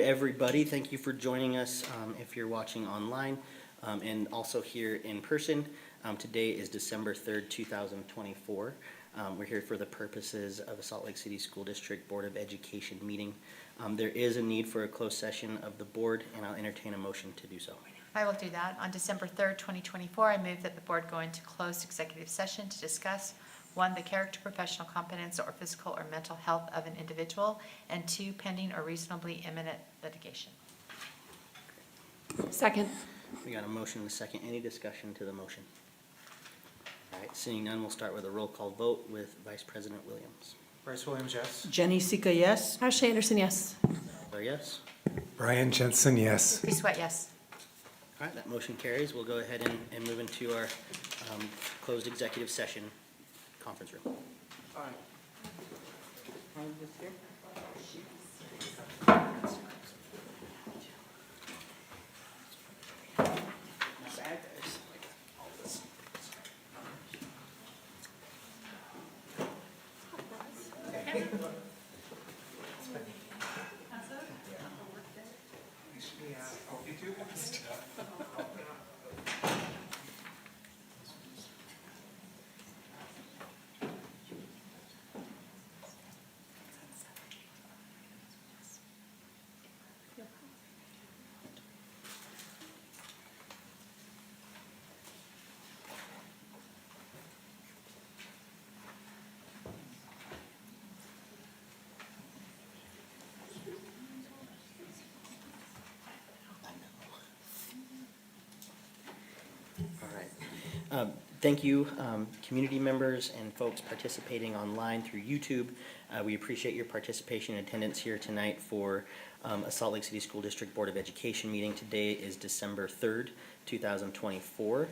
Everybody. Thank you for joining us if you're watching online and also here in person. Today is December 3rd, 2024. We're here for the purposes of a Salt Lake City School District Board of Education meeting. There is a need for a closed session of the board, and I'll entertain a motion to do so. I will do that. On December 3rd, 2024, I move that the board go into closed executive session to discuss 1, the character, professional competence, or physical or mental health of an individual, and 2, pending or reasonably imminent litigation. Second. We got a motion and a second. Any discussion to the motion? All right, seeing none, we'll start with a roll call vote with Vice President Williams. Bryce Williams, yes. Jenny Sika, yes. Ashley Anderson, yes. Or yes? Brian Jensen, yes. Free Sweat, yes. All right, that motion carries. We'll go ahead and move into our closed executive session conference room. All right. Thank you, community members and folks participating online through YouTube. We appreciate your participation and attendance here tonight for a Salt Lake City School District Board of Education meeting. Today is December 3rd, 2024.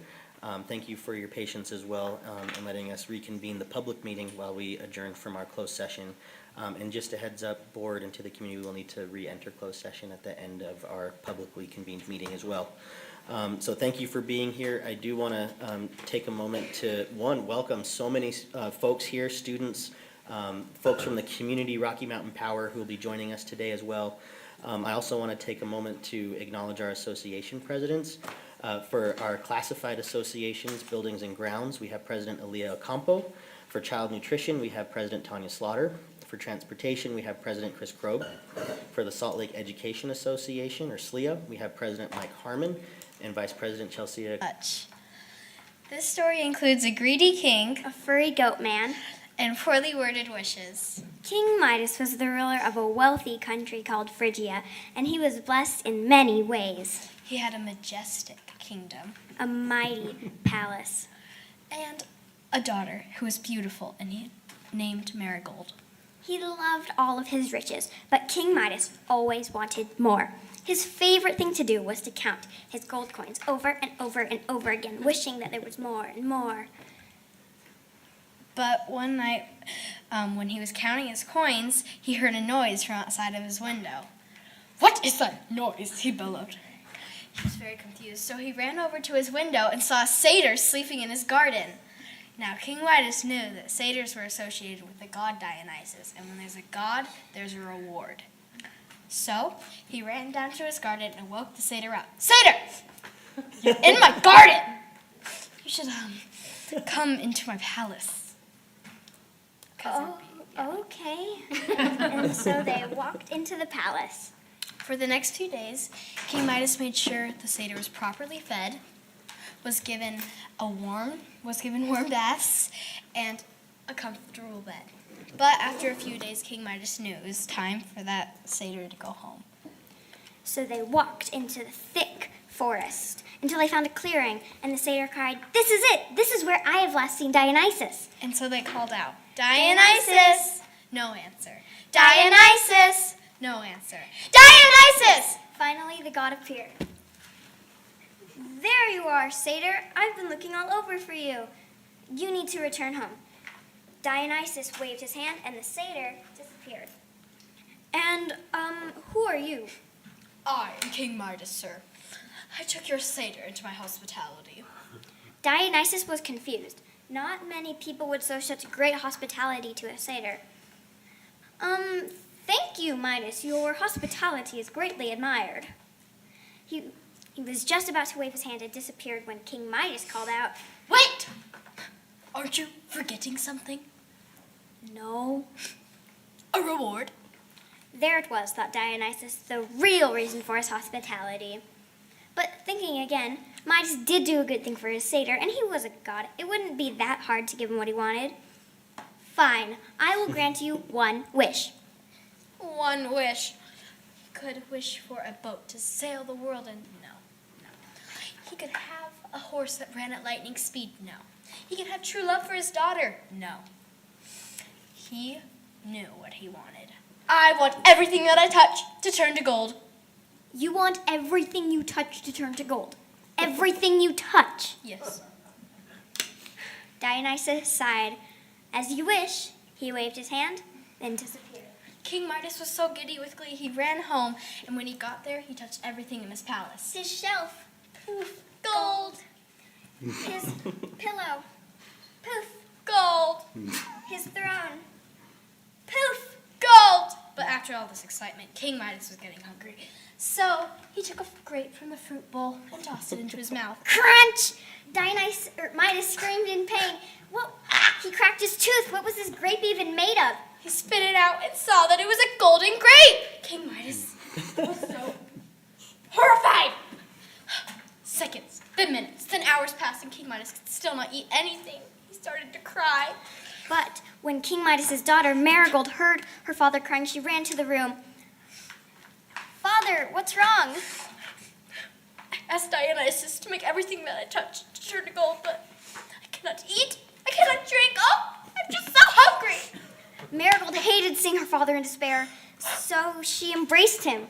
Thank you for your patience as well in letting us reconvene the public meeting while we adjourn from our closed session. And just a heads up, board and to the community, we'll need to re-enter closed session at the end of our publicly convened meeting as well. So thank you for being here. I do want to take a moment to, welcome so many folks here, students, folks from the community, Rocky Mountain Power, who will be joining us today as well. I also want to take a moment to acknowledge our association presidents. For our classified associations, buildings and grounds, we have President Aaliyah Ocampo. For child nutrition, we have President Tanya Slaughter. For transportation, we have President Chris Krob. For the Salt Lake Education Association, or SLEA, we have President Mike Harmon and Vice President Chelsea. This story includes a greedy king, a furry goat man, and poorly worded wishes. King Midas was the ruler of a wealthy country called Phrygia, and he was blessed in many ways. He had a majestic kingdom, A mighty palace, and a daughter who was beautiful and named Marigold. He loved all of his riches, but King Midas always wanted more. His favorite thing to do was to count his gold coins over and over and over again, wishing that there was more and more. But one night, when he was counting his coins, he heard a noise from outside of his window. "What is that noise?" he bellowed. He was very confused, so he ran over to his window and saw a satyr sleeping in his garden. Now, King Midas knew that satyrs were associated with the god Dionysus, and when there's a god, there's a reward. So, he ran down to his garden and woke the satyr up. "Satyr! You're in my garden! You should, come into my palace." Oh, okay. And so they walked into the palace. For the next 2 days, King Midas made sure the satyr was properly fed, was given warm baths, and a comfortable bed. But after a few days, King Midas knew it was time for that satyr to go home. So they walked into the thick forest until they found a clearing, and the satyr cried, "This is it! This is where I have last seen Dionysus." And so they called out, "Dionysus!" No answer. "Dionysus!" No answer. "Dionysus!" Finally, the god appeared. "There you are, satyr. I've been looking all over for you. You need to return home." Dionysus waved his hand, and the satyr disappeared. "And, who are you?" "I am King Midas, sir. I took your satyr into my hospitality." Dionysus was confused. Not many people would show such great hospitality to a satyr. Thank you, Midas. Your hospitality is greatly admired. He was just about to wave his hand and disappeared when King Midas called out, Wait! Aren't you forgetting something? "No." A reward? There it was, thought Dionysus, the real reason for his hospitality. But thinking again, Midas did do a good thing for his satyr, and he was a god. It wouldn't be that hard to give him what he wanted. Fine, I will grant you one wish. One wish. He could wish for a boat to sail the world, and no. He could have a horse that ran at lightning speed, no. He could have true love for his daughter, no. He knew what he wanted. I want everything that I touch to turn to gold. You want everything you touch to turn to gold. Everything you touch. Yes. Dionysus sighed. As you wish, he waved his hand, then disappeared. King Midas was so giddy with glee, he ran home, and when he got there, he touched everything in his palace. His shelf. Poof, gold, His pillow. Poof. gold, His throne. Poof. gold! But after all this excitement, King Midas was getting hungry. So he took a grape from the fruit bowl and tossed it into his mouth. Crunch! Midas screamed in pain. What? He cracked his tooth. What was this grape even made of? He spit it out and saw that it was a golden grape. King Midas was so horrified. Seconds, then minutes, then hours passed, and King Midas could still not eat anything. He started to cry. But when King Midas's daughter, Marigold, heard her father crying, she ran to the room. Father, what's wrong? I asked Dionysus to make everything that I touched to turn to gold, but I cannot eat. I cannot drink. Oh, I'm just so hungry. Marigold hated seeing her father in despair, so she embraced him.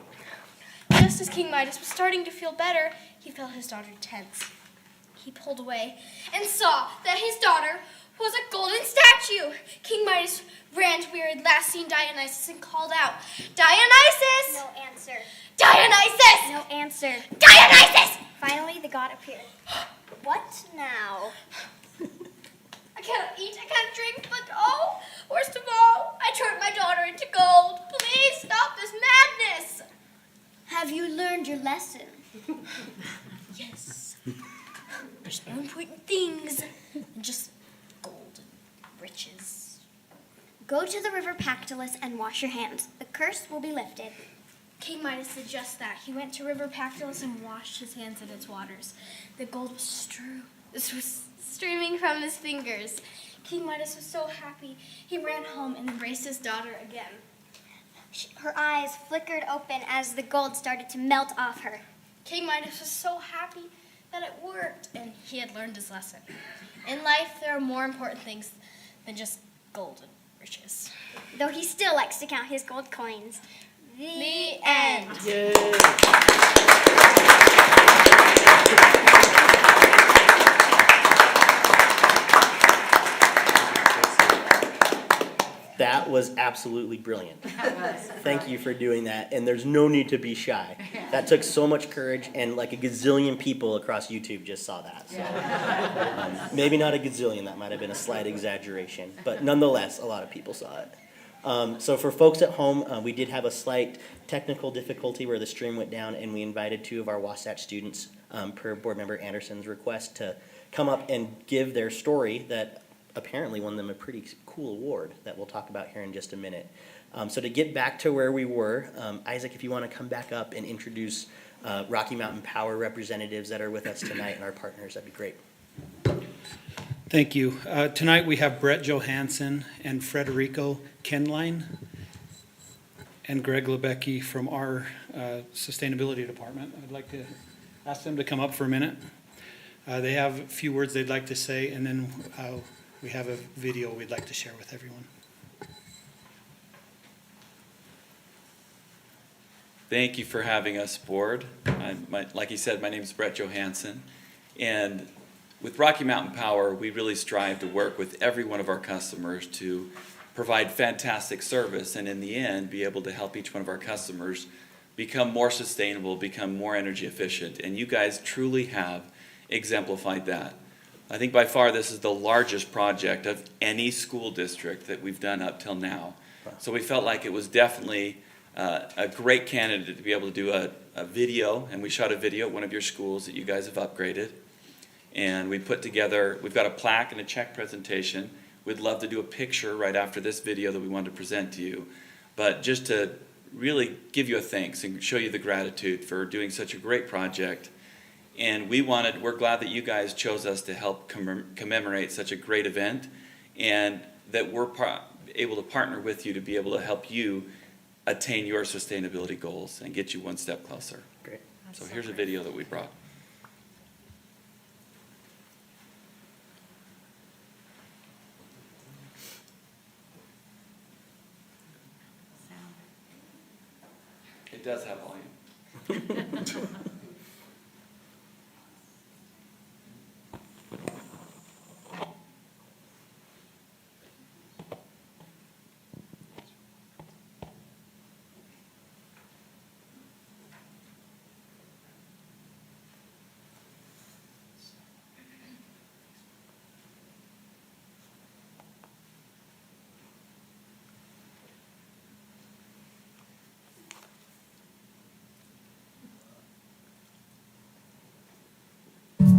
Just as King Midas was starting to feel better, he felt his daughter tense. He pulled away and saw that his daughter was a golden statue. King Midas ran to where he had last seen Dionysus and called out, Dionysus! No answer. Dionysus! No answer. Dionysus! Finally, the god appeared. What now? I cannot eat, I can't drink, but oh, worst of all, I turned my daughter into gold. Please stop this madness. Have you learned your lesson? Yes. There's more important things than just gold and riches. Go to the river Pactolus and wash your hands. The curse will be lifted. King Midas did just that. He went to River Pactolus and washed his hands in its waters. The gold was streaming from his fingers. King Midas was so happy. He ran home and embraced his daughter again. Her eyes flickered open as the gold started to melt off her. King Midas was so happy that it worked, and he had learned his lesson. In life, there are more important things than just gold and riches. Though he still likes to count his gold coins. The end. Yay! That was absolutely brilliant. Thank you for doing that, and there's no need to be shy. That took so much courage, and like a gazillion people across YouTube just saw that. So, maybe not a gazillion, that might have been a slight exaggeration, but nonetheless, a lot of people saw it. So for folks at home, we did have a slight technical difficulty where the stream went down, and we invited 2 of our Wasatch students, per board member Anderson's request, to come up and give their story that apparently won them a pretty cool award that we'll talk about here in just a minute. So to get back to where we were, Isaac, if you want to come back up and introduce Rocky Mountain Power representatives that are with us tonight and our partners, that'd be great. Thank you. Tonight we have Brett Johansson and Frederico Kenline and Greg Lebecki from our sustainability department. I'd like to ask them to come up for a minute. They have a few words they'd like to say, and then we have a video we'd like to share with everyone. Thank you for having us aboard. Like he said, my name is Brett Johansson, and with Rocky Mountain Power, we really strive to work with every one of our customers to provide fantastic service, and in the end, be able to help each one of our customers become more sustainable, become more energy efficient, and you guys truly have exemplified that. I think by far this is the largest project of any school district that we've done up till now. So we felt like it was definitely a great candidate to be able to do a video, and we shot a video at one of your schools that you guys have upgraded. And we put together, we've got a plaque and a check presentation. We'd love to do a picture right after this video that we wanted to present to you. But just to really give you a thanks and show you the gratitude for doing such a great project. And we're glad that you guys chose us to help commemorate such a great event, and that we're able to partner with you to be able to help you attain your sustainability goals and get you one step closer. Great. So here's a video that we brought. It does have volume.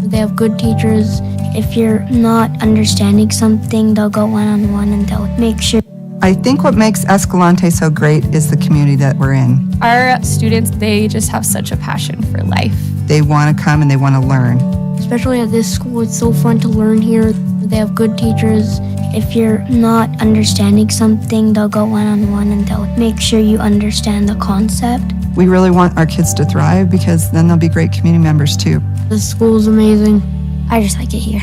They have good teachers. If you're not understanding something, they'll go one-on-one and they'll make sure. I think what makes Escalante so great is the community that we're in. Our students, they just have such a passion for life. They want to come and they want to learn. Especially at this school, it's so fun to learn here. They have good teachers. If you're not understanding something, they'll go one-on-one and they'll make sure you understand the concept. We really want our kids to thrive because then they'll be great community members too. The school's amazing. I just like it here.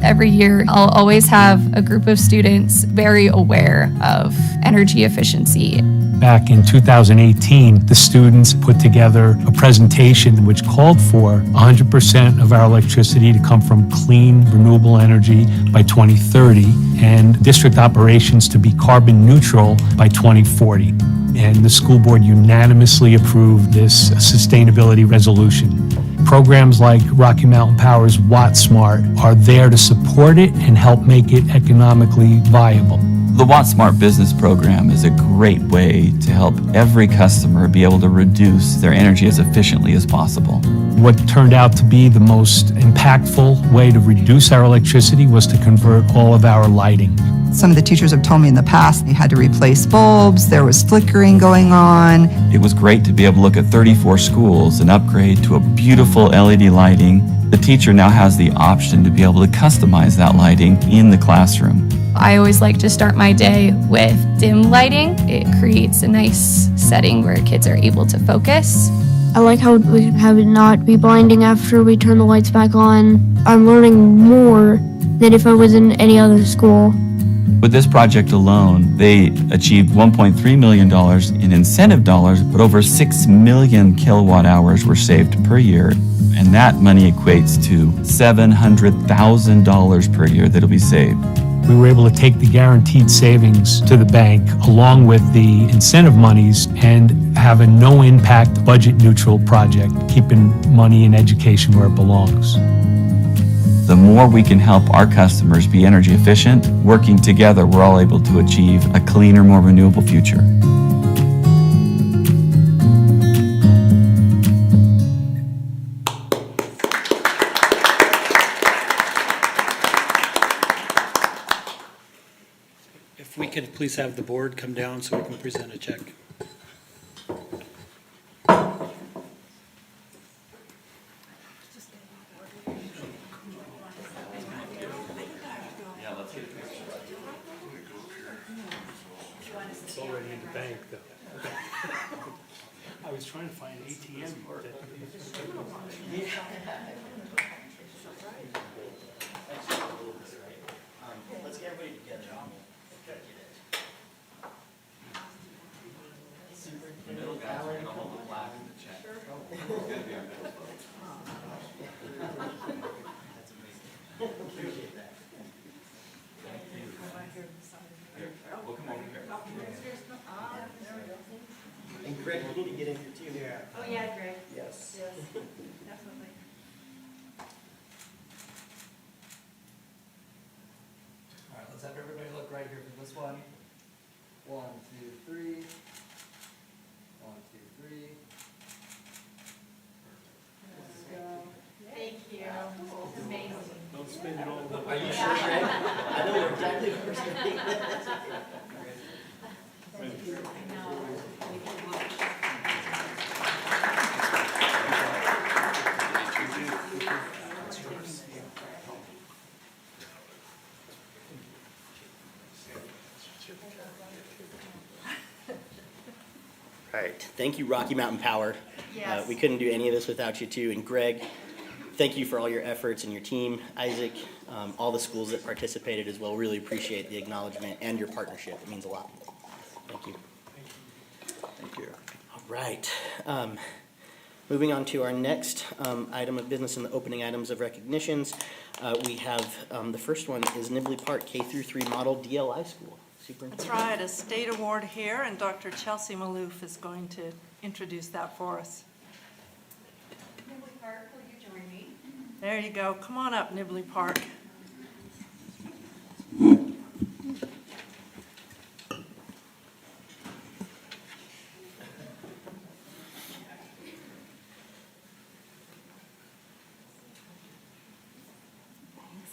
Every year, I'll always have a group of students very aware of energy efficiency. Back in 2018, the students put together a presentation which called for 100% of our electricity to come from clean, renewable energy by 2030 and district operations to be carbon neutral by 2040. And the school board unanimously approved this sustainability resolution. Programs like Rocky Mountain Power's WattSmart are there to support it and help make it economically viable. The WattSmart business program is a great way to help every customer be able to reduce their energy as efficiently as possible. What turned out to be the most impactful way to reduce our electricity was to convert all of our lighting. Some of the teachers have told me in the past they had to replace bulbs, there was flickering going on. It was great to be able to look at 34 schools and upgrade to a beautiful LED lighting. The teacher now has the option to be able to customize that lighting in the classroom. I always like to start my day with dim lighting. It creates a nice setting where kids are able to focus. I like how we have it not be blinding after we turn the lights back on. I'm learning more than if I was in any other school. With this project alone, they achieved $1.3 million in incentive dollars, but over 6 million kilowatt hours were saved per year. And that money equates to $700,000 per year that'll be saved. We were able to take the guaranteed savings to the bank along with the incentive monies and have a no-impact budget-neutral project, keeping money in education where it belongs. The more we can help our customers be energy efficient, working together, we're all able to achieve a cleaner, more renewable future. If we could please have the board come down so we can present a check. It's already in the bank, though. I was trying to find an ATM. Let's get everybody together. The middle guys are going to hold the plaque and the check. It's going to be our middle folks. That's amazing. Appreciate that. Here, we'll come over here. And Greg, you need to get in here too. Yeah. Oh, yeah, Greg. Yes. Yes, definitely. All right, let's have everybody look right here for this one. 1, 2, 3. 1, 2, 3. Thank you. It's amazing. Are you sure, Greg? I know exactly where you're going. All right, thank you, Rocky Mountain Power. Yes. We couldn't do any of this without you too. And Greg, thank you for all your efforts and your team. Isaac, all the schools that participated as well. Really appreciate the acknowledgement and your partnership. It means a lot. Thank you. Thank you. All right. Moving on to our next item of business in the opening items of recognitions. We have the first one is Nibbly Park K-3 Model DLI School. That's right, a state award here, and Dr. Chelsea Maloof is going to introduce that for us. Nibbly Park, will you join me? There you go. Come on up, Nibbly Park. Thanks,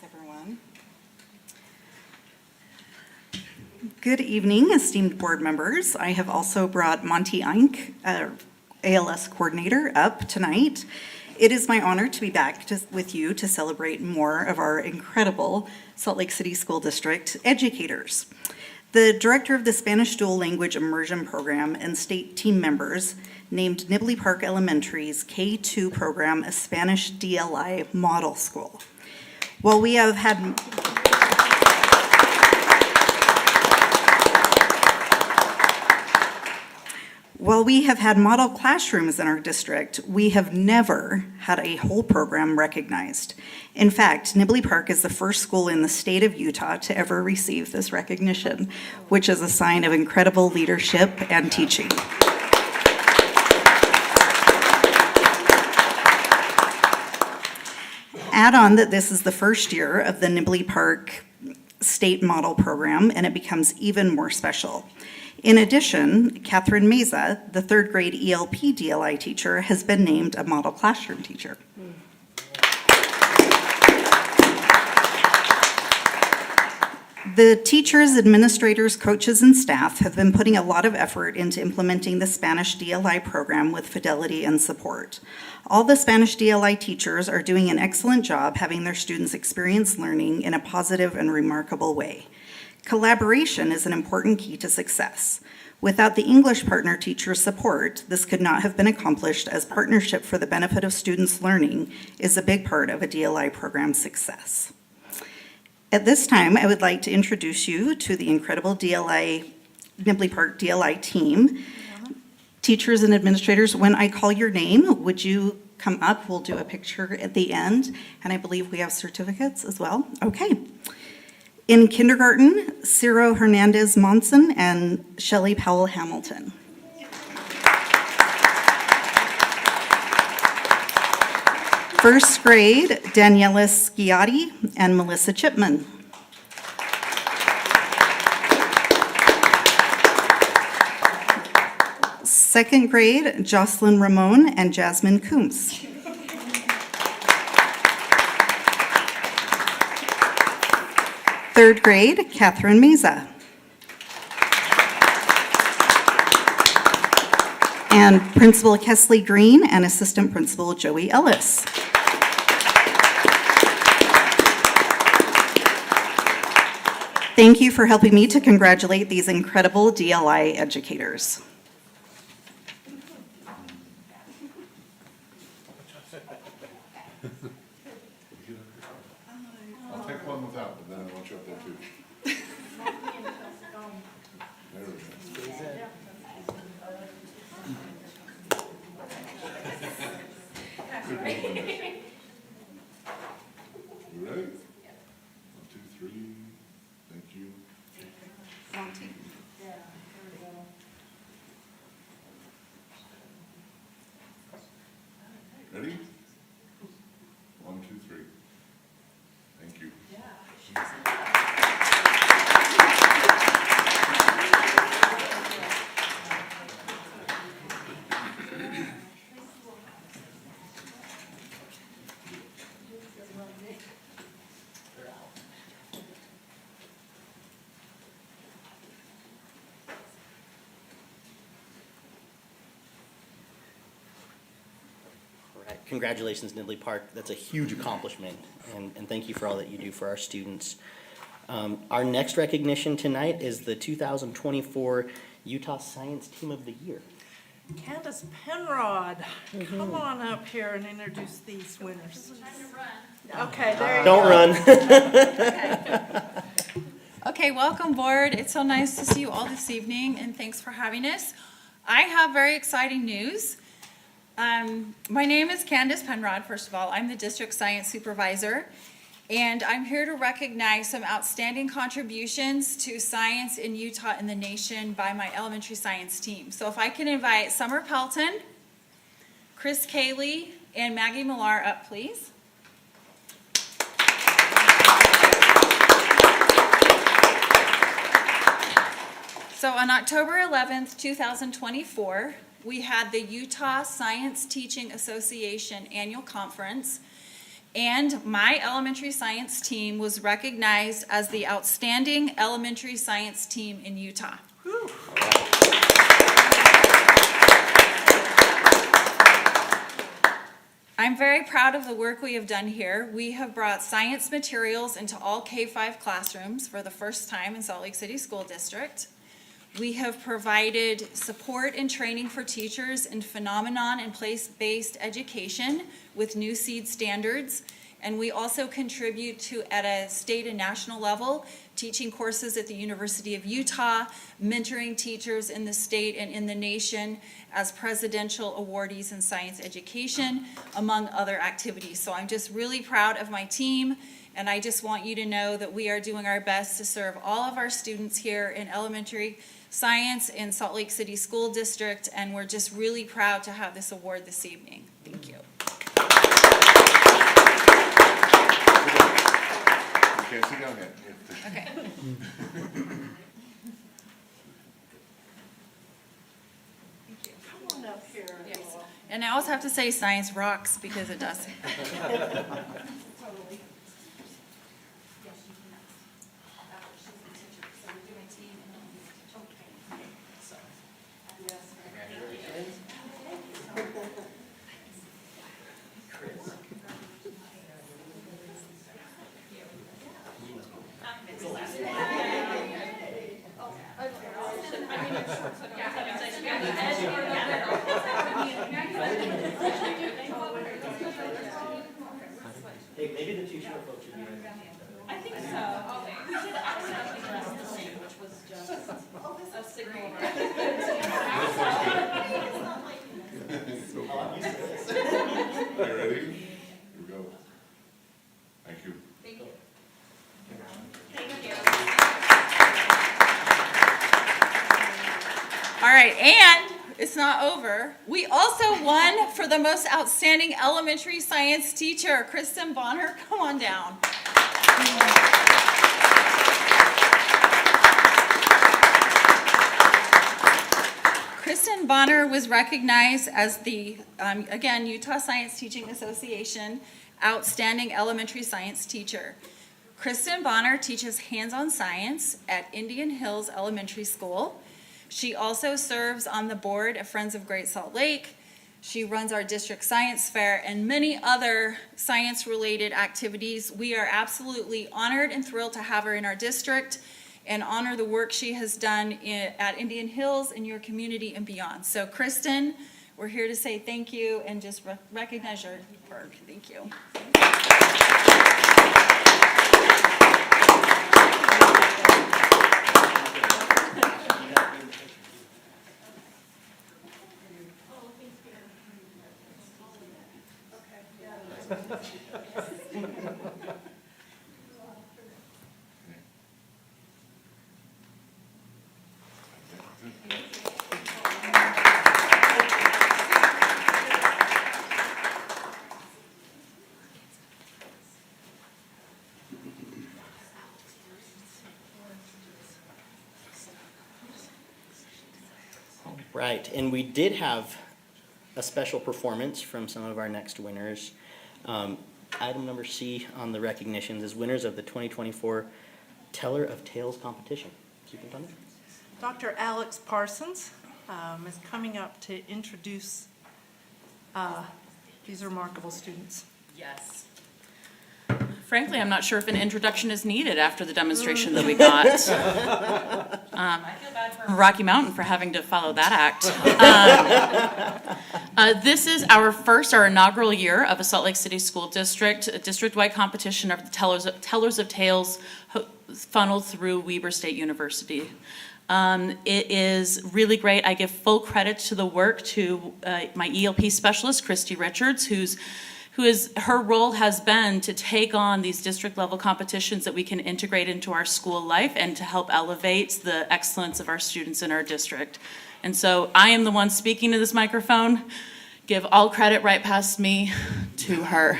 everyone. Good evening, esteemed board members. I have also brought Monty Eink, ALS coordinator, up tonight. It is my honor to be back with you to celebrate more of our incredible Salt Lake City School District educators. The director of the Spanish Dual Language Immersion Program and state team members named Nibbly Park Elementary's K-2 program a Spanish DLI model school. While we have had model classrooms in our district, we have never had a whole program recognized. In fact, Nibbly Park is the first school in the state of Utah to ever receive this recognition, which is a sign of incredible leadership and teaching. Add on that this is the first year of the Nibbly Park State Model Program, and it becomes even more special. In addition, Catherine Meza, the third grade ELP DLI teacher, has been named a model classroom teacher. The teachers, administrators, coaches, and staff have been putting a lot of effort into implementing the Spanish DLI program with fidelity and support. All the Spanish DLI teachers are doing an excellent job having their students experience learning in a positive and remarkable way. Collaboration is an important key to success. Without the English partner teacher support, this could not have been accomplished, as partnership for the benefit of students' learning is a big part of a DLI program's success. At this time, I would like to introduce you to the incredible Nibbly Park DLI team. Teachers and administrators, when I call your name, would you come up? We'll do a picture at the end, and I believe we have certificates as well. Okay. In kindergarten, Ciro Hernandez Monson and Shelley Powell Hamilton. First grade, Daniela Sciatti and Melissa Chipman. Second grade, Jocelyn Ramon and Jasmine Coombs. Third grade, Catherine Meza. And Principal Kesley Green and Assistant Principal Joey Ellis. Thank you for helping me to congratulate these incredible DLI educators. I'll take one without, but then I want you up there too. There we go. Good movement. You ready? 1, 2, 3. Thank you. Ready? 1, 2, 3. Thank you. congratulations, Nibbly Park. That's a huge accomplishment, and thank you for all that you do for our students. Our next recognition tonight is the 2024 Utah Science Team of the Year. Candace Penrod, come on up here and introduce these winners. Okay, there you go. Don't run. Okay, welcome board. It's so nice to see you all this evening, and thanks for having us. I have very exciting news. My name is Candace Penrod, first of all. I'm the district science supervisor, and I'm here to recognize some outstanding contributions to science in Utah and the nation by my elementary science team. So if I can invite Summer Pelton, Chris Cayley, and Maggie Millar up, please. So on October 11th, 2024, we had the Utah Science Teaching Association Annual Conference, and my elementary science team was recognized as the outstanding elementary science team in Utah. I'm very proud of the work we have done here. We have brought science materials into all K-5 classrooms for the first time in Salt Lake City School District. We have provided support and training for teachers in phenomenon and place-based education with new SEED standards. And we also contribute to, at a state and national level, teaching courses at the University of Utah, mentoring teachers in the state and in the nation as presidential awardees in science education, among other activities. So I'm just really proud of my team, and I just want you to know that we are doing our best to serve all of our students here in elementary science in Salt Lake City School District, and we're just really proud to have this award this evening. Thank you. You can't sit down yet. Okay. Come on up here. Yes. And I also have to say science rocks, because it does. Hey, maybe the two short folks should be right. I think so. We did accidentally press the same, which was just a signal. You ready? Here we go. Thank you. Thank you. All right, and it's not over. We also won for the most outstanding elementary science teacher, Kristen Bonner. Come on down. Kristen Bonner was recognized as the, again, Utah Science Teaching Association Outstanding Elementary Science Teacher. Kristen Bonner teaches hands-on science at Indian Hills Elementary School. She also serves on the board of Friends of Great Salt Lake. She runs our district science fair and many other science-related activities. We are absolutely honored and thrilled to have her in our district and honor the work she has done at Indian Hills in your community and beyond. So Kristen, we're here to say thank you and just recognize your work. Thank you. Right, and we did have a special performance from some of our next winners. Item number C on the recognitions is winners of the 2024 Teller of Tales competition. Superintendent? Dr. Alex Parsons is coming up to introduce These are remarkable students. Yes. Frankly, I'm not sure if an introduction is needed after the demonstration that we got. I feel bad for Rocky Mountain for having to follow that act. This is our inaugural year of a Salt Lake City School District, a district-wide competition of the Tellers of Tales funneled through Weber State University. It is really great. I give full credit to the work to my ELP specialist, Christy Richards, her role has been to take on these district level competitions that we can integrate into our school life and to help elevate the excellence of our students in our district. And so I am the one speaking to this microphone. Give all credit right past me to her.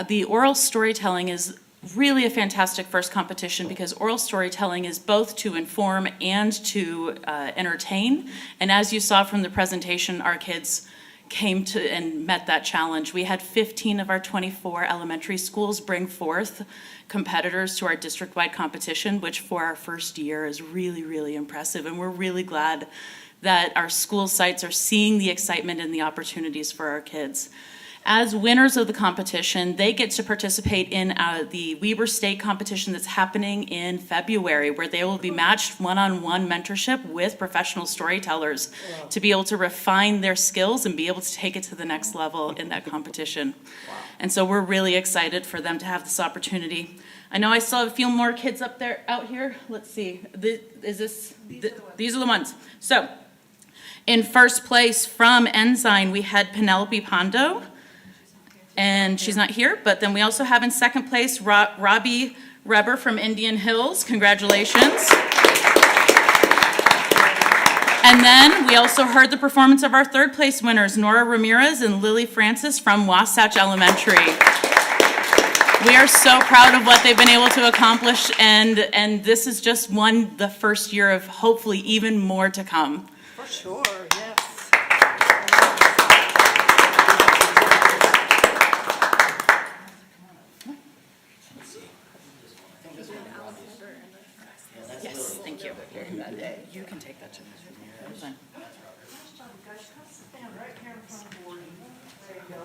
The oral storytelling is really a fantastic first competition because oral storytelling is both to inform and to entertain. And as you saw from the presentation, our kids came to and met that challenge. We had 15 of our 24 elementary schools bring forth competitors to our district-wide competition, which for our first year is really, really impressive. And we're really glad that our school sites are seeing the excitement and the opportunities for our kids. As winners of the competition, they get to participate in the Weber State competition that's happening in February, where they will be matched one-on-one mentorship with professional storytellers to be able to refine their skills and be able to take it to the next level in that competition. And so we're really excited for them to have this opportunity. I know I still have a few more kids out here. Let's see. These are the ones. So in first place from Ensign, we had Penelope Pondo. And she's not here, but then we also have in second place Robbie Reber from Indian Hills. Congratulations. And then we also heard the performance of our third place winners, Nora Ramirez and Lily Francis from Wasatch Elementary. We are so proud of what they've been able to accomplish, and this is just the first year of hopefully even more to come. For sure, yes. Yes, thank you. You can take that to me. Stand right here in front of the board. There you go.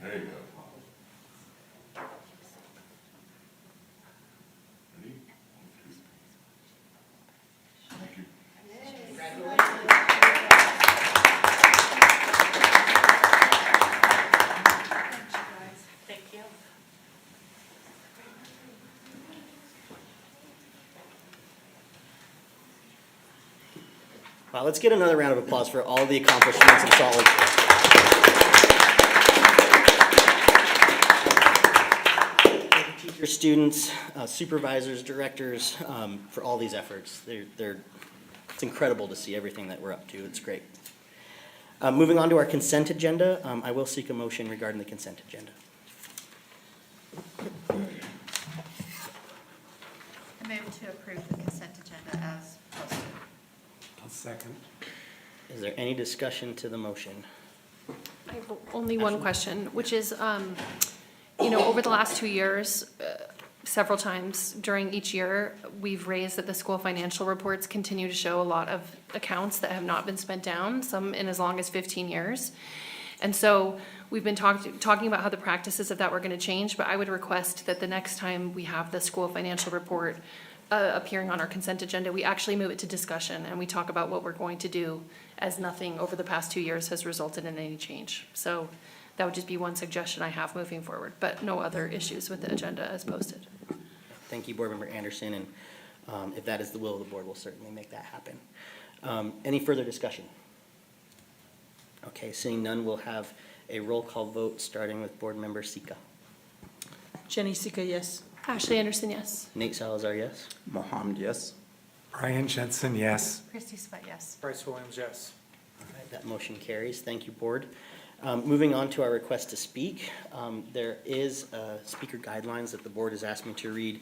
There you go. Ready? Thank you. Thank you. Wow, let's get another round of applause for all the accomplishments in Salt Lake. Teachers, students, supervisors, directors, for all these efforts. It's incredible to see everything that we're up to. It's great. Moving on to our consent agenda, I will seek a motion regarding the consent agenda. I move to approve the consent agenda as posted. I'll second. Is there any discussion to the motion? I have only one question, which is, over the last 2 years, several times during each year, we've raised that the school financial reports continue to show a lot of accounts that have not been spent down, some in as long as 15 years. And so we've been talking about how the practices of that were going to change, but I would request that the next time we have the school financial report appearing on our consent agenda, we actually move it to discussion and we talk about what we're going to do, as nothing over the past 2 years has resulted in any change. So that would just be one suggestion I have moving forward, but no other issues with the agenda as posted. Thank you, Board Member Anderson, and if that is the will of the board, we'll certainly make that happen. Any further discussion? Okay, seeing none, we'll have a roll call vote, starting with Board Member Sika. Jenny Sika, yes. Ashley Anderson, yes. Nate Salazar, yes. Mohammed, yes. Brian Jensen, yes. Christy Swett, yes. Bryce Williams, yes. All right, that motion carries. Thank you, Board. Moving on to our request to speak, there is speaker guidelines that the board has asked me to read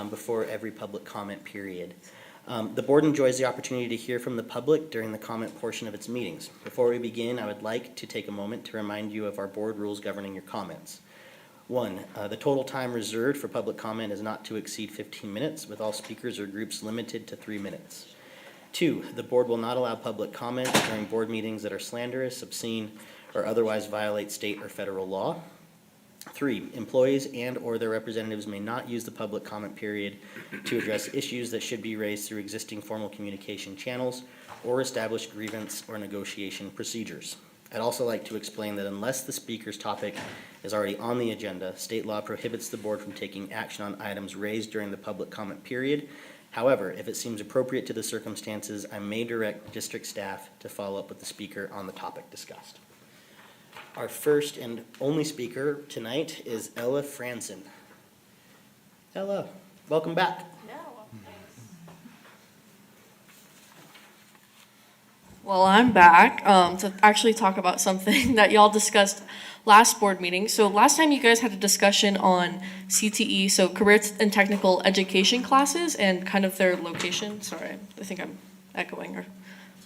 before every public comment period. The board enjoys the opportunity to hear from the public during the comment portion of its meetings. Before we begin, I would like to take a moment to remind you of our board rules governing your comments. 1, the total time reserved for public comment is not to exceed 15 minutes, with all speakers or groups limited to 3 minutes. 2, the board will not allow public comment during board meetings that are slanderous, obscene, or otherwise violate state or federal law. 3, employees and/or their representatives may not use the public comment period to address issues that should be raised through existing formal communication channels or established grievance or negotiation procedures. I'd also like to explain that unless the speaker's topic is already on the agenda, state law prohibits the board from taking action on items raised during the public comment period. However, if it seems appropriate to the circumstances, I may direct district staff to follow up with the speaker on the topic discussed. Our first and only speaker tonight is Ella Franson. Ella, welcome back. Well, I'm back to actually talk about something that y'all discussed last board meeting. So last time you guys had a discussion on CTE, so career and technical education classes and kind of their location. Sorry, I think I'm echoing. Or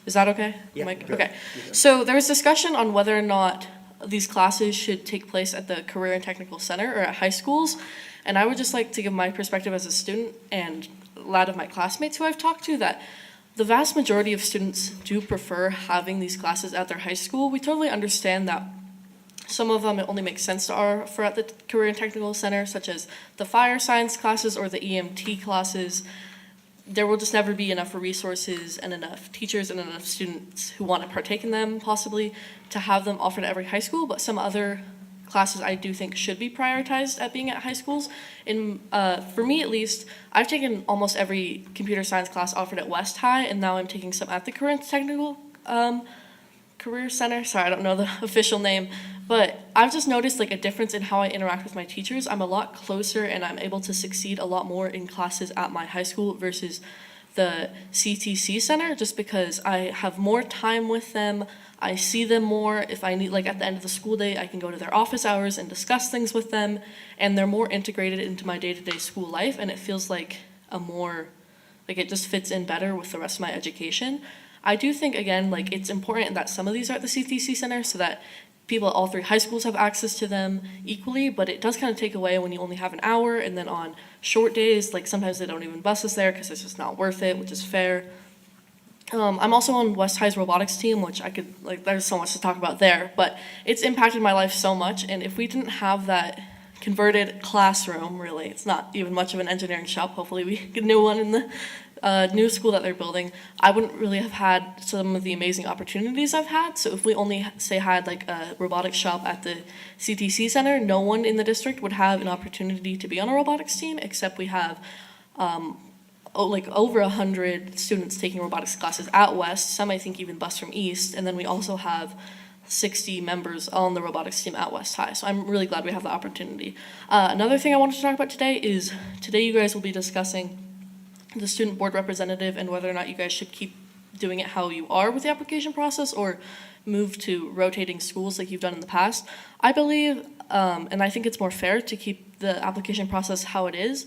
is that okay? Yeah. Okay. So there was discussion on whether or not these classes should take place at the Career and Technical Center or at high schools. And I would just like to give my perspective as a student and a lot of my classmates who I've talked to that the vast majority of students do prefer having these classes at their high school. We totally understand that some of them it only makes sense to offer at the Career and Technical Center, such as the fire science classes or the EMT classes. There will just never be enough resources and enough teachers and enough students who want to partake in them, possibly, to have them offered at every high school, but some other classes I do think should be prioritized at being at high schools. For me at least, I've taken almost every computer science class offered at West High, and now I'm taking some at the Career and Technical Career Center. Sorry, I don't know the official name, but I've just noticed like a difference in how I interact with my teachers. I'm a lot closer and I'm able to succeed a lot more in classes at my high school versus the CTC Center, just because I have more time with them. I see them more. If I need, like at the end of the school day, I can go to their office hours and discuss things with them, and they're more integrated into my day-to-day school life, and it feels like it just fits in better with the rest of my education. I do think, again, like it's important that some of these are at the CTC Center so that people at all 3 high schools have access to them equally, but it does kind of take away when you only have an hour, and then on short days, like sometimes they don't even bus us there because it's just not worth it, which is fair. I'm also on West High's robotics team, which there's so much to talk about there, but it's impacted my life so much, and if we didn't have that converted classroom, really, it's not even much of an engineering shop, hopefully we get a new one in the new school that they're building, I wouldn't really have had some of the amazing opportunities I've had. So if we only had like a robotics shop at the CTC Center, no one in the district would have an opportunity to be on a robotics team, except we have over 100 students taking robotics classes at West, some I think even bus from East, and then we also have 60 members on the robotics team at West High. So I'm really glad we have the opportunity. Another thing I wanted to talk about today is, today you guys will be discussing the student board representative and whether or not you guys should keep doing it how you are with the application process or move to rotating schools like you've done in the past. I believe, and I think it's more fair to keep the application process how it is.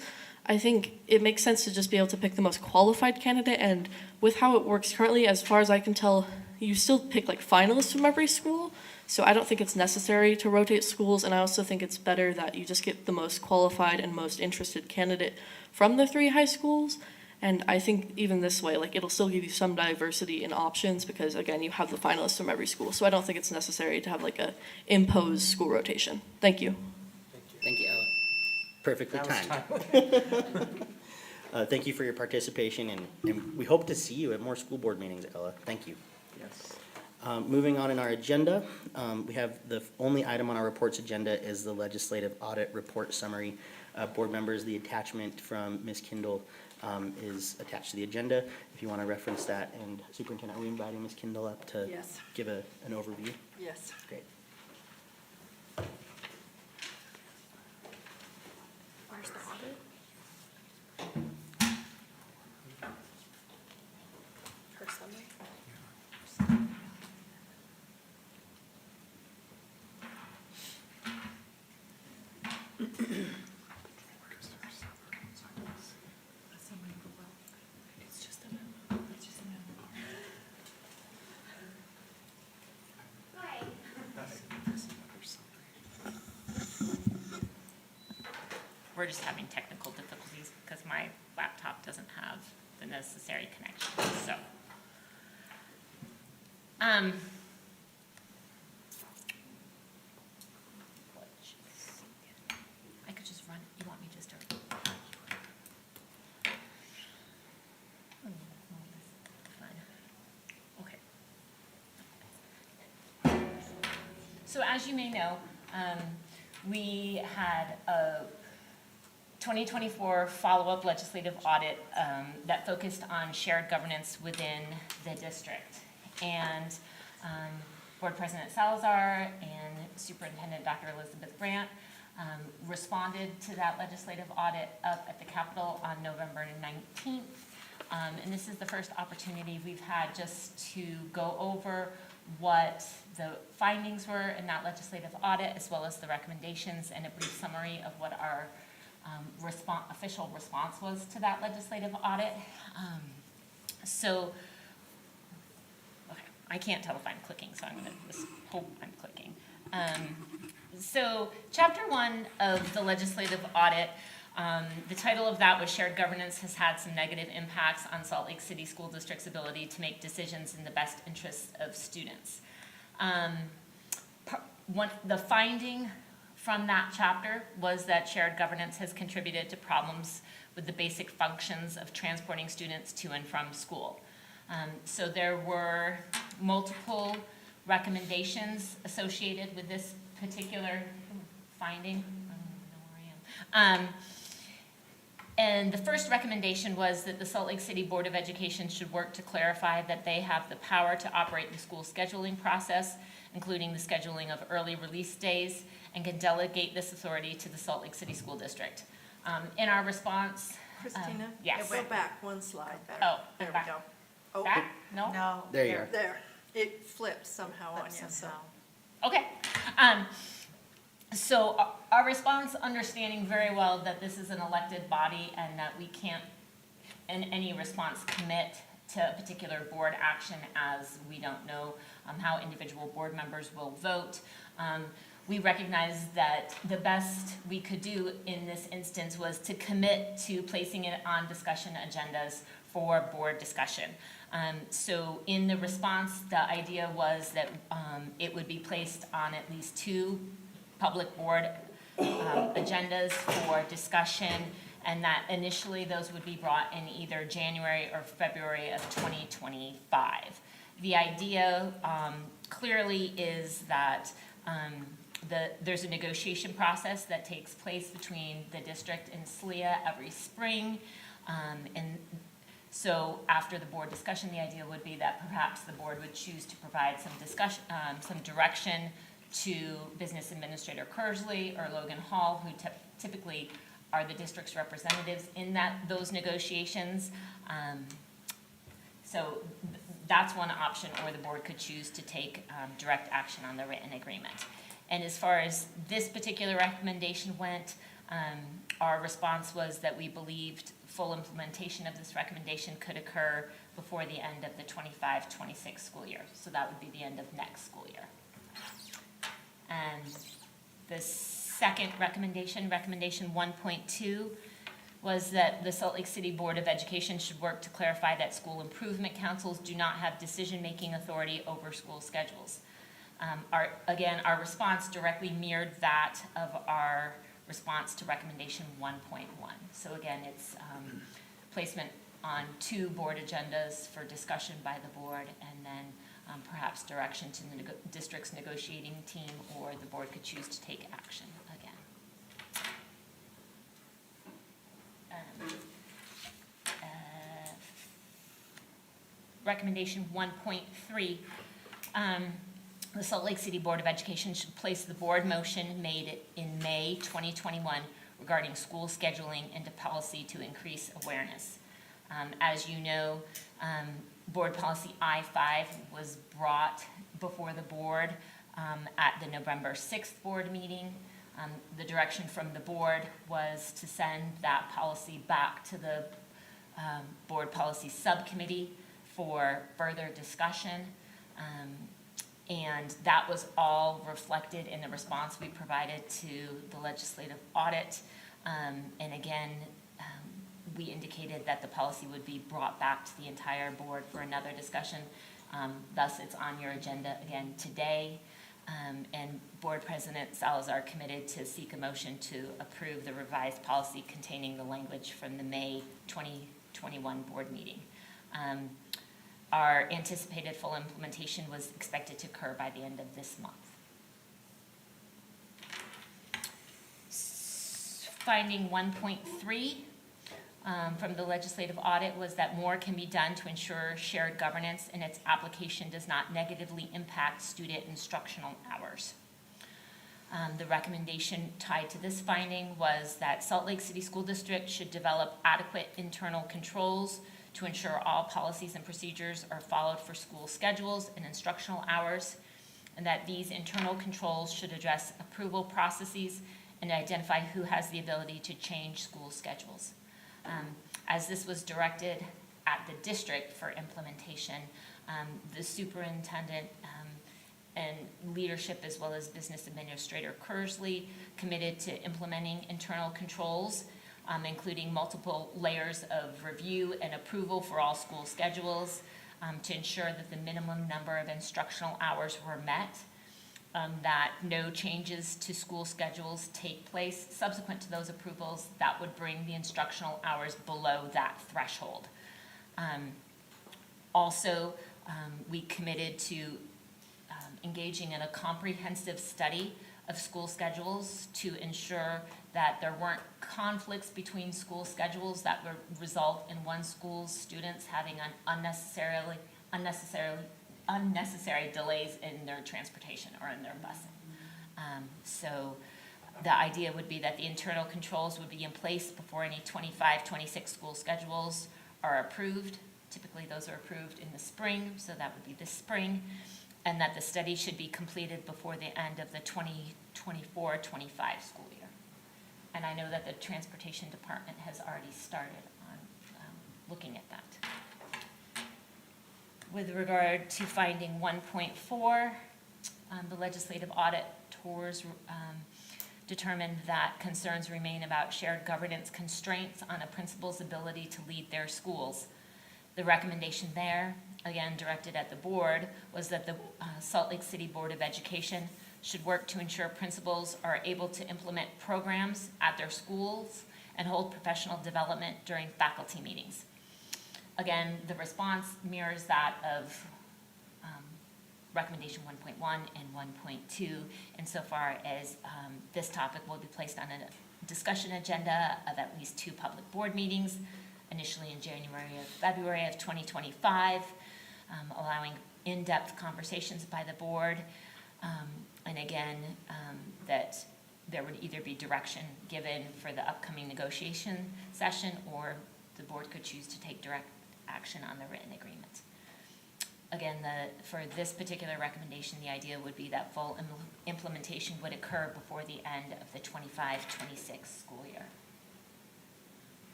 I think it makes sense to just be able to pick the most qualified candidate, and with how it works currently, as far as I can tell, you still pick like finalists from every school, so I don't think it's necessary to rotate schools, and I also think it's better that you just get the most qualified and most interested candidate from the 3 high schools. And I think even this way, like it'll still give you some diversity in options because again, you have the finalists from every school. So I don't think it's necessary to have like a imposed school rotation. Thank you. Thank you, Ella. Perfectly timed. Thank you for your participation, and we hope to see you at more school board meetings, Ella. Thank you. Yes. Moving on in our agenda, we have the only item on our reports agenda is the legislative audit report summary. Board members, the attachment from Ms. Kindle is attached to the agenda. If you want to reference that, and Superintendent, are we inviting Ms. Kindle up to give an overview? Yes. Great. Where's the audit? Her summary? It's just We're just having technical difficulties because my laptop doesn't have the necessary connection, so. I could just run, you want me to start? Okay. So as you may know, we had a 2024 follow-up legislative audit that focused on shared governance within the district. And Board President Salazar and Superintendent Dr. Elizabeth Brandt responded to that legislative audit up at the Capitol on November 19th. And this is the first opportunity we've had just to go over what the findings were in that legislative audit, as well as the recommendations and a brief summary of what our official response was to that legislative audit. Okay, I can't tell if I'm clicking, so I'm going to just hope I'm clicking. So Chapter 1 of the legislative audit, the title of that was Shared Governance Has Had Some Negative Impacts on Salt Lake City School District's Ability to Make Decisions in the Best Interests of Students. The finding from that chapter was that shared governance has contributed to problems with the basic functions of transporting students to and from school. So there were multiple recommendations associated with this particular finding. I don't even know where I am. And the first recommendation was that the Salt Lake City Board of Education should work to clarify that they have the power to operate the school scheduling process, including the scheduling of early release days, and can delegate this authority to the Salt Lake City School District. In our response, Christina? Yes. Go back one slide there. Oh, There we back. go. Oh, Back? No? No. There you are. there. It flipped somehow on you, so. Okay. So our response, understanding very well that this is an elected body and that we can't, in any response, commit to a particular board action as we don't know how individual board members will vote. We recognize that the best we could do in this instance was to commit to placing it on discussion agendas for board discussion. So in the response, the idea was that it would be placed on at least 2 public board agendas for discussion, and that initially those would be brought in either January or February of 2025. The idea clearly is that there's a negotiation process that takes place between the district and SLEA every spring, and so after the board discussion, the idea would be that perhaps the board would choose to provide some discussion, some direction to Business Administrator Kersley or Logan Hall, who typically are the district's representatives in those negotiations. So that's one option, or the board could choose to take direct action on the written agreement. And as far as this particular recommendation went, our response was that we believed full implementation of this recommendation could occur before the end of the 25-26 school year. So that would be the end of next school year. And the second recommendation, recommendation 1.2, was that the Salt Lake City Board of Education should work to clarify that school improvement councils do not have decision-making authority over school schedules. Our response directly mirrored that of our response to recommendation 1.1. So again, it's placement on 2 board agendas for discussion by the board, and then perhaps direction to the district's negotiating team, or the board could choose to take action again. Recommendation 1.3, the Salt Lake City Board of Education should place the board motion made in May 2021 regarding school scheduling into policy to increase awareness. As you know, Board Policy I-5 was brought before the board at the November 6th board meeting. The direction from the board was to send that policy back to the Board Policy Subcommittee for further discussion. And that was all reflected in the response we provided to the legislative audit. And again, we indicated that the policy would be brought back to the entire board for another discussion. Thus, it's on your agenda again today. And Board President Salazar committed to seek a motion to approve the revised policy containing the language from the May 2021 board meeting. Our anticipated full implementation was expected to occur by the end of this month. Finding 1.3 from the legislative audit was that more can be done to ensure shared governance and its application does not negatively impact student instructional hours. The recommendation tied to this finding was that Salt Lake City School District should develop adequate internal controls to ensure all policies and procedures are followed for school schedules and instructional hours, and that these internal controls should address approval processes and identify who has the ability to change school schedules. As this was directed at the district for implementation, the superintendent and leadership, as well as business administrator Kersley, committed to implementing internal controls, including multiple layers of review and approval for all school schedules, to ensure that the minimum number of instructional hours were met, that no changes to school schedules take place subsequent to those approvals that would bring the instructional hours below that threshold. Also, we committed to engaging in a comprehensive study of school schedules to ensure that there weren't conflicts between school schedules that would result in one school's students having unnecessary delays in their transportation or in their busing. So the idea would be that the internal controls would be in place before any 25-26 school schedules are approved. Typically those are approved in the spring, so that would be this spring, and that the study should be completed before the end of the 2024-25 school year. And I know that the Transportation Department has already started on looking at that. With regard to finding 1.4, the legislative audit tours determined that concerns remain about shared governance constraints on a principal's ability to lead their schools. The recommendation there, again directed at the board, was that the Salt Lake City Board of Education should work to ensure principals are able to implement programs at their schools and hold professional development during faculty meetings. Again, the response mirrors that of recommendation 1.1 and 1.2 insofar as this topic will be placed on a discussion agenda of at least 2 public board meetings, initially in January or February of 2025, allowing in-depth conversations by the board, and again, that there would either be direction given for the upcoming negotiation session or the board could choose to take direct action on the written agreement. Again, for this particular recommendation, the idea would be that full implementation would occur before the end of the 25-26 school year.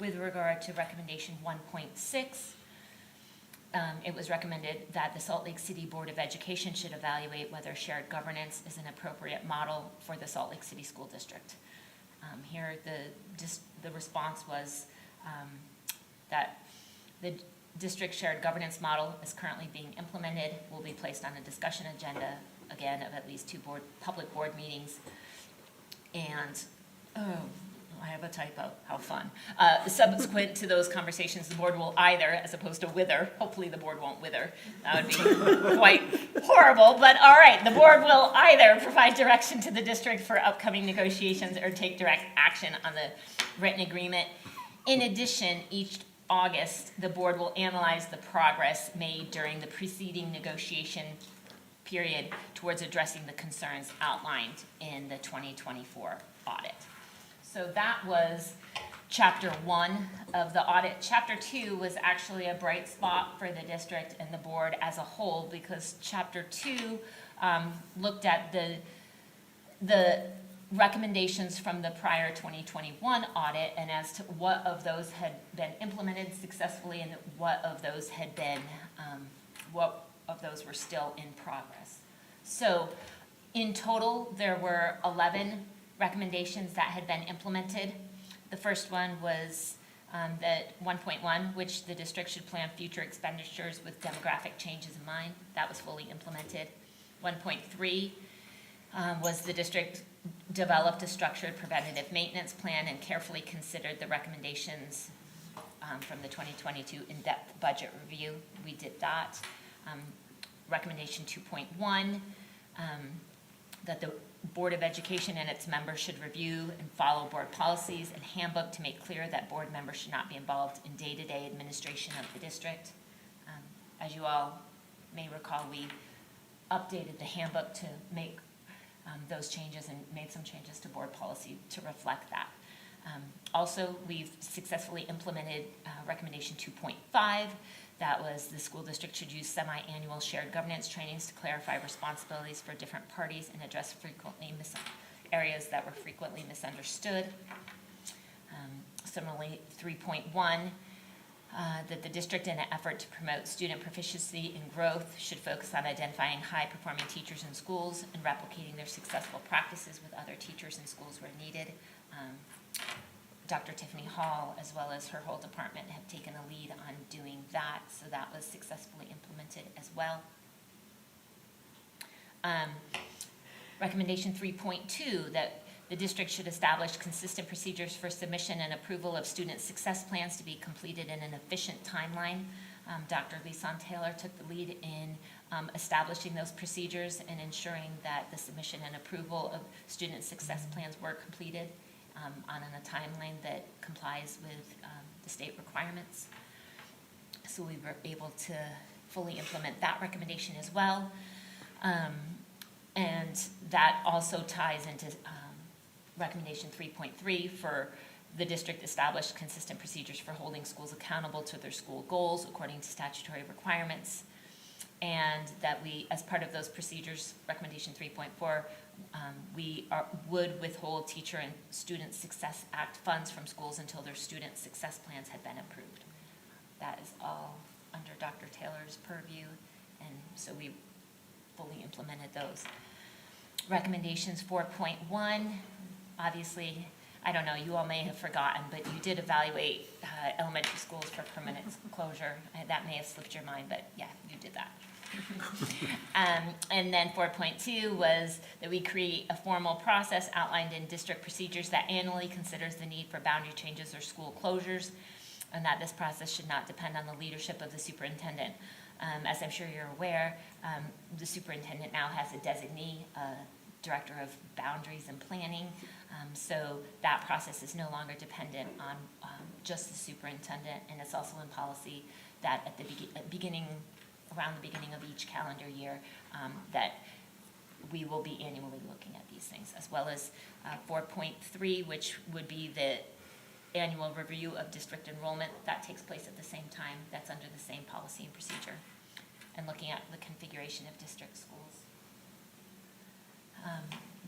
With regard to recommendation 1.6, it was recommended that the Salt Lake City Board of Education should evaluate whether shared governance is an appropriate model for the Salt Lake City School District. Here, the response was that the district shared governance model is currently being implemented, will be placed on a discussion agenda, again, of at least 2 public board meetings. And, I have a typo, how fun. Subsequent to those conversations, the board will either, as opposed to wither, hopefully the board won't wither, that would be quite horrible, but all right, the board will either provide direction to the district for upcoming negotiations or take direct action on the written agreement. In addition, each August, the board will analyze the progress made during the preceding negotiation period towards addressing the concerns outlined in the 2024 audit. So that was Chapter 1 of the audit. Chapter 2 was actually a bright spot for the district and the board as a whole because Chapter 2 looked at the recommendations from the prior 2021 audit and as to what of those had been implemented successfully and what of those had been, what of those were still in progress. So in total, there were 11 recommendations that had been implemented. The first one was that 1.1, which the district should plan future expenditures with demographic changes in mind. That was fully implemented. 1.3 was the district developed a structured preventative maintenance plan and carefully considered the recommendations from the 2022 in-depth budget review. We did that. Recommendation 2.1, that the Board of Education and its members should review and follow board policies and handbook to make clear that board members should not be involved in day-to-day administration of the district. As you all may recall, we updated the handbook to make those changes and made some changes to board policy to reflect that. Also, we've successfully implemented recommendation 2.5. That was the school district should use semi-annual shared governance trainings to clarify responsibilities for different parties and address areas that were frequently misunderstood. Similarly, 3.1, that the district, in an effort to promote student proficiency and growth, should focus on identifying high-performing teachers in schools and replicating their successful practices with other teachers in schools where needed. Dr. Tiffany Hall, as well as her whole department, have taken a lead on doing that, so that was successfully implemented as well. Recommendation 3.2, that the district should establish consistent procedures for submission and approval of student success plans to be completed in an efficient timeline. Dr. Lisan Taylor took the lead in establishing those procedures and ensuring that the submission and approval of student success plans were completed on a timeline that complies with the state requirements. So we were able to fully implement that recommendation as well. And that also ties into recommendation 3.3 for the district established consistent procedures for holding schools accountable to their school goals according to statutory requirements. And that we, as part of those procedures, recommendation 3.4, we would withhold Teacher and Student Success Act funds from schools until their student success plans had been approved. That is all under Dr. Taylor's purview, and so we fully implemented those. Recommendations 4.1, obviously, I don't know, you all may have forgotten, but you did evaluate elementary schools for permanent closure. That may have slipped your mind, but yeah, you did that. And then 4.2 was that we create a formal process outlined in district procedures that annually considers the need for boundary changes or school closures, and that this process should not depend on the leadership of the superintendent. As I'm sure you're aware, the superintendent now has a designee, director of boundaries and planning, so that process is no longer dependent on just the superintendent, and it's also in policy that at the around the beginning of each calendar year, that we will be annually looking at these things, as well as 4.3, which would be the annual review of district enrollment. That takes place at the same time. That's under the same policy and procedure, and looking at the configuration of district schools.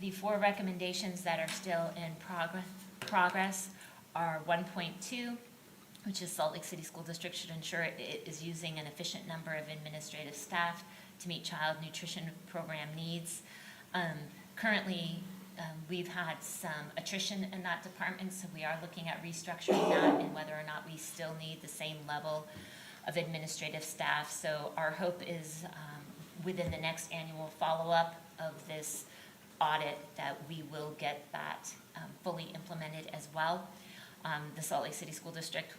The 4 recommendations that are still in progress are 1.2, which is Salt Lake City School District should ensure it is using an efficient number of administrative staff to meet child nutrition program needs. Currently, we've had some attrition in that department, so we are looking at restructuring that and whether or not we still need the same level of administrative staff. So our hope is within the next annual follow-up of this audit that we will get that fully implemented as well. The Salt Lake City School District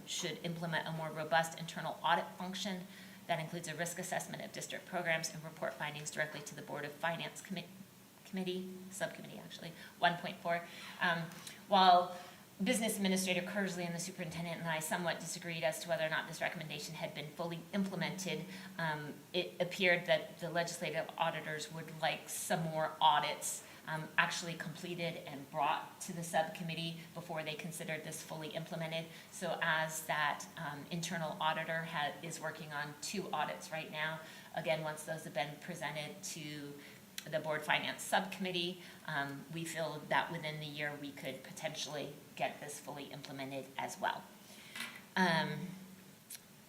should implement a more robust internal audit function that includes a risk assessment of district programs and report findings directly to the Board of Finance subcommittee actually. 1.4. While Business Administrator Kersley and the Superintendent and I somewhat disagreed as to whether or not this recommendation had been fully implemented, it appeared that the legislative auditors would like some more audits actually completed and brought to the subcommittee before they considered this fully implemented. So as that internal auditor is working on 2 audits right now, again, once those have been presented to the Board Finance Subcommittee, we feel that within the year we could potentially get this fully implemented as well.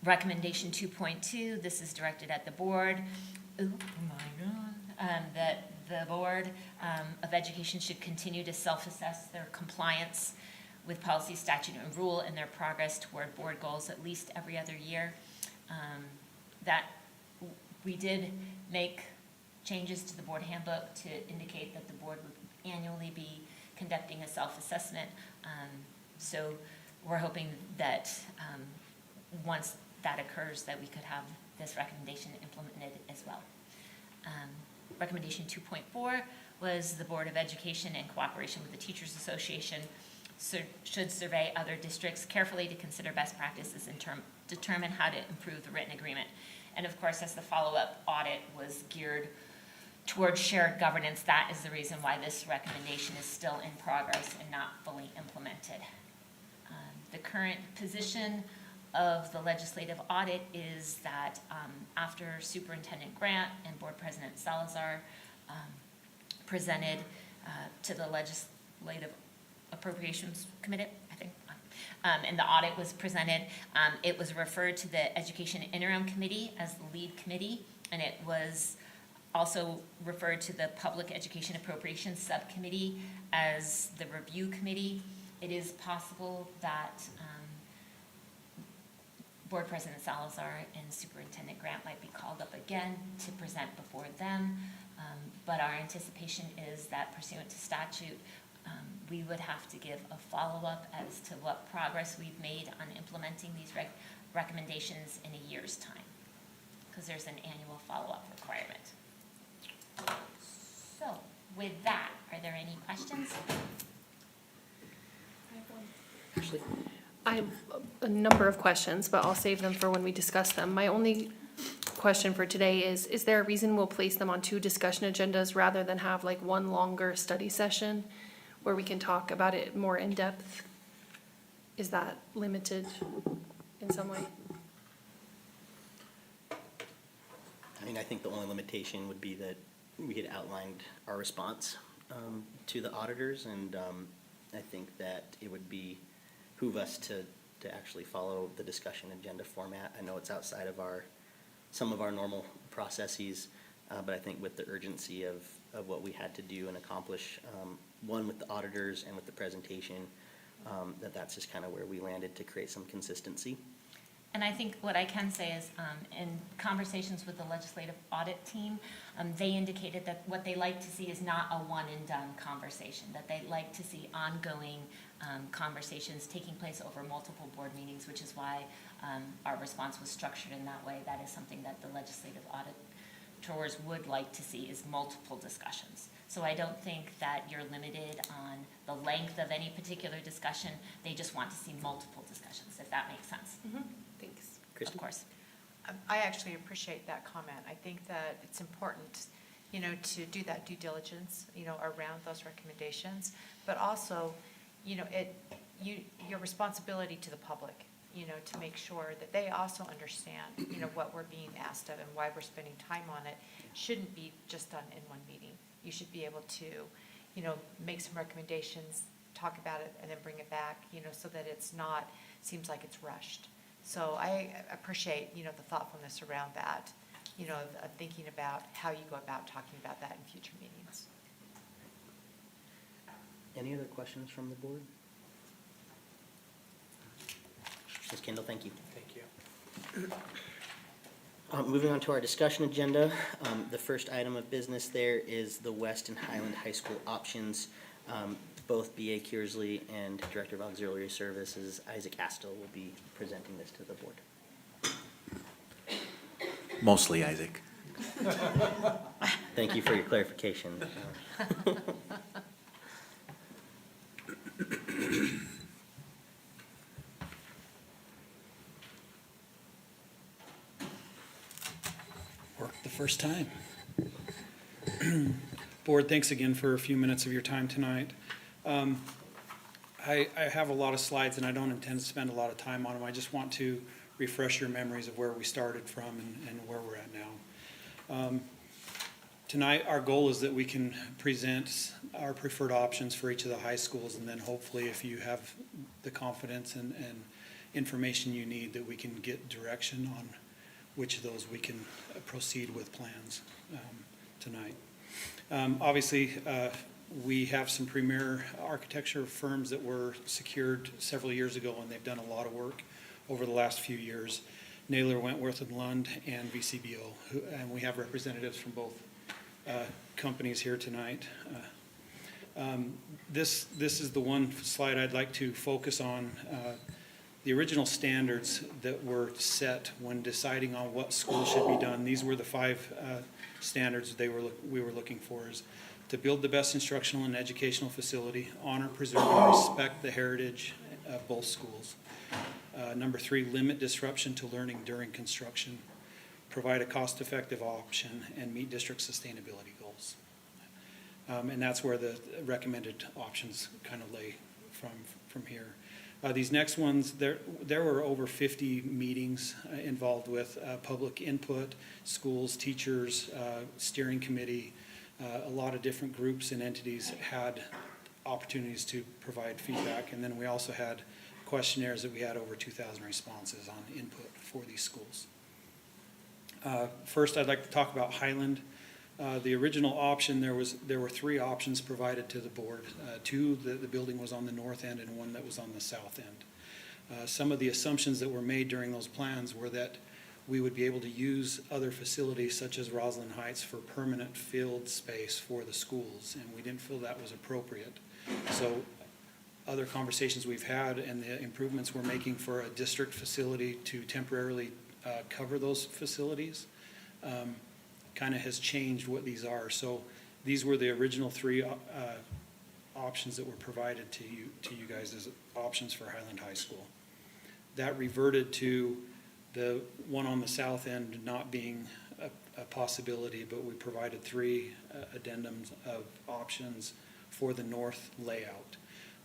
Recommendation 2.2, this is directed at the board. Oh my God. that the Board of Education should continue to self-assess their compliance with policy, statute, and rule and their progress toward board goals at least every other year. That we did make changes to the board handbook to indicate that the board would annually be conducting a self-assessment. So we're hoping that once that occurs, that we could have this recommendation implemented as well. Recommendation 2.4 was the Board of Education, in cooperation with the Teachers Association, should survey other districts carefully to consider best practices and determine how to improve the written agreement. And of course, as the follow-up audit was geared towards shared governance, that is the reason why this recommendation is still in progress and not fully implemented. The current position of the legislative audit is that after Superintendent Grant and Board President Salazar presented to the Legislative Appropriations Committee, I think, and the audit was presented, it was referred to the Education Interim Committee as the lead committee, and it was also referred to the Public Education Appropriations Subcommittee as the review committee. It is possible that Board President Salazar and Superintendent Grant might be called up again to present before them, but our anticipation is that pursuant to statute, we would have to give a follow-up as to what progress we've made on implementing these recommendations in a year's time, because there's an annual follow-up requirement. So with that, are there any questions? Actually, I have a number of questions, but I'll save them for when we discuss them. My only question for today is there a reason we'll place them on 2 discussion agendas rather than have like one longer study session where we can talk about it more in depth? Is that limited in some way? I mean, I think the only limitation would be that we had outlined our response to the auditors, and I think that it would behoove us to actually follow the discussion agenda format. I know it's outside of some of our normal processes, but I think with the urgency of what we had to do and accomplish, one with the auditors and with the presentation, that's just kind of where we landed to create some consistency. And I think what I can say is, in conversations with the legislative audit team, they indicated that what they like to see is not a one-and-done conversation, that they like to see ongoing conversations taking place over multiple board meetings, which is why our response was structured in that way. That is something that the legislative auditors would like to see, is multiple discussions. So I don't think that you're limited on the length of any particular discussion. They just want to see multiple discussions, if that makes sense. Mm-hmm. Thanks. Of course. I actually appreciate that comment. I think that it's important, to do that due diligence, around those recommendations, but also, your responsibility to the public, to make sure that they also understand, what we're being asked of and why we're spending time on it shouldn't be just done in one meeting. You should be able to, make some recommendations, talk about it, and then bring it back, so that it's not, seems like it's rushed. So I appreciate, the thoughtfulness around that, of thinking about how you go about talking about that in future meetings. Any other questions from the board? Ms. Kendall, thank you. Thank you. Moving on to our discussion agenda, the first item of business there is the West and Highland High School options. Both B.A. Kearsley and Director of Auxiliary Services Isaac Astle will be presenting this to the board. Mostly Isaac. Thank you for your clarification. Worked the first time. Board, thanks again for a few minutes of your time tonight. I have a lot of slides and I don't intend to spend a lot of time on them. I just want to refresh your memories of where we started from and where we're at now. Tonight, our goal is that we can present our preferred options for each of the high schools, and then hopefully if you have the confidence and information you need, that we can get direction on which of those we can proceed with plans tonight. Obviously, we have some premier architecture firms that were secured several years ago, and they've done a lot of work over the last few years. Naylor, Wentworth and Lund, and VCBO, and we have representatives from both companies here tonight. This is the one slide I'd like to focus on. The original standards that were set when deciding on what school should be done, these were the 5 standards we were looking for, is to build the best instructional and educational facility, honor, preserve, and respect the heritage of both schools. Number 3, limit disruption to learning during construction, provide a cost-effective option, and meet district sustainability goals. And that's where the recommended options kind of lay from here. These next ones, there were over 50 meetings involved with public input, schools, teachers, steering committee. A lot of different groups and entities had opportunities to provide feedback, and then we also had questionnaires that we had over 2,000 responses on input for these schools. First, I'd like to talk about Highland. The original option, there were 3 options provided to the board. 2, the building was on the north end, and 1 that was on the south end. Some of the assumptions that were made during those plans were that we would be able to use other facilities such as Roslyn Heights for permanent field space for the schools, and we didn't feel that was appropriate. So other conversations we've had and the improvements we're making for a district facility to temporarily cover those facilities kind of has changed what these are. So these were the original 3 options that were provided to you guys as options for Highland High School. That reverted to the one on the south end not being a possibility, but we provided 3 addendums of options for the north layout.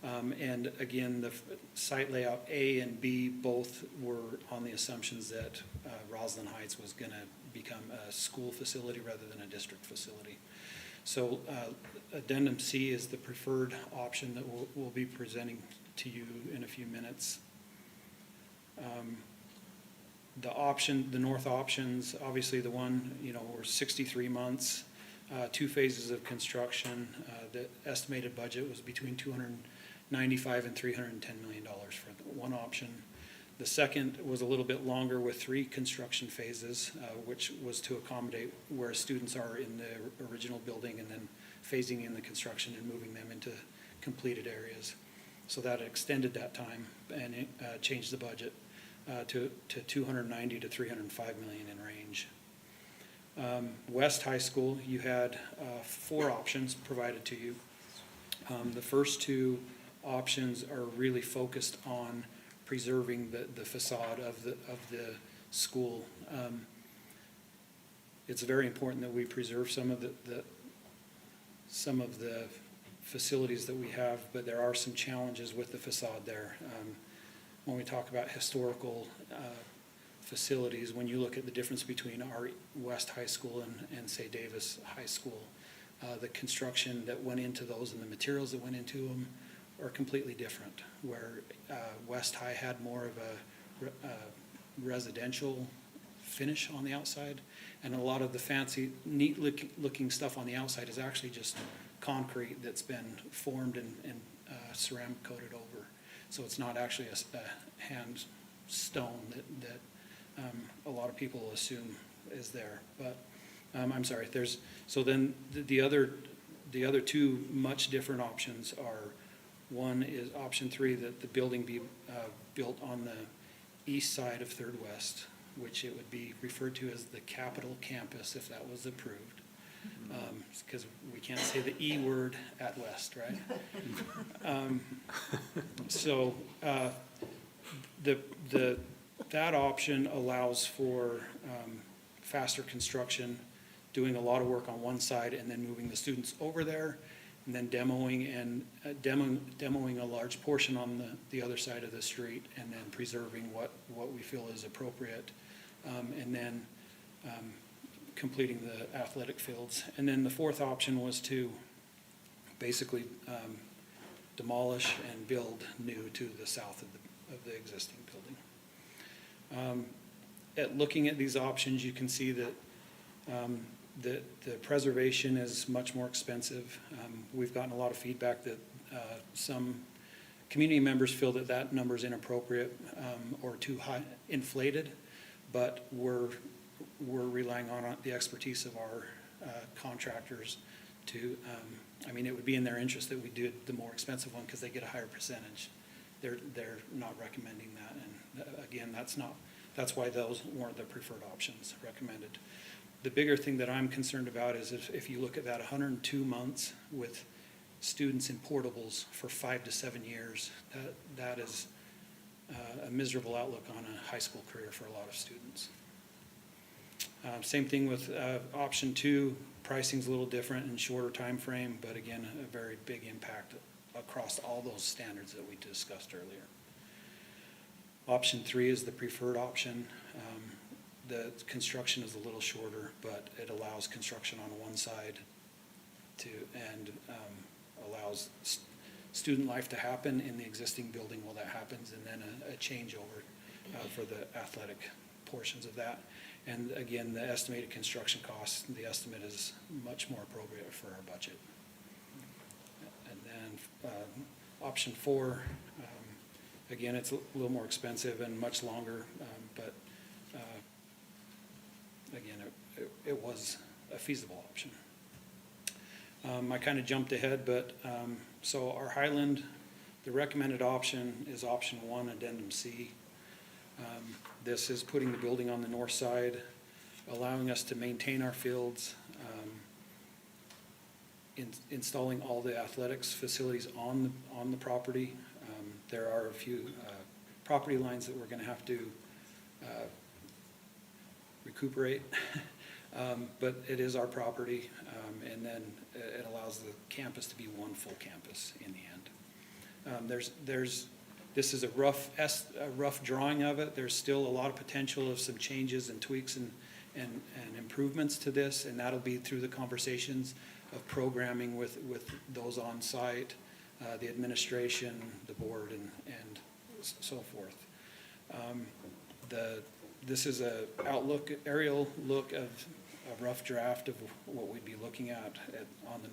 And again, the site layout A and B both were on the assumptions that Roslyn Heights was going to become a school facility rather than a district facility. So addendum C is the preferred option that we'll be presenting to you in a few minutes. The north options, obviously the one, were 63 months, 2 phases of construction. The estimated budget was between $295 and $310 million for one option. The second was a little bit longer with 3 construction phases, which was to accommodate where students are in the original building and then phasing in the construction and moving them into completed areas. So that extended that time and it changed the budget to 290 to 305 million in range. West High School, you had 4 options provided to you. The first 2 options are really focused on preserving the facade of the school. It's very important that we preserve some of the facilities that we have, but there are some challenges with the facade there. When we talk about historical facilities, when you look at the difference between our West High School and say Davis High School, the construction that went into those and the materials that went into them are completely different, where West High had more of a residential finish on the outside, and a lot of the fancy, neat looking stuff on the outside is actually just concrete that's been formed and ceramic coated over. So it's not actually a hand stone that a lot of people assume is there. But I'm sorry. So then the other 2 much different options are, one is option 3, that the building be built on the east side of Third West, which it would be referred to as the Capitol Campus if that was approved. Because we can't say the E word at West, right? So that option allows for faster construction, doing a lot of work on one side and then moving the students over there, and then demoing a large portion on the other side of the street, and then preserving what we feel is appropriate, and then completing the athletic fields. And then the 4th option was to basically demolish and build new to the south of the existing building. Looking at these options, you can see that The preservation is much more expensive. We've gotten a lot of feedback that some community members feel that that number is inappropriate or too high, inflated, but we're relying on the expertise of our contractors to, I mean, it would be in their interest that we do the more expensive one because they get a higher percentage. They're not recommending that, and again, that's why those weren't the preferred options recommended. The bigger thing that I'm concerned about is if you look at that 102 months with students in portables for 5 to 7 years, that is a miserable outlook on a high school career for a lot of students. Same thing with option 2. Pricing's a little different and shorter time frame, but again, a very big impact across all those standards that we discussed earlier. Option 3 is the preferred option. The construction is a little shorter, but it allows construction on one side and allows student life to happen in the existing building while that happens, and then a changeover for the athletic portions of that. And again, the estimated construction cost, the estimate is much more appropriate for our budget. And then option 4, again, it's a little more expensive and much longer, but again, it was a feasible option. I kind of jumped ahead, but so our Highland, the recommended option is option 1, addendum C. This is putting the building on the north side, allowing us to maintain our fields, installing all the athletics facilities on the property. There are a few property lines that we're going to have to recuperate, but it is our property, and then it allows the campus to be one full campus in the end. This is a rough drawing of it. There's still a lot of potential of some changes and tweaks and improvements to this, and that'll be through the conversations of programming with those on site, the administration, the board, and so forth. This is a aerial look of a rough draft of what we'd be looking at on the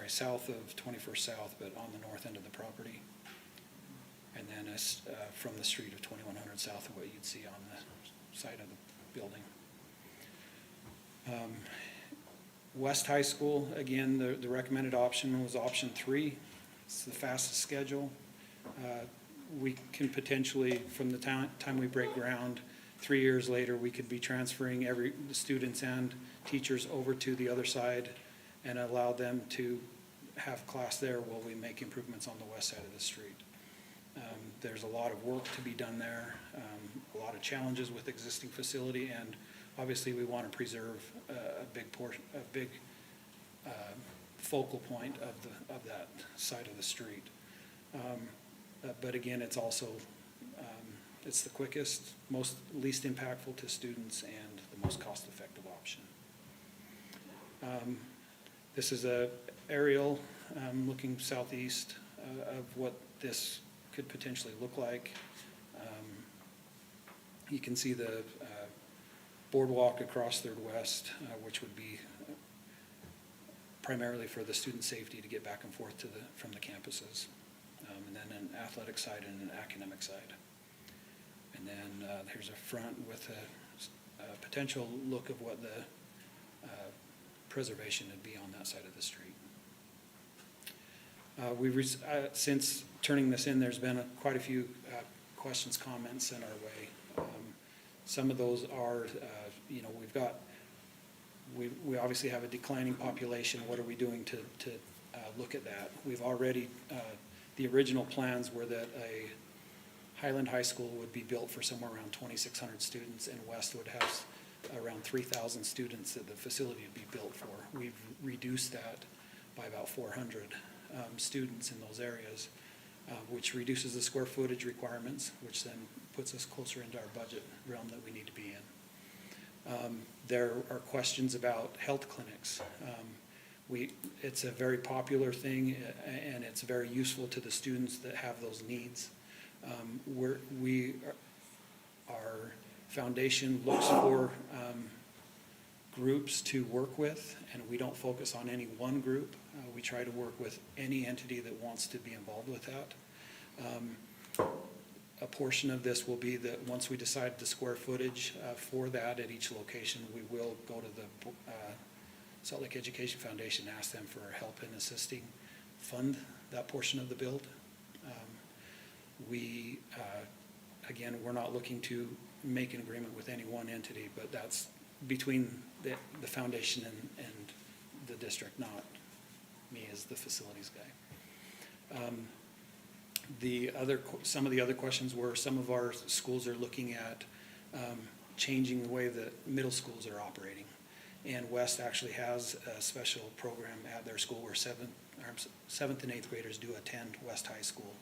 south of 21st South, but on the north end of the property. And then from the street of 2100 South of what you'd see on the side of the building. West High School, again, the recommended option was option 3. It's the fastest schedule. We can potentially, from the time we break ground, 3 years later, we could be transferring the students and teachers over to the other side and allow them to have class there while we make improvements on the west side of the street. There's a lot of work to be done there, a lot of challenges with existing facility, and obviously we want to preserve a big focal point of that side of the street. But again, it's also it's the quickest, least impactful to students, and the most cost-effective option. This is a aerial looking southeast of what this could potentially look like. You can see the boardwalk across Third West, which would be primarily for the student safety to get back and forth from the campuses, and then an athletic side and an academic side. And then here's a front with a potential look of what the preservation would be on that side of the street. Since turning this in, there's been quite a few questions, comments sent our way. Some of those are, we obviously have a declining population. What are we doing to look at that? We've already, the original plans were that a Highland High School would be built for somewhere around 2,600 students, and West would have around 3,000 students that the facility would be built for. We've reduced that by about 400 students in those areas, which reduces the square footage requirements, which then puts us closer into our budget realm that we need to be in. There are questions about health clinics. It's a very popular thing, and it's very useful to the students that have those needs. Our foundation looks for groups to work with, and we don't focus on any one group. We try to work with any entity that wants to be involved with that. A portion of this will be that once we decide the square footage for that at each location, we will go to the Salt Lake Education Foundation, ask them for help in assisting fund that portion of the build. Again, we're not looking to make an agreement with any one entity, but that's between the foundation and the district, not me as the facilities guy. Some of the other questions were, some of our schools are looking at changing the way that middle schools are operating. And West actually has a special program at their school where seventh and eighth graders do attend West High School.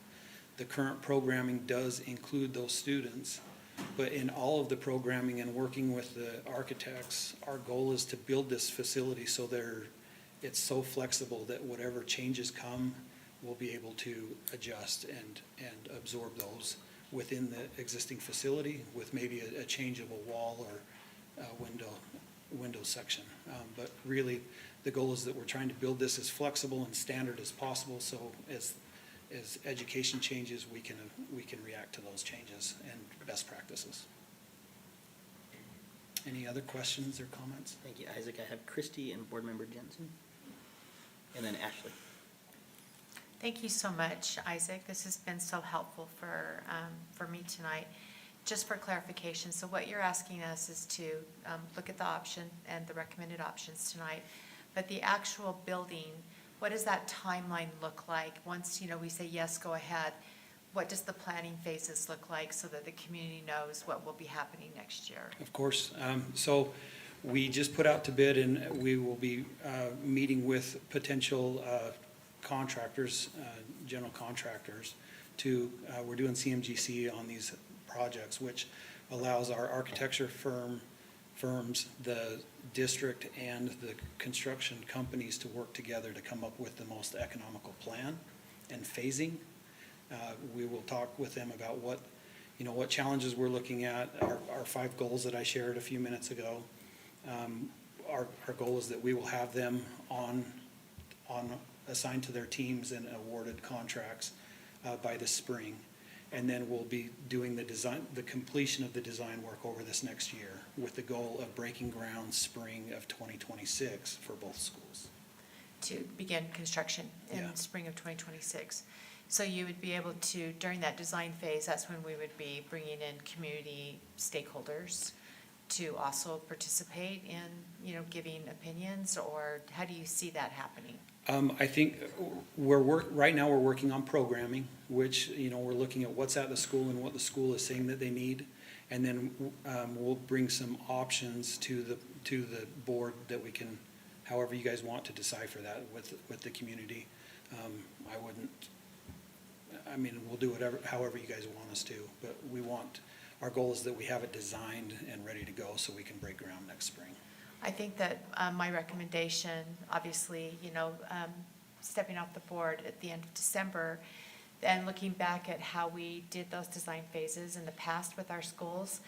The current programming does include those students, but in all of the programming and working with the architects, our goal is to build this facility so it's so flexible that whatever changes come, we'll be able to adjust and absorb those within the existing facility with maybe a change of a wall or a window section. But really, the goal is that we're trying to build this as flexible and standard as possible, so as education changes, we can react to those changes and best practices. Any other questions or comments? Thank you, Isaac. I have Christy and Board Member Jensen, and then Ashley. Thank you so much, Isaac. This has been so helpful for me tonight. Just for clarification, so what you're asking us is to look at the option and the recommended options tonight, but the actual building, what does that timeline look like? Once, we say, yes, go ahead, what does the planning phases look like so that the community knows what will be happening next year? Of course. So we just put out to bid, and we will be meeting with potential contractors, general contractors, we're doing CMGC on these projects, which allows our architecture firms, the district, and the construction companies to work together to come up with the most economical plan and phasing. We will talk with them about what challenges we're looking at, our 5 goals that I shared a few minutes ago. Our goal is that we will have them assigned to their teams and awarded contracts by the spring. And then we'll be doing the completion of the design work over this next year with the goal of breaking ground spring of 2026 for both schools. To begin construction in spring of 2026. So you would be able to, during that design phase, that's when we would be bringing in community stakeholders to also participate in, giving opinions, or how do you see that happening? I think right now we're working on programming, which, we're looking at what's at the school and what the school is saying that they need. And then we'll bring some options to the board that we can, however you guys want to decipher that with the community. We'll do however you guys want us to, but our goal is that we have it designed and ready to go so we can break ground next spring. I think that my recommendation, obviously, stepping off the board at the end of December and looking back at how we did those design phases in the past with our schools,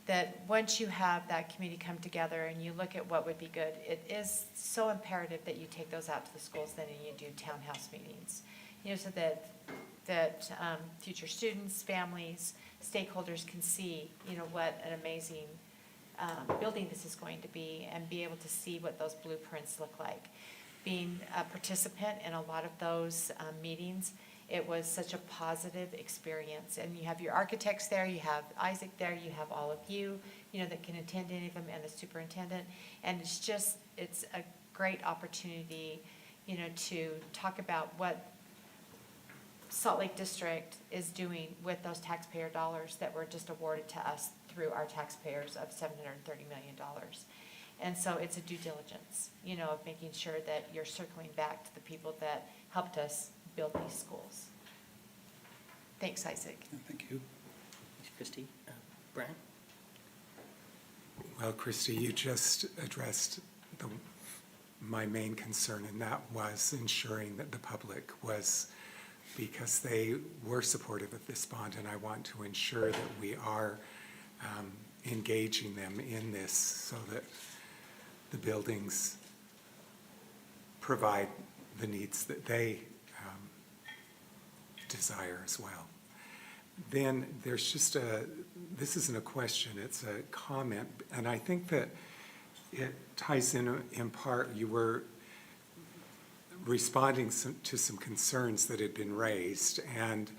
that once you have that community come together and you look at what would be good, it is so imperative that you take those out to the schools then and you do townhouse meetings, so that future students, families, stakeholders can see, what an amazing building this is going to be and be able to see what those blueprints look like. Being a participant in a lot of those meetings, it was such a positive experience. And you have your architects there, you have Isaac there, you have all of you, that can attend any of them, and the superintendent. And it's a great opportunity, to talk about what Salt Lake District is doing with those taxpayer dollars that were just awarded to us through our taxpayers of $730 million. And so it's a due diligence, of making sure that you're circling back to the people that helped us build these schools. Thanks, Isaac. Thank you. Thanks, Christy. Brian? Well, Christy, you just addressed my main concern, and that was ensuring that the public was, because they were supportive of this bond, and I want to ensure that we are engaging them in this so that the buildings provide the needs that they desire as well. Then there's just this isn't a question, it's a comment, and I think that it ties in part, you were responding to some concerns that had been raised, and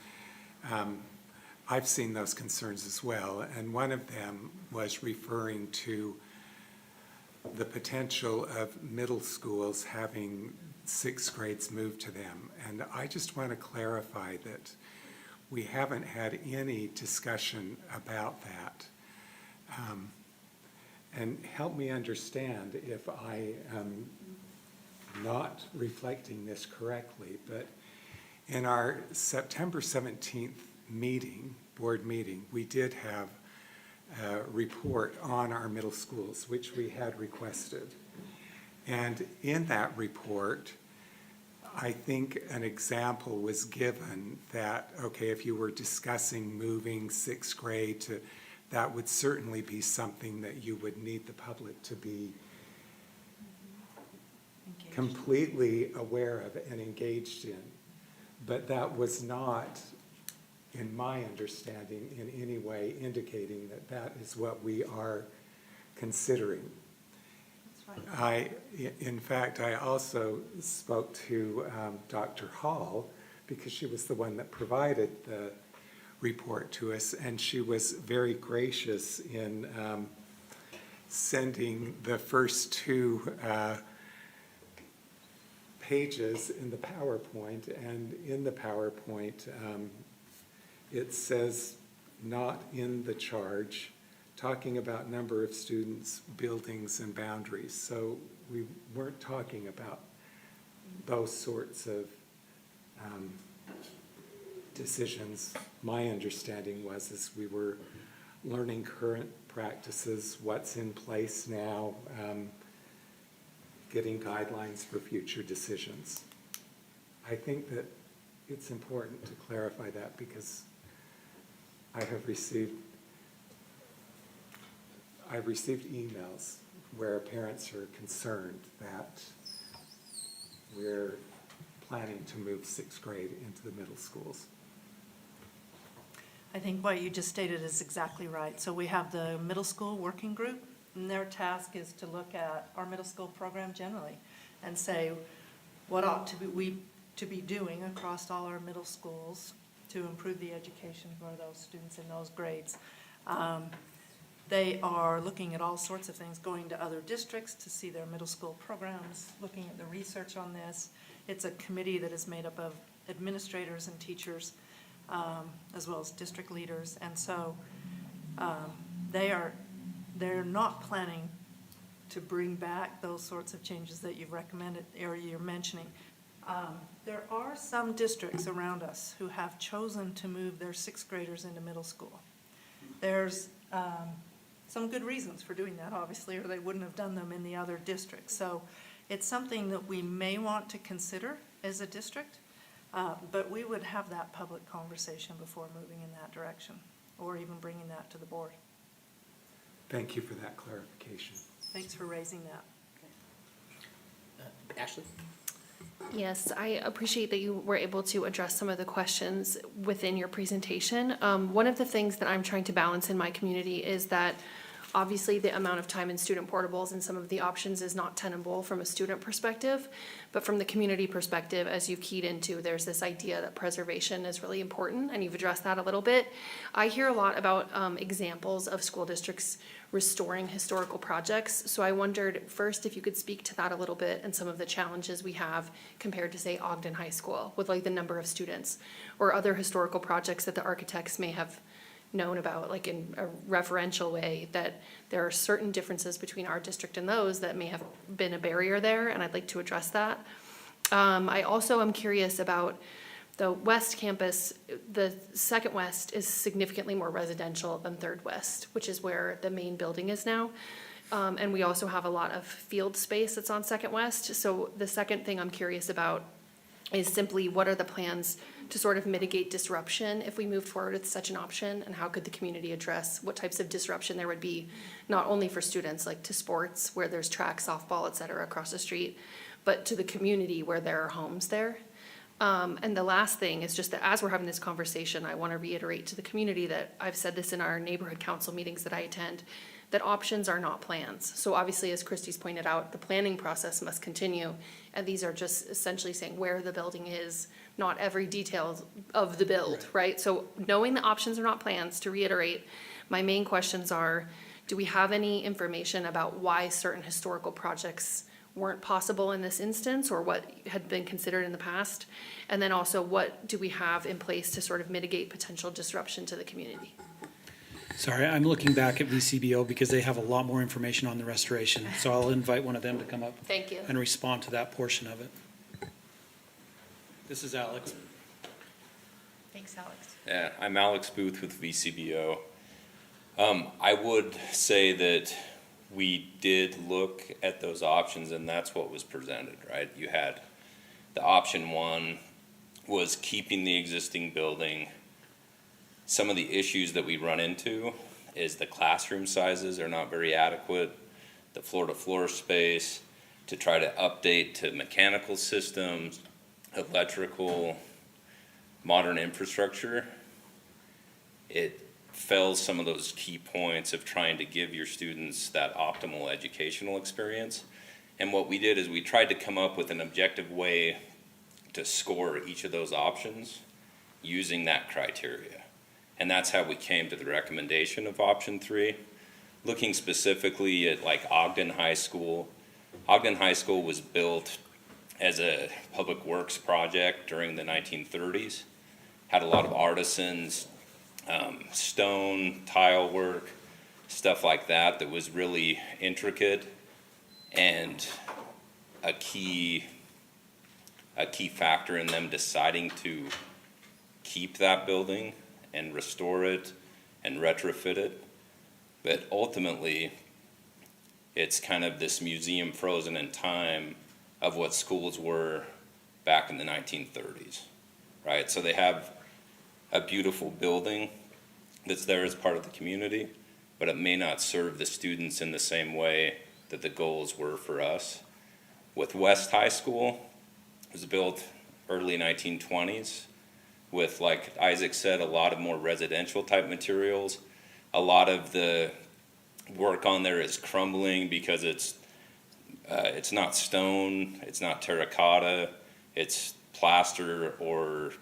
I've seen those concerns as well, and one of them was referring to the potential of middle schools having 6th grades moved to them. And I just want to clarify that we haven't had any discussion about that. And help me understand if I am not reflecting this correctly, but in our September 17th meeting, board meeting, we did have a report on our middle schools, which we had requested. And in that report, I think an example was given that, okay, if you were discussing moving 6th grade to, that would certainly be something that you would need the public to be completely aware of and engaged in. But that was not, in my understanding, in any way indicating that that is what we are considering. In fact, I also spoke to Dr. Hall because she was the one that provided the report to us, and she was very gracious in sending the first 2 pages in the PowerPoint, and in the PowerPoint it says not in the charge, talking about number of students, buildings, and boundaries. So we weren't talking about those sorts of decisions. My understanding was as we were learning current practices, what's in place now, getting guidelines for future decisions. I think that it's important to clarify that because I've received emails where parents are concerned that we're planning to move 6th grade into the middle schools. I think what you just stated is exactly right. So we have the middle school working group, and their task is to look at our middle school program generally and say what ought we to be doing across all our middle schools to improve the education for those students in those grades. They are looking at all sorts of things, going to other districts to see their middle school programs, looking at the research on this. It's a committee that is made up of administrators and teachers, as well as district leaders. And so they're not planning to bring back those sorts of changes that you've recommended or you're mentioning. There are some districts around us who have chosen to move their 6th graders into middle school. There's some good reasons for doing that, obviously, or they wouldn't have done them in the other districts. So it's something that we may want to consider as a district, but we would have that public conversation before moving in that direction or even bringing that to the board. Thank you for that clarification. Thanks for raising that. Ashley? Yes, I appreciate that you were able to address some of the questions within your presentation. One of the things that I'm trying to balance in my community is that obviously the amount of time in student portables and some of the options is not tenable from a student perspective, but from the community perspective, as you've keyed into, there's this idea that preservation is really important, and you've addressed that a little bit. I hear a lot about examples of school districts restoring historical projects, so I wondered first if you could speak to that a little bit and some of the challenges we have compared to, say, Ogden High School with like the number of students or other historical projects that the architects may have known about, like in a referential way, that there are certain differences between our district and those that may have been a barrier there, and I'd like to address that. I also am curious about the West Campus. The Second West is significantly more residential than Third West, which is where the main building is now. And we also have a lot of field space that's on Second West. So the second thing I'm curious about is simply what are the plans to sort of mitigate disruption if we moved forward with such an option? And how could the community address what types of disruption there would be, not only for students, like to sports, where there's track, softball, et cetera, across the street, but to the community where there are homes there? And the last thing is just that as we're having this conversation, I want to reiterate to the community that I've said this in our neighborhood council meetings that I attend, that options are not plans. So obviously, as Christie's pointed out, the planning process must continue. And these are just essentially saying where the building is, not every detail of the build, right? So knowing the options are not plans, to reiterate, my main questions are, do we have any information about why certain historical projects weren't possible in this instance, or what had been considered in the past? And then also, what do we have in place to sort of mitigate potential disruption to the community? Sorry, I'm looking back at VCBO because they have a lot more information on the restoration. So I'll invite one of them to come up. Thank you. And respond to that portion of it. This is Alex. Thanks, Alex. Yeah, I'm Alex Booth with VCBO. I would say that we did look at those options, and that's what was presented, right? You had the option one was keeping the existing building. Some of the issues that we run into is the classroom sizes are not very adequate, the floor-to-floor space, to try to update to mechanical systems, electrical, modern infrastructure. It fails some of those key points of trying to give your students that optimal educational experience. And what we did is we tried to come up with an objective way to score each of those options using that criteria. And that's how we came to the recommendation of option 3. Looking specifically at like Ogden High School. Ogden High School was built as a public works project during the 1930s. Had a lot of artisans, stone, tile work, stuff like that that was really intricate, and a key factor in them deciding to keep that building and restore it and retrofit it. But ultimately, it's kind of this museum frozen in time of what schools were back in the 1930s, right? So they have a beautiful building that's there as part of the community, but it may not serve the students in the same way that the goals were for us. With West High School, it was built early 1920s with, like Isaac said, a lot of more residential type materials. A lot of the work on there is crumbling because it's not stone, it's not terracotta, it's plaster or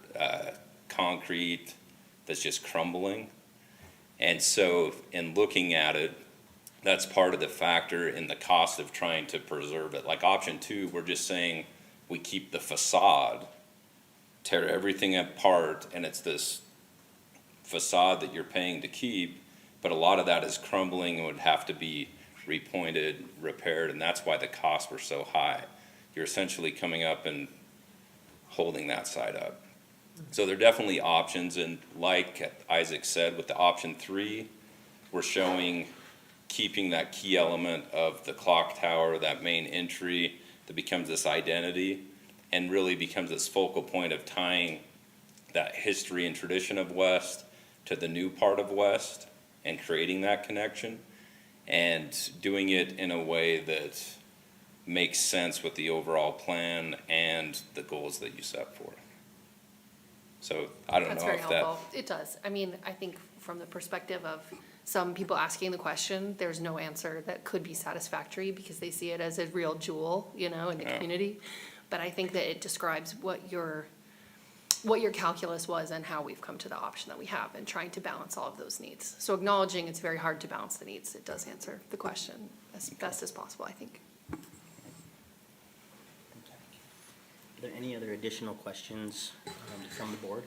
concrete that's just crumbling. And so in looking at it, that's part of the factor in the cost of trying to preserve it. Like option 2, we're just saying we keep the facade, tear everything apart, and it's this facade that you're paying to keep, but a lot of that is crumbling and would have to be repointed, repaired, and that's why the costs were so high. You're essentially coming up and holding that side up. So there are definitely options, and like Isaac said, with the option 3, we're showing keeping that key element of the clock tower, that main entry that becomes this identity and really becomes this focal point of tying that history and tradition of West to the new part of West and creating that connection and doing it in a way that makes sense with the overall plan and the goals that you set for. So I don't That's know very if that. helpful. It does. I mean, I think from the perspective of some people asking the question, there's no answer that could be satisfactory because they see it as a real jewel, in the community. But I think that it describes what your calculus was and how we've come to the option that we have and trying to balance all of those needs. So acknowledging it's very hard to balance the needs, it does answer the question as best as possible, I think. Are there any other additional questions from the board?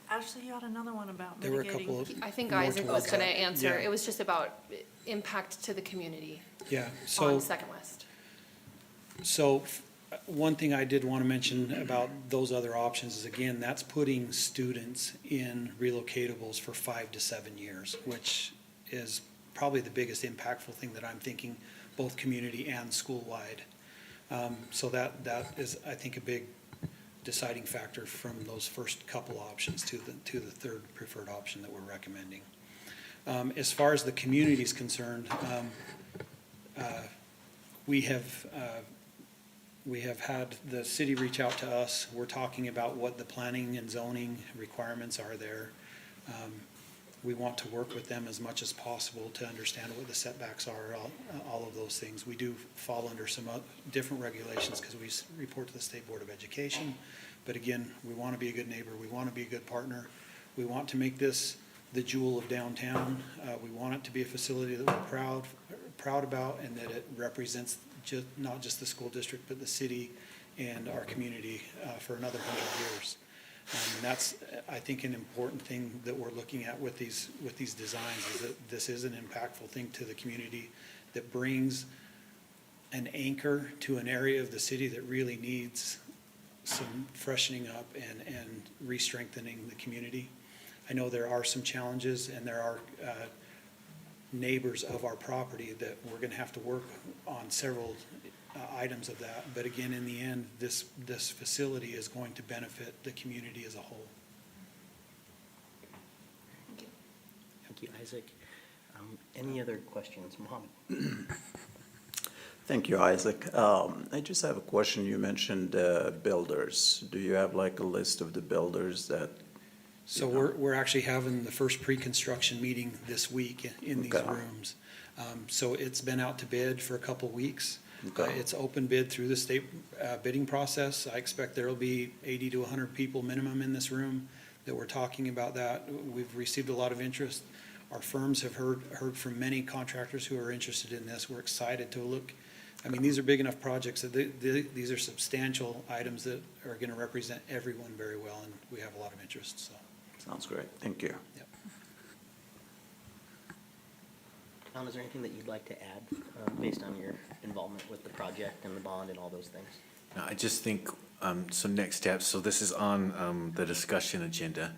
Ashley, you had another one about There were a mitigating. couple of I think more Isaac was towards gonna that. answer. Yeah. It was just about impact to the community Yeah, so. on Second West. So one thing I did want to mention about those other options is, again, that's putting students in relocatables for 5 to 7 years, which is probably the biggest impactful thing that I'm thinking, both community and school-wide. So that is, I think, a big deciding factor from those first couple options to the third preferred option that we're recommending. As far as the community is concerned, we have had the city reach out to us. We're talking about what the planning and zoning requirements are there. We want to work with them as much as possible to understand what the setbacks are, all of those things. We do fall under some different regulations because we report to the State Board of Education. But again, we want to be a good neighbor. We want to be a good partner. We want to make this the jewel of downtown. We want it to be a facility that we're proud about, and that it represents not just the school district, but the city and our community for another 100 years. And that's, I think, an important thing that we're looking at with these designs, is that this is an impactful thing to the community that brings an anchor to an area of the city that really needs some freshening up and re-strengthening the community. I know there are some challenges, and there are neighbors of our property that we're going to have to work on several items of that. But again, in the end, this facility is going to benefit the community as a whole. Thank you, Isaac. Any other questions? Mohammed? Thank you, Isaac. I just have a question. You mentioned builders. Do you have like a list of the builders that? So we're actually having the first pre-construction meeting this week in these rooms. So it's been out to bid for a couple weeks. It's open bid through the state bidding process. I expect there will be 80 to 100 people minimum in this room that we're talking about that. We've received a lot of interest. Our firms have heard from many contractors who are interested in this. We're excited to look. I mean, these are big enough projects that these are substantial items that are going to represent everyone very well, and we have a lot of interest. So. Sounds great. Thank you. Yep. Tom, is there anything that you'd like to add based on your involvement with the project and the bond and all those things? No, I just think, so next steps, so this is on the discussion agenda.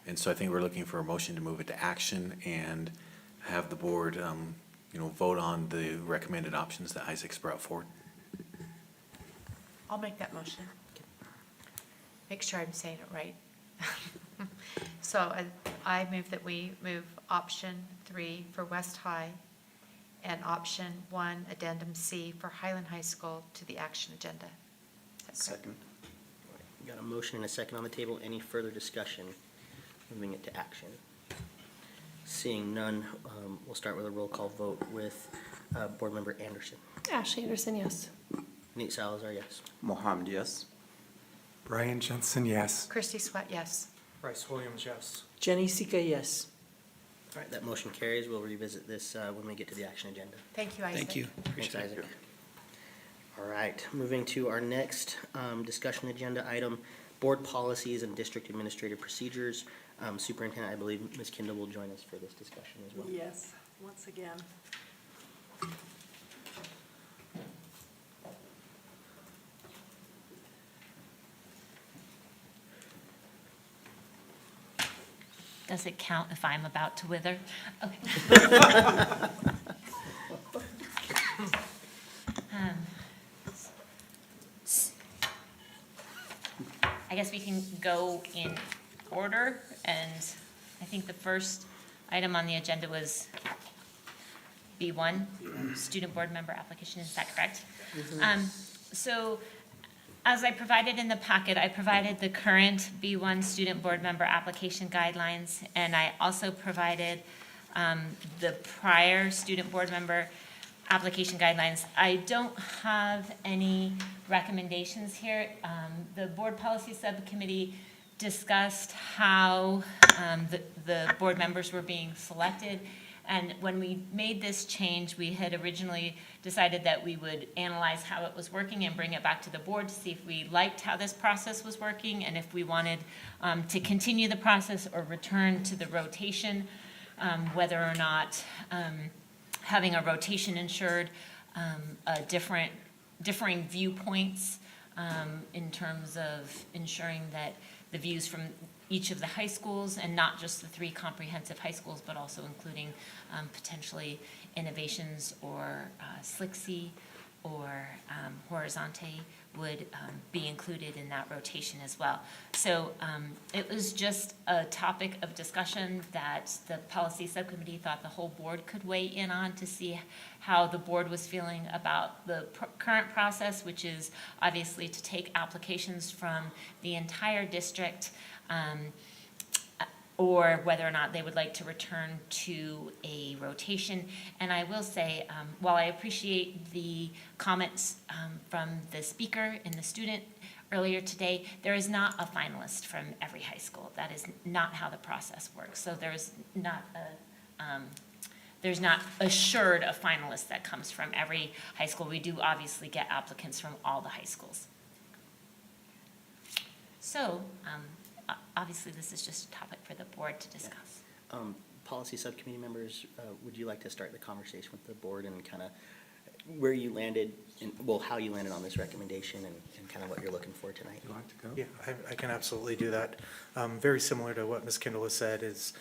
And so I think we're looking for a motion to move it to action and have the board, vote on the recommended options that Isaac's brought forward. I'll make that motion. Make sure I'm saying it right. So I move that we move option 3 for West High and option 1, addendum C for Highland High School to the action agenda. Is that correct? Second. We got a motion and a second on the table. Any further discussion? Moving it to action. Seeing none, we'll start with a roll call vote with Board Member Anderson. Ashley Anderson, yes. Nate Salazar, yes. Mohammed, yes. Brian Jensen, yes. Christy Sweat, yes. Bryce Williams, yes. Jenny Sika, yes. All right, that motion carries. We'll revisit this when we get to the action agenda. Thank you, Isaac. Thank you. Thanks, Isaac. All right, moving to our next discussion agenda item, board policies and district administrative procedures. Superintendent, I believe Ms. Kindle will join us for this discussion as well. Yes, once again. Does it count if I'm about to wither? Okay. I guess we can go in order, and I think the first item on the agenda was B1, student board member application. Is that correct? So as I provided in the packet, I provided the current B1 student board member application guidelines, and I also provided the prior student board member application guidelines. I don't have any recommendations here. The board policy subcommittee discussed how the board members were being selected. And when we made this change, we had originally decided that we would analyze how it was working and bring it back to the board to see if we liked how this process was working and if we wanted to continue the process or return to the rotation, whether or not having a rotation ensured differing viewpoints in terms of ensuring that the views from each of the high schools, and not just the 3 comprehensive high schools, but also including potentially Innovations or SLCSD or Horizonte would be included in that rotation as well. So it was just a topic of discussion that the policy subcommittee thought the whole board could weigh in on to see how the board was feeling about the current process, which is obviously to take applications from the entire district, or whether or not they would like to return to a rotation. And I will say, while I appreciate the comments from the speaker and the student earlier today, there is not a finalist from every high school. That is not how the process works. So there's not assured a finalist that comes from every high school. We do obviously get applicants from all the high schools. So, obviously, this is just a topic for the board to discuss. Policy subcommittee members, would you like to start the conversation with the board and kind of where you landed, how you landed on this recommendation and kind of what you're looking for tonight? You want to go? Yeah, I can absolutely do that. Very similar to what Ms. Kendall has said is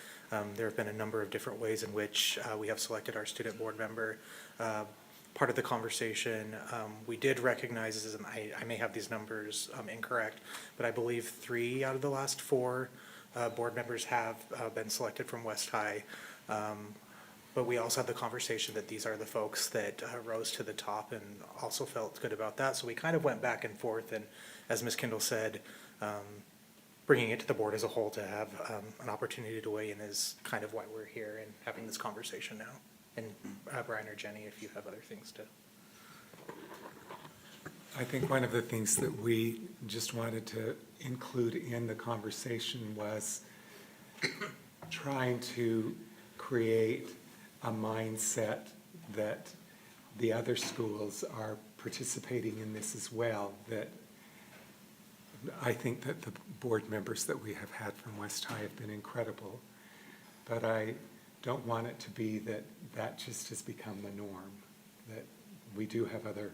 there have been a number of different ways in which we have selected our student board member. Part of the conversation, we did recognize, I may have these numbers incorrect, but I believe 3 out of the last 4 board members have been selected from West High. But we also had the conversation that these are the folks that rose to the top and also felt good about that. So we kind of went back and forth, and as Ms. Kendall said, bringing it to the board as a whole to have an opportunity to weigh in is kind of why we're here and having this conversation now. And Brian or Jenny, if you have other things to. I think one of the things that we just wanted to include in the conversation was trying to create a mindset that the other schools are participating in this as well. That I think that the board members that we have had from West High have been incredible, but I don't want it to be that just has become the norm, that we do have other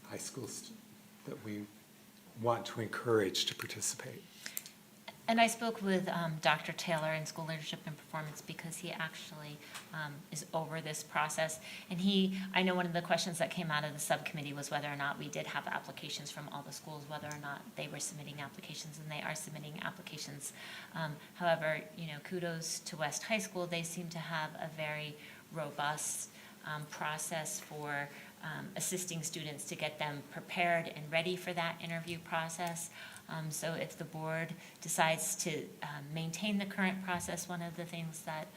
high schools that we want to encourage to participate. And I spoke with Dr. Taylor in School Leadership and Performance because he actually is over this process. And I know one of the questions that came out of the subcommittee was whether or not we did have applications from all the schools, whether or not they were submitting applications, and they are submitting applications. However, kudos to West High School. They seem to have a very robust process for assisting students to get them prepared and ready for that interview process. So if the board decides to maintain the current process, one of the things that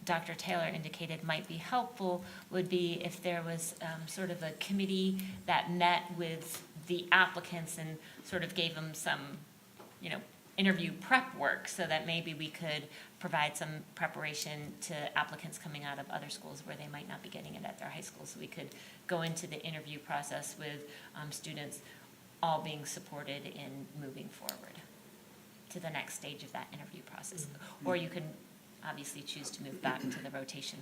Dr. Taylor indicated might be helpful would be if there was sort of a committee that met with the applicants and sort of gave them some, interview prep work, so that maybe we could provide some preparation to applicants coming out of other schools where they might not be getting it at their high school. So we could go into the interview process with students all being supported in moving forward to the next stage of that interview process. Or you can obviously choose to move back to the rotation.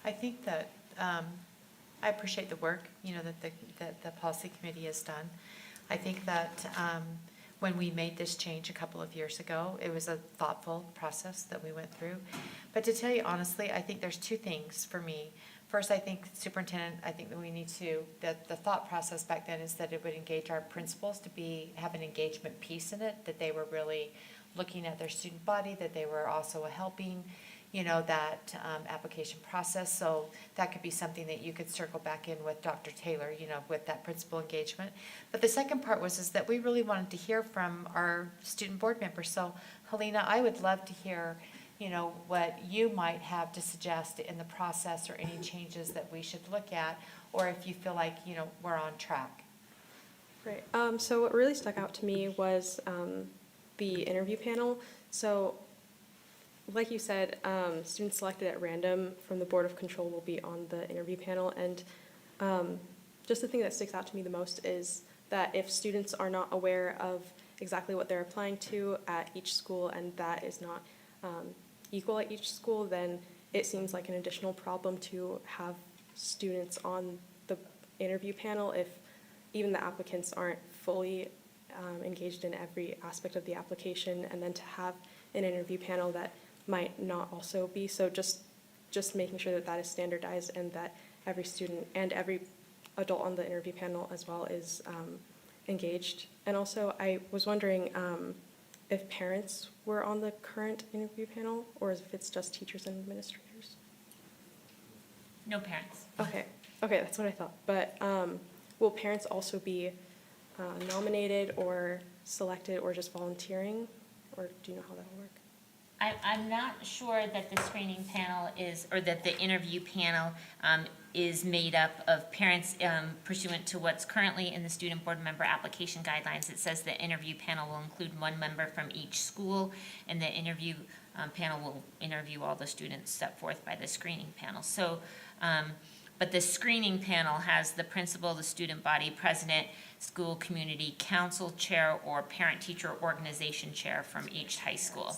I think that I appreciate the work, that the policy committee has done. I think that when we made this change a couple of years ago, it was a thoughtful process that we went through. But to tell you honestly, I think there's 2 things for me. First, I think Superintendent, that we need to, the thought process back then is that it would engage our principals to have an engagement piece in it, that they were really looking at their student body, that they were also helping, that application process. So that could be something that you could circle back in with Dr. Taylor, with that principal engagement. But the second part was that we really wanted to hear from our student board members. So Helena, I would love to hear, what you might have to suggest in the process or any changes that we should look at, or if you feel like, we're on track. Right. So what really stuck out to me was the interview panel. So like you said, students selected at random from the Board of Control will be on the interview panel. And just the thing that sticks out to me the most is that if students are not aware of exactly what they're applying to at each school, and that is not equal at each school, then it seems like an additional problem to have students on the interview panel if even the applicants aren't fully engaged in every aspect of the application, and then to have an interview panel that might not also be. So just making sure that that is standardized and that every student and every adult on the interview panel as well is engaged. And also, I was wondering if parents were on the current interview panel, or if it's just teachers and administrators? No parents. Okay, that's what I thought. But will parents also be nominated or selected or just volunteering? Or do you know how that'll work? I'm not sure that the screening panel is, or that the interview panel is made up of parents pursuant to what's currently in the student board member application guidelines. It says the interview panel will include one member from each school, and the interview panel will interview all the students set forth by the screening panel. So, but the screening panel has the principal, the student body president, school community council chair, or parent-teacher organization chair from each high school.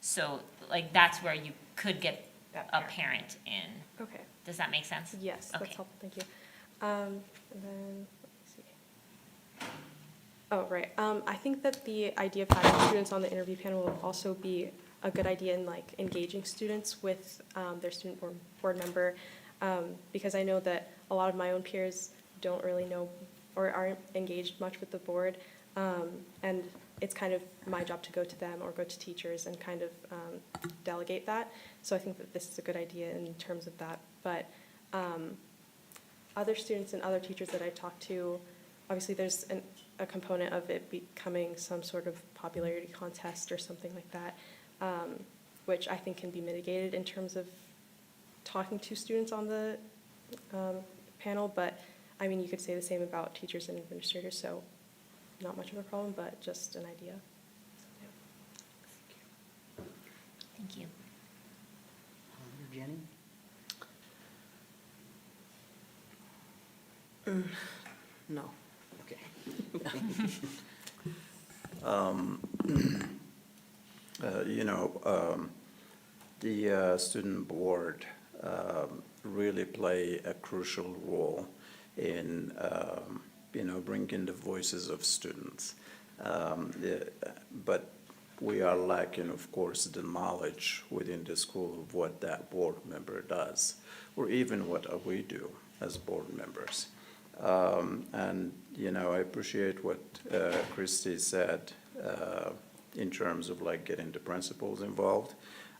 So, like, that's where you could get a parent in. Okay. Does that make sense? Yes, that's Okay. helpful, thank you. And then, let me see. Oh, right, I think that the idea of having students on the interview panel will also be a good idea in like engaging students with their student board member, because I know that a lot of my own peers don't really know or aren't engaged much with the board, and it's kind of my job to go to them or go to teachers and kind of delegate that. So I think that this is a good idea in terms of that. But other students and other teachers that I've talked to, obviously there's a component of it becoming some sort of popularity contest or something like that, which I think can be mitigated in terms of talking to students on the panel. But I mean, you could say the same about teachers and administrators, so not much of a problem, but just an idea. Thank you. Jenny? No. Okay. The student board really play a crucial role in, bringing the voices of students. But we are lacking, of course, the knowledge within the school of what that board member does, or even what we do as board members. And, I appreciate what Christy said in terms of like getting the principals involved.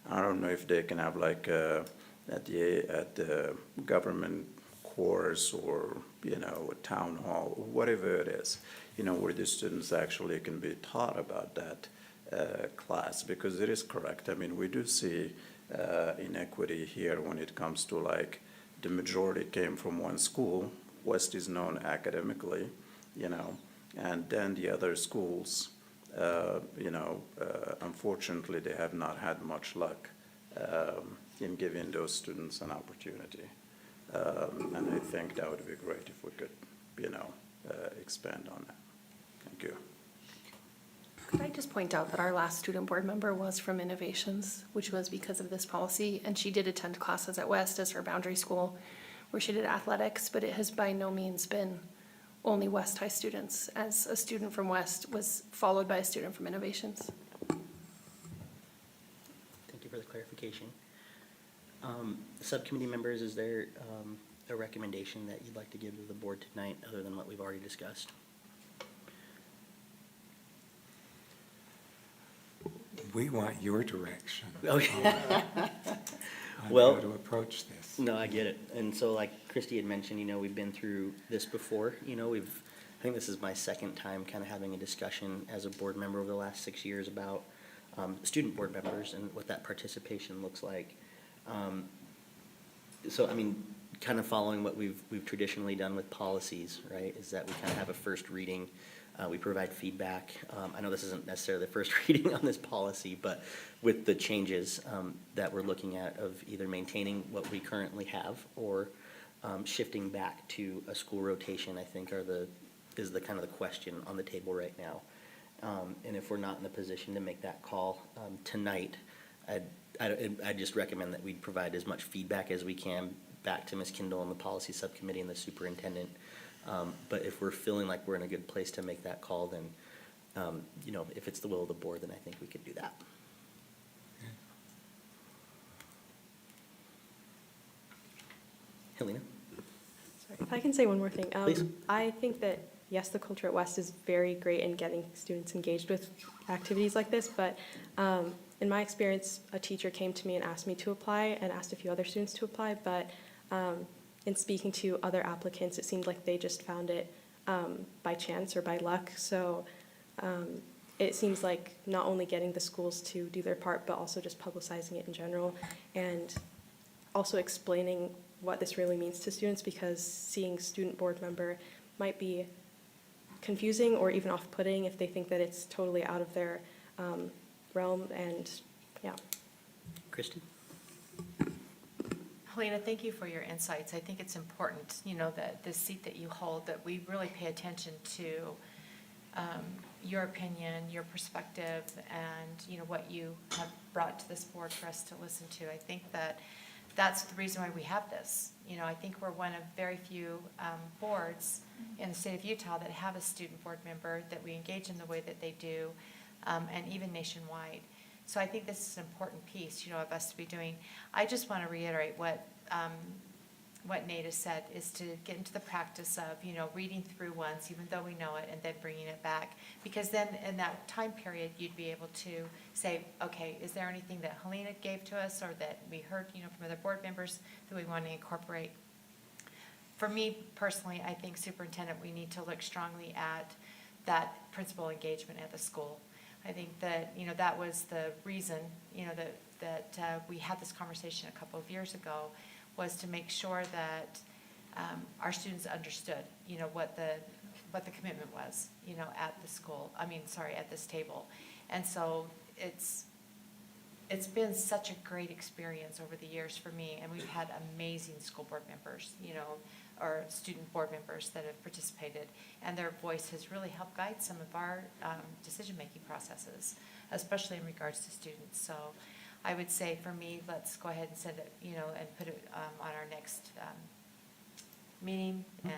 I don't know if they can have like at the government course or, a town hall, or whatever it is, where the students actually can be taught about that class, because it is correct. I mean, we do see inequity here when it comes to like the majority came from one school. West is known academically, and then the other schools, unfortunately, they have not had much luck in giving those students an opportunity. And I think that would be great if we could, expand on that. Thank you. Could I just point out that our last student board member was from Innovations, which was because of this policy, and she did attend classes at West as her boundary school, where she did athletics, but it has by no means been only West High students, as a student from West was followed by a student from Innovations. Thank you for the clarification. Subcommittee members, is there a recommendation that you'd like to give to the board tonight, other than what we've already discussed? We want your direction. Okay. On Well, how to approach this. No, I get it. And so like Christy had mentioned, we've been through this before. I think this is my second time kind of having a discussion as a board member over the last 6 years about student board members and what that participation looks like. So, I mean, kind of following what we've traditionally done with policies, right, is that we kind of have a first reading. We provide feedback. I know this isn't necessarily the first reading on this policy, but with the changes that we're looking at of either maintaining what we currently have or shifting back to a school rotation, I think is the kind of the question on the table right now. And if we're not in the position to make that call tonight, I'd just recommend that we provide as much feedback as we can back to Ms. Kindle and the policy subcommittee and the superintendent. But if we're feeling like we're in a good place to make that call, then, if it's the will of the board, then I think we could do that. Helena? If I can say one more thing. Please. I think that, yes, the culture at West is very great in getting students engaged with activities like this, but in my experience, a teacher came to me and asked me to apply and asked a few other students to apply, but in speaking to other applicants, it seemed like they just found it by chance or by luck. So it seems like not only getting the schools to do their part, but also just publicizing it in general and also explaining what this really means to students, because seeing student board member might be confusing or even off-putting if they think that it's totally out of their realm, and yeah. Kristen? Helena, thank you for your insights. I think it's important, that the seat that you hold, that we really pay attention to your opinion, your perspective, and, what you have brought to this board for us to listen to. I think that that's the reason why we have this. I think we're one of very few boards in the state of Utah that have a student board member that we engage in the way that they do, and even nationwide. So I think this is an important piece, of us to be doing. I just want to reiterate what Nate has said, is to get into the practice of, reading through once, even though we know it, and then bringing it back. Because then in that time period, you'd be able to say, okay, is there anything that Helena gave to us or that we heard, from other board members that we want to incorporate? For me personally, I think superintendent, we need to look strongly at that principal engagement at the school. I think that, that was the reason, that we had this conversation a couple of years ago, was to make sure that our students understood, what the commitment was, at the school, at this table. And so it's been such a great experience over the years for me, and we've had amazing school board members, or student board members that have participated, and their voice has really helped guide some of our decision-making processes, especially in regards to students. So I would say for me, let's go ahead and send it, and put it on our next meeting, and,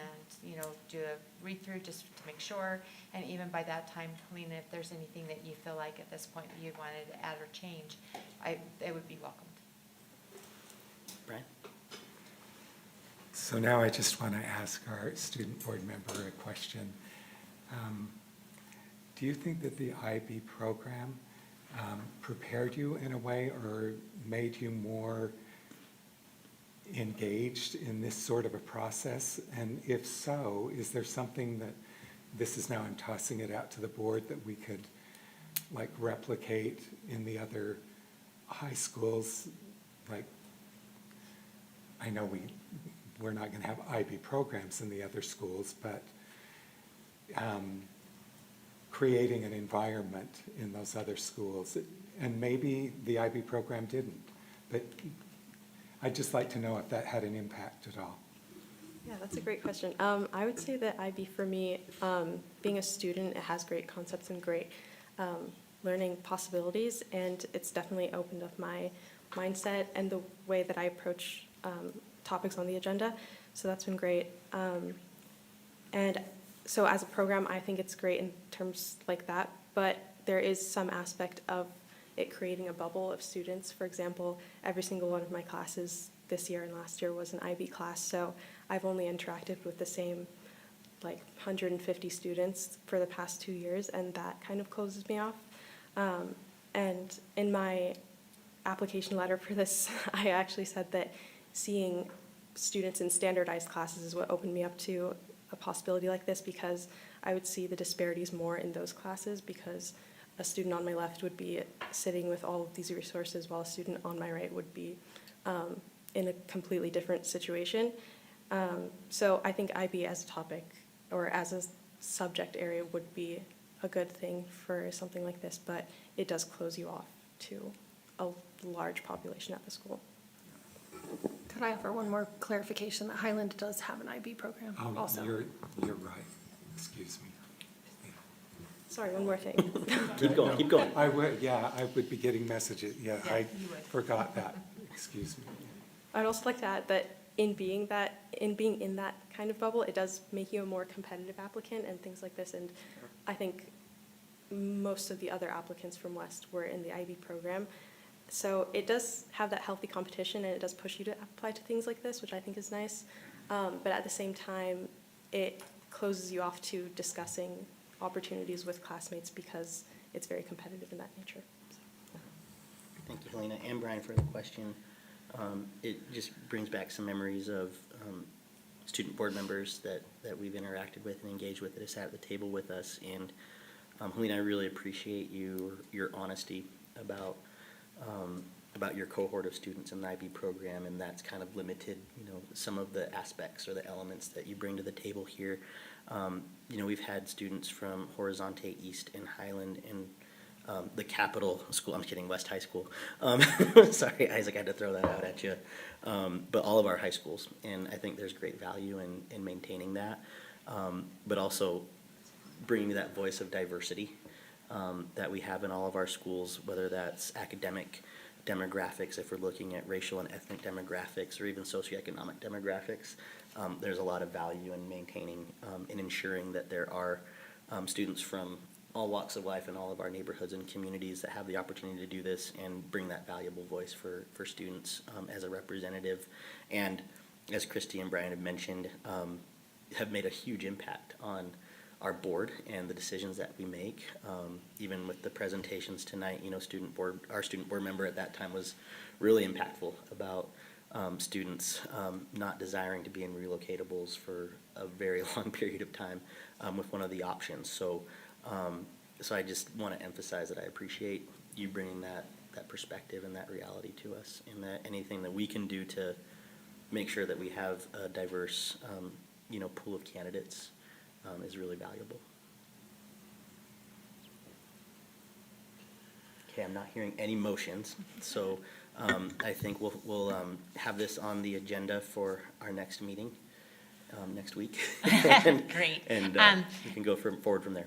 do a read-through just to make sure. And even by that time, Helena, if there's anything that you feel like at this point you wanted to add or change, it would be welcomed. Brian? So now I just want to ask our student board member a question. Do you think that the IB program prepared you in a way or made you more engaged in this sort of a process? And if so, is there something that, this is now I'm tossing it out to the board, that we could like replicate in the other high schools? Like, I know we're not going to have IB programs in the other schools, but creating an environment in those other schools. And maybe the IB program didn't, but I'd just like to know if that had an impact at all. Yeah, that's a great question. I would say that IB for me, being a student, it has great concepts and great learning possibilities, and it's definitely opened up my mindset and the way that I approach topics on the agenda. So that's been great. And so as a program, I think it's great in terms like that, but there is some aspect of it creating a bubble of students. For example, every single one of my classes this year and last year was an IB class, so I've only interacted with the same 150 students for the past 2 years, and that kind of closes me off. And in my application letter for this, I actually said that seeing students in standardized classes is what opened me up to a possibility like this, because I would see the disparities more in those classes, because a student on my left would be sitting with all of these resources while a student on my right would be in a completely different situation. So I think IB as a topic or as a subject area would be a good thing for something like this, but it does close you off to a large population at the school. Could I offer one more clarification, that Highland does have an IB program also? Oh, you're right. Excuse me. Sorry, one more thing. Keep going, keep going. I would be getting messages. Yeah, Yeah, I you would. forgot that. Excuse me. I'd also like to add that in being in that kind of bubble, it does make you a more competitive applicant and things like this. And I think most of the other applicants from West were in the IB program. So it does have that healthy competition, and it does push you to apply to things like this, which I think is nice. But at the same time, it closes you off to discussing opportunities with classmates because it's very competitive in that nature. Thank you, Helena, and Brian, for the question. It just brings back some memories of student board members that we've interacted with and engaged with that have sat at the table with us. And Helena, I really appreciate your honesty about your cohort of students in the IB program, and that's kind of limited, some of the aspects or the elements that you bring to the table here. We've had students from Horizonte East and Highland and the capital school, I'm kidding, West High School. Sorry, Isaac, I had to throw that out at you. But all of our high schools, and I think there's great value in maintaining that, but also bringing that voice of diversity that we have in all of our schools, whether that's academic demographics, if we're looking at racial and ethnic demographics, or even socioeconomic demographics. There's a lot of value in maintaining and ensuring that there are students from all walks of life in all of our neighborhoods and communities that have the opportunity to do this and bring that valuable voice for students as a representative. And as Christy and Brian have mentioned, have made a huge impact on our board and the decisions that we make. Even with the presentations tonight, our student board member at that time was really impactful about students not desiring to be in relocatables for a very long period of time with one of the options. So I just want to emphasize that I appreciate you bringing that perspective and that reality to us, and that anything that we can do to make sure that we have a diverse, pool of candidates is really valuable. Okay, I'm not hearing any motions, so I think we'll have this on the agenda for our next meeting next week. Great. And we can go forward from there.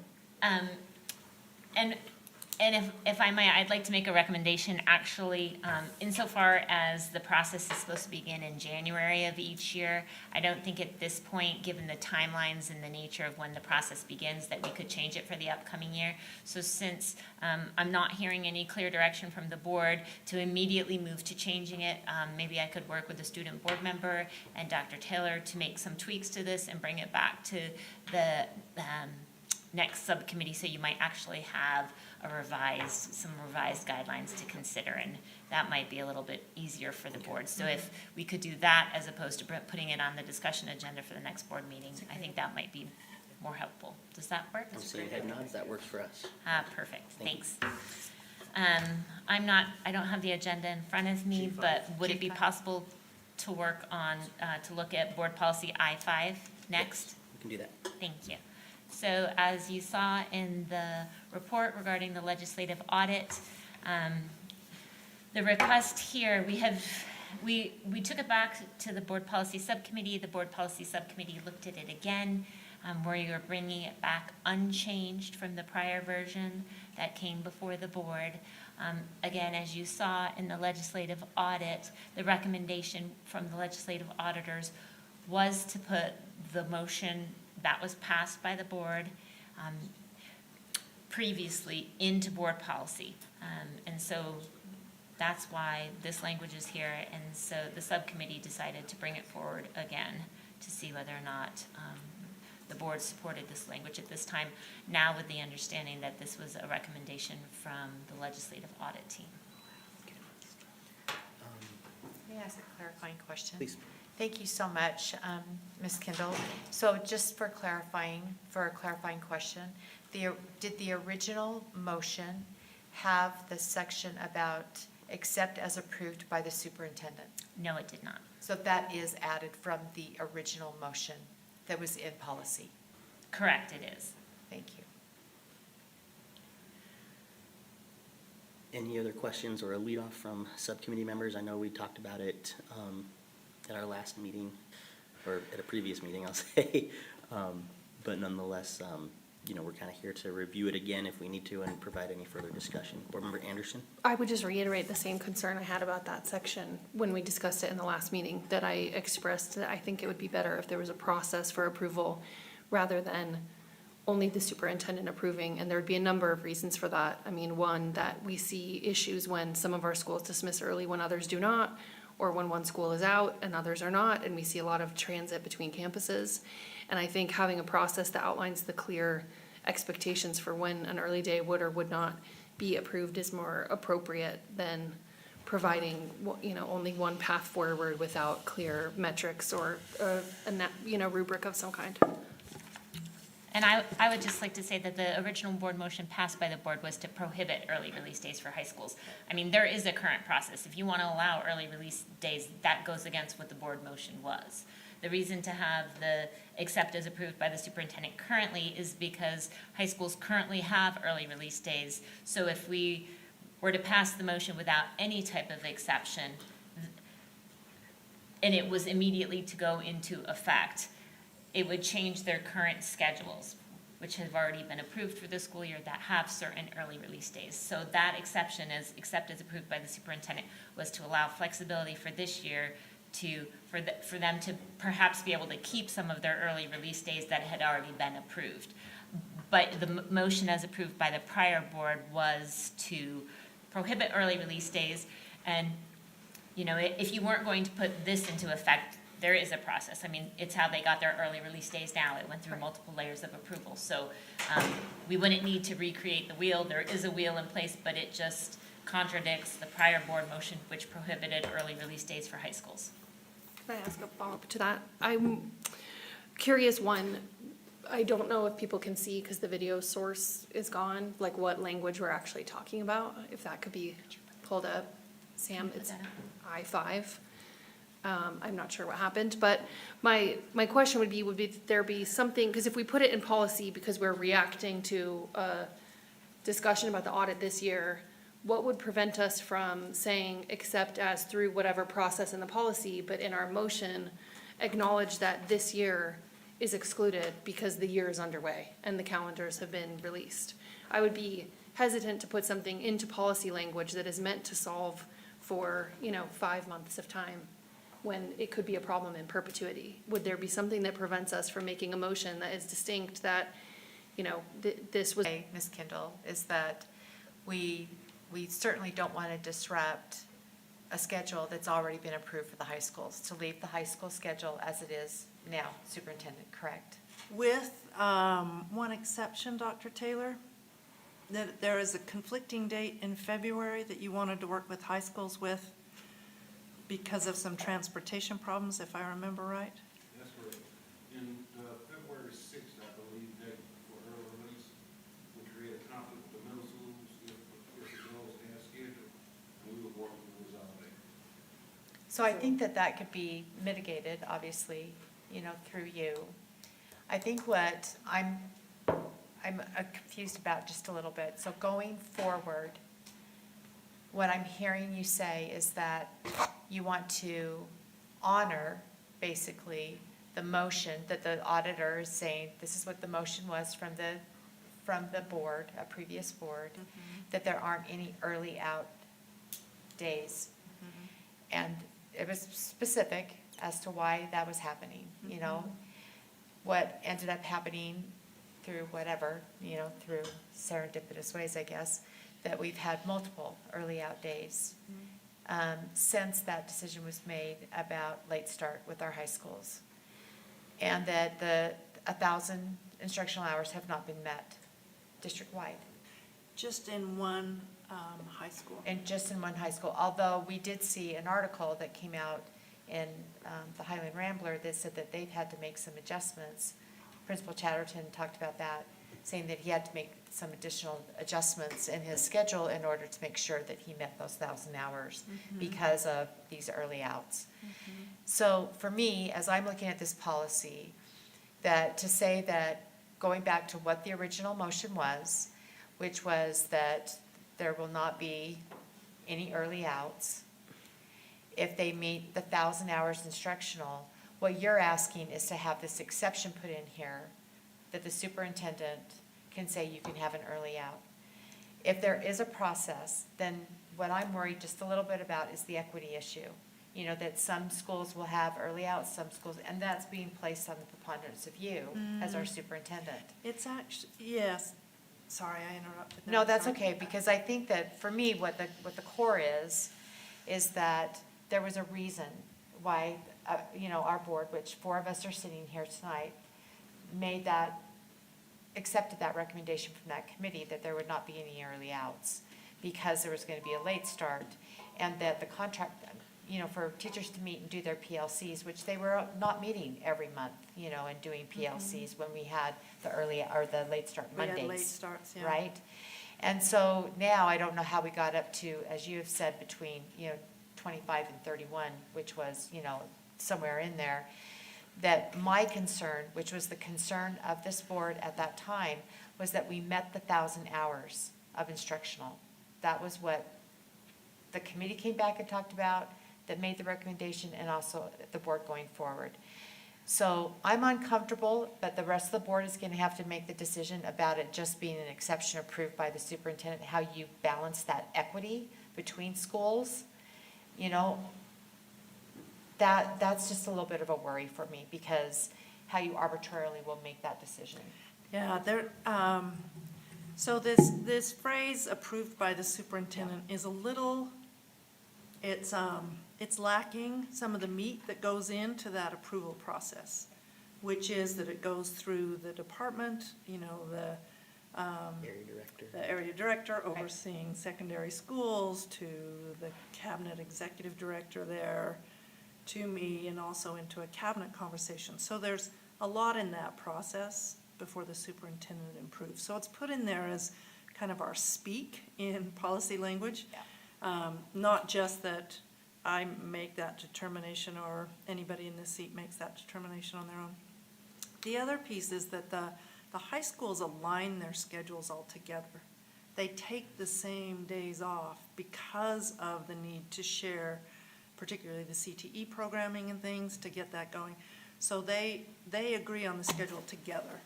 And if I might, I'd like to make a recommendation, actually, insofar as the process is supposed to begin in January of each year. I don't think at this point, given the timelines and the nature of when the process begins, that we could change it for the upcoming year. So since I'm not hearing any clear direction from the board to immediately move to changing it, maybe I could work with the student board member and Dr. Taylor to make some tweaks to this and bring it back to the next subcommittee, so you might actually have some revised guidelines to consider, and that might be a little bit easier for the board. So if we could do that as opposed to putting it on the discussion agenda for the next board meeting, I think that might be more helpful. Does that work? I'm seeing head nods, that works for us. Perfect, thanks. I don't have the agenda in front of me, but would it be possible to work on, to look at board policy I-5 next? Yes, we can do that. Thank you. So as you saw in the report regarding the legislative audit, the request here, we took it back to the board policy subcommittee. The board policy subcommittee looked at it again, where you're bringing it back unchanged from the prior version that came before the board. Again, as you saw in the legislative audit, the recommendation from the legislative auditors was to put the motion that was passed by the board previously into board policy. And so that's why this language is here. And so the subcommittee decided to bring it forward again to see whether or not the board supported this language at this time, now with the understanding that this was a recommendation from the legislative audit team. May I ask a clarifying question? Please. Thank you so much, Ms. Kendall. So just for a clarifying question, did the original motion have the section about except as approved by the superintendent? No, it did not. So that is added from the original motion that was in policy? Correct, it is. Thank you. Any other questions or a lead off from subcommittee members? I know we talked about it at our last meeting, or at a previous meeting, I'll say. But nonetheless, we're kind of here to review it again if we need to and provide any further discussion. Board Member Anderson? I would just reiterate the same concern I had about that section when we discussed it in the last meeting, that I expressed that I think it would be better if there was a process for approval rather than only the superintendent approving, and there would be a number of reasons for that. I mean, one, that we see issues when some of our schools dismiss early when others do not, or when one school is out and others are not, and we see a lot of transit between campuses. And I think having a process that outlines the clear expectations for when an early day would or would not be approved is more appropriate than providing, only one path forward without clear metrics or rubric of some kind. And I would just like to say that the original board motion passed by the board was to prohibit early release days for high schools. I mean, there is a current process. If you want to allow early release days, that goes against what the board motion was. The reason to have the accept as approved by the superintendent currently is because high schools currently have early release days. So if we were to pass the motion without any type of exception, and it was immediately to go into effect, it would change their current schedules, which have already been approved for the school year that have certain early release days. So that exception, as accepted as approved by the superintendent, was to allow flexibility for this year for them to perhaps be able to keep some of their early release days that had already been approved. But the motion as approved by the prior board was to prohibit early release days. And, if you weren't going to put this into effect, there is a process. I mean, it's how they got their early release days now. It went through multiple layers of approval. So we wouldn't need to recreate the wheel. There is a wheel in place, but it just contradicts the prior board motion, which prohibited early release days for high schools. Can I ask a follow-up to that? I'm curious, one, I don't know if people can see because the video source is gone, like what language we're actually talking about, if that could be pulled up. Sam, it's I-5. I'm not sure what happened, but my question would there be something, because if we put it in policy because we're reacting to a discussion about the audit this year, what would prevent us from saying accept as through whatever process in the policy, but in our motion, acknowledge that this year is excluded because the year is underway and the calendars have been released? I would be hesitant to put something into policy language that is meant to solve for, 5 months of time when it could be a problem in perpetuity. Would there be something that prevents us from making a motion that is distinct that, this was... Ms. Kendall, is that we certainly don't want to disrupt a schedule that's already been approved for the high schools, to leave the high school schedule as it is now, Superintendent, correct? With one exception, Dr. Taylor, that there is a conflicting date in February that you wanted to work with high schools with because of some transportation problems, if I remember right? That's correct. In February 6th, I believe, date for early release, we created a conflict with the middle schools if it goes as scheduled, and we were working to resolve it. So I think that could be mitigated, obviously, through you. I think what I'm confused about just a little bit. So going forward, what I'm hearing you say is that you want to honor, basically, the motion that the auditor is saying, this is what the motion was from the board, a previous board, that there aren't any early out days. And it was specific as to why that was happening, what ended up happening through whatever, through serendipitous ways, I guess, that we've had multiple early out days since that decision was made about late start with our high schools. And that the 1,000 instructional hours have not been met district-wide. Just in one high school. And just in one high school, although we did see an article that came out in the Highland Rambler that said that they've had to make some adjustments. Principal Chatterton talked about that, saying that he had to make some additional adjustments in his schedule in order to make sure that he met those 1,000 hours because of these early outs. So for me, as I'm looking at this policy, that to say that going back to what the original motion was, which was that there will not be any early outs if they meet the 1,000 hours instructional. What you're asking is to have this exception put in here that the superintendent can say you can have an early out. If there is a process, then what I'm worried just a little bit about is the equity issue. That some schools will have early outs, some schools, and that's being placed on the preponderance of you as our superintendent. It's actually, yes. Sorry, I interrupted. No, that's okay, because I think that for me, what the core is that there was a reason why, our board, which 4 of us are sitting here tonight, accepted that recommendation from that committee that there would not be any early outs because there was going to be a late start, and that the contract, for teachers to meet and do their PLCs, which they were not meeting every month, and doing PLCs when we had the late start We had Mondays. late starts, yeah. Right? And so now I don't know how we got up to, as you have said, between, 25 and 31, which was, somewhere in there, that my concern, which was the concern of this board at that time, was that we met the 1,000 hours of instructional. That was what the committee came back and talked about, that made the recommendation, and also the board going forward. So I'm uncomfortable, but the rest of the board is going to have to make the decision about it just being an exception approved by the superintendent, how you balance that equity between schools. That's just a little bit of a worry for me, because how you arbitrarily will make that decision. Yeah, so this phrase approved by the superintendent is a little, it's lacking some of the meat that goes into that approval process, which is that it goes through the department, the area director overseeing secondary schools, to the cabinet executive director there, to me, and also into a cabinet conversation. So there's a lot in that process before the superintendent approves. So it's put in there as kind of our speak in policy language. Not just that I make that determination or anybody in this seat makes that determination on their own. The other piece is that the high schools align their schedules all together. They take the same days off because of the need to share, particularly the CTE programming and things, to get that going. So they agree on the schedule together.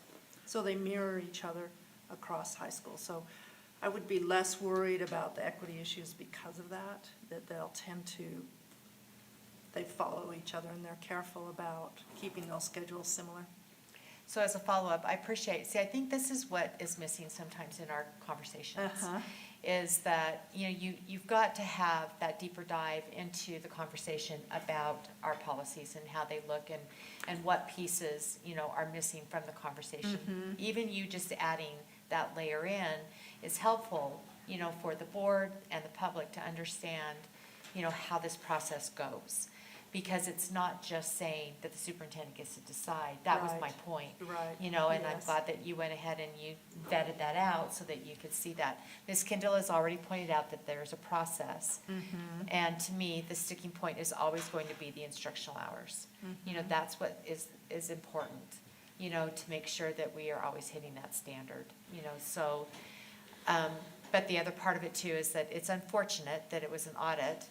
So they mirror each other across high school. So I would be less worried about the equity issues because of that they'll tend to, they follow each other and they're careful about keeping those schedules similar. So as a follow-up, I I think this is what is missing sometimes in our conversations. Is that, you've got to have that deeper dive into the conversation about our policies and how they look, and what pieces, are missing from the conversation. Even you just adding that layer in is helpful, for the board and the public to understand, how this process goes. Because it's not just saying that the superintendent gets to decide. That was my point. Right. And I'm Yes. glad that you went ahead and you vetted that out so that you could see that. Ms. Kendall has already pointed out that there's a process. And to me, the sticking point is always going to be the instructional hours. That's what is important, to make sure that we are always hitting that standard, so. But the other part of it too is that it's unfortunate that it was an audit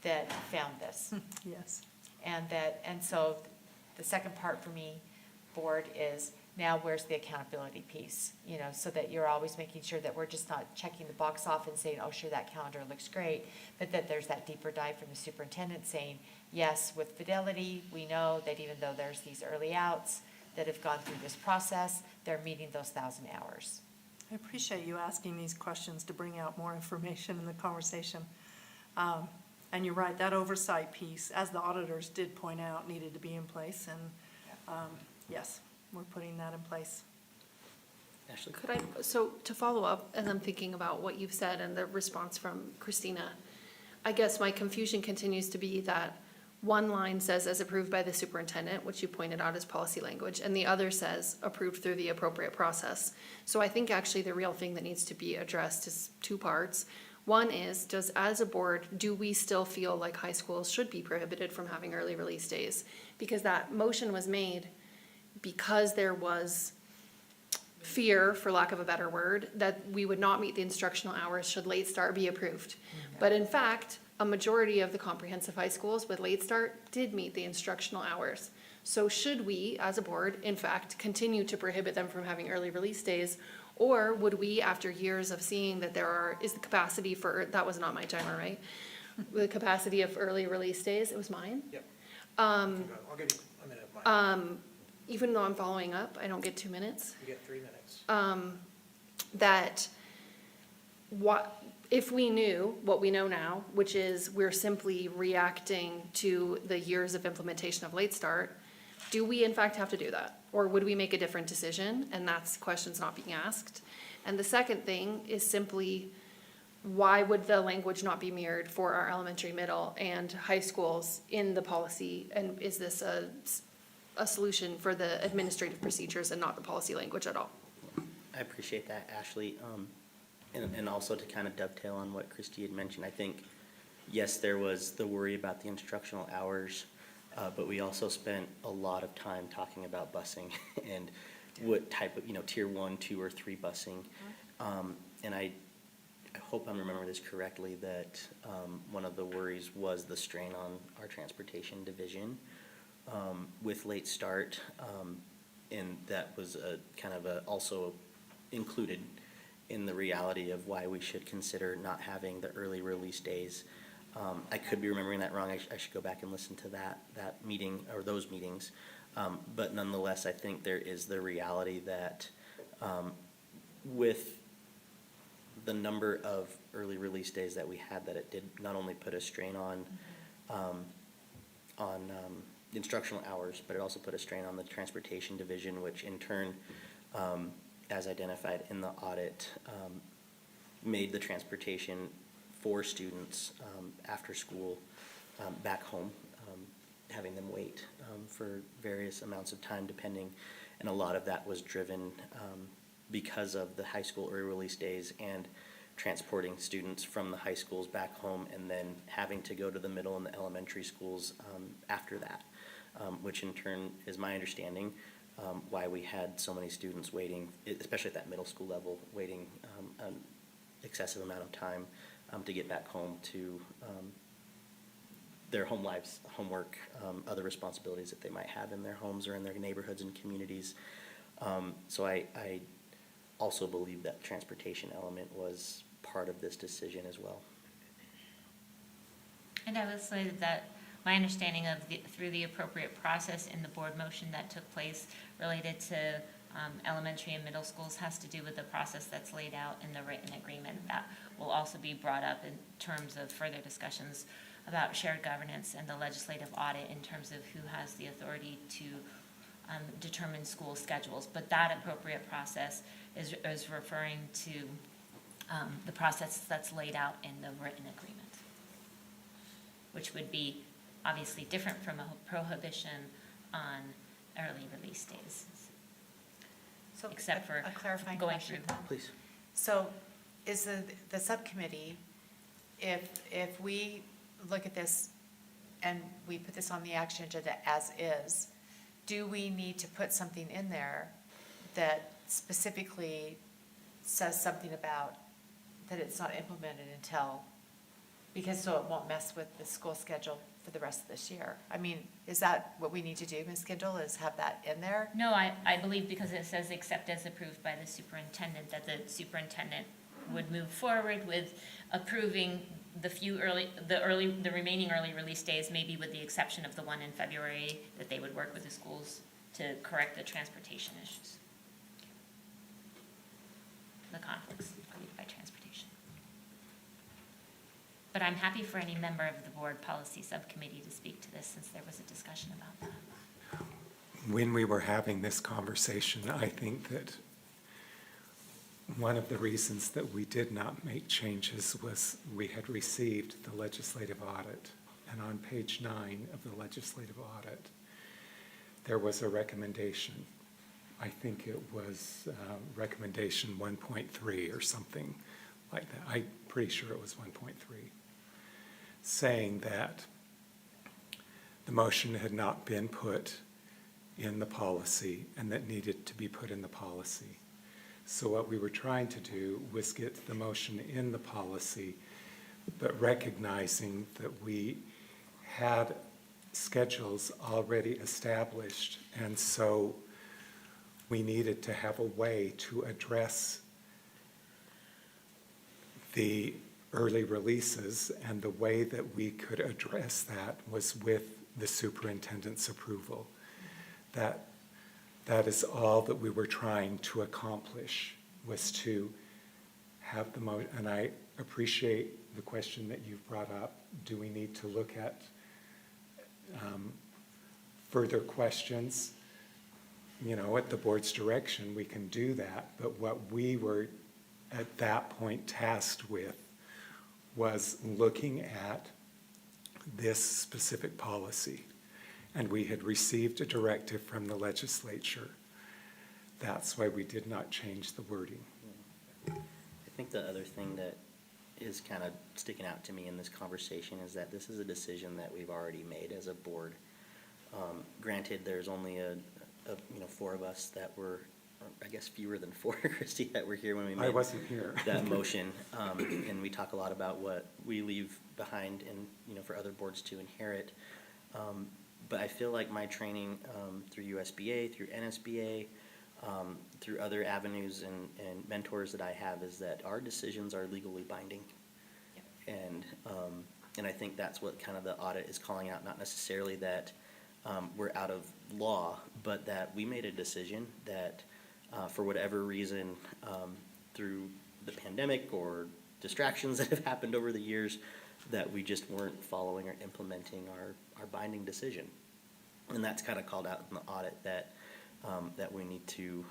that found this. Yes. And so the second part for me, board, is now where's the accountability piece? So that you're always making sure that we're just not checking the box off and saying, oh, sure, that calendar looks great, but that there's that deeper dive from the superintendent saying, yes, with Fidelity, we know that even though there's these early outs that have gone through this process, they're meeting those 1,000 hours. I appreciate you asking these questions to bring out more information in the conversation. And you're right, that oversight piece, as the auditors did point out, needed to be in place, and yes, we're putting that in place. Ashley? So to follow up, as I'm thinking about what you've said and the response from Christina, I guess my confusion continues to be that one line says as approved by the superintendent, which you pointed out as policy language, and the other says approved through the appropriate process. So I think actually the real thing that needs to be addressed is 2 parts. One is, as a board, do we still feel like high schools should be prohibited from having early release days? Because that motion was made because there was fear, for lack of a better word, that we would not meet the instructional hours should late start be approved. But in fact, a majority of the comprehensive high schools with late start did meet the instructional hours. So should we, as a board, in fact, continue to prohibit them from having early release days? Or would we, after years of seeing that is the capacity for, that was not my timer, right? The capacity of early release days, it was mine? Yep. I'll give you a minute of mine. Even though I'm following up, I don't get 2 minutes. You get 3 minutes. if we knew what we know now, which is we're simply reacting to the years of implementation of Late Start, do we in fact have to do that? Or would we make a different decision? And that's questions not being asked. And the second thing is simply, why would the language not be mirrored for our elementary, middle, and high schools in the policy? And is this a solution for the administrative procedures and not the policy language at all? I appreciate that, Ashley. And also to kind of dovetail on what Christy had mentioned, I think, yes, there was the worry about the instructional hours, but we also spent a lot of time talking about busing and what type of, tier 1, 2, or 3 busing. And I hope I'm remembering this correctly, that one of the worries was the strain on our transportation division with Late Start. And that was also included in the reality of why we should consider not having the early release days. I could be remembering that wrong. I should go back and listen to that meeting or those meetings. But nonetheless, I think there is the reality that with the number of early release days that we had, that it did not only put a strain on instructional hours, but it also put a strain on the transportation division, which in turn, as identified in the audit, made the transportation for students after school back home, having them wait for various amounts of time depending, and a lot of that was driven because of the high school early release days and transporting students from the high schools back home and then having to go to the middle and the elementary schools after that, which in turn is my understanding why we had so many students waiting, especially at that middle school level, waiting an excessive amount of time to get back home to their home lives, homework, other responsibilities that they might have in their homes or in their neighborhoods and communities. So I also believe that transportation element was part of this decision as well. And I will say that my understanding of through the appropriate process in the board motion that took place related to elementary and middle schools has to do with the process that's laid out in the written agreement. That will also be brought up in terms of further discussions about shared governance and the legislative audit in terms of who has the authority to determine school schedules. But that appropriate process is referring to the process that's laid out in the written agreement, which would be obviously different from a prohibition on early release days. So Except for a clarifying going question. through. Please. So is the subcommittee, if we look at this and we put this on the action agenda as is, do we need to put something in there that specifically says something about that it's not implemented until, because so it won't mess with the school schedule for the rest of this year? I mean, is that what we need to do, Ms. Kindle, is have that in there? No, I believe because it says except as approved by the superintendent, that the superintendent would move forward with approving the remaining early release days, maybe with the exception of the one in February, that they would work with the schools to correct the transportation issues. The conflicts created by transportation. But I'm happy for any member of the board policy subcommittee to speak to this since there was a discussion about that. When we were having this conversation, I think that one of the reasons that we did not make changes was we had received the legislative audit. And on page 9 of the legislative audit, there was a recommendation. I think it was recommendation 1.3 or something like that. I'm pretty sure it was 1.3, saying that the motion had not been put in the policy and that needed to be put in the policy. So what we were trying to do was get the motion in the policy, but recognizing that we had schedules already established, and so we needed to have a way to address the early releases, and the way that we could address that was with the superintendent's approval. That is all that we were trying to accomplish, was to have and I appreciate the question that you've brought up. Do we need to look at further questions? You know, at the board's direction, we can do that, but what we were at that point tasked with was looking at this specific policy. And we had received a directive from the legislature. That's why we did not change the wording. I think the other thing that is kind of sticking out to me in this conversation is that this is a decision that we've already made as a board. Granted, there's only four of us that were, or I guess fewer than four, Christy, that were here when we made I wasn't here. that motion. And we talk a lot about what we leave behind and, for other boards to inherit. But I feel like my training through USBA, through NSBA, through other avenues and mentors that I have is that our decisions are legally binding. Yep. And I think that's what kind of the audit is calling out, not necessarily that we're out of law, but that we made a decision that for whatever reason, through the pandemic or distractions that have happened over the years, that we just weren't following or implementing our binding decision. And that's kind of called out in the audit that we need to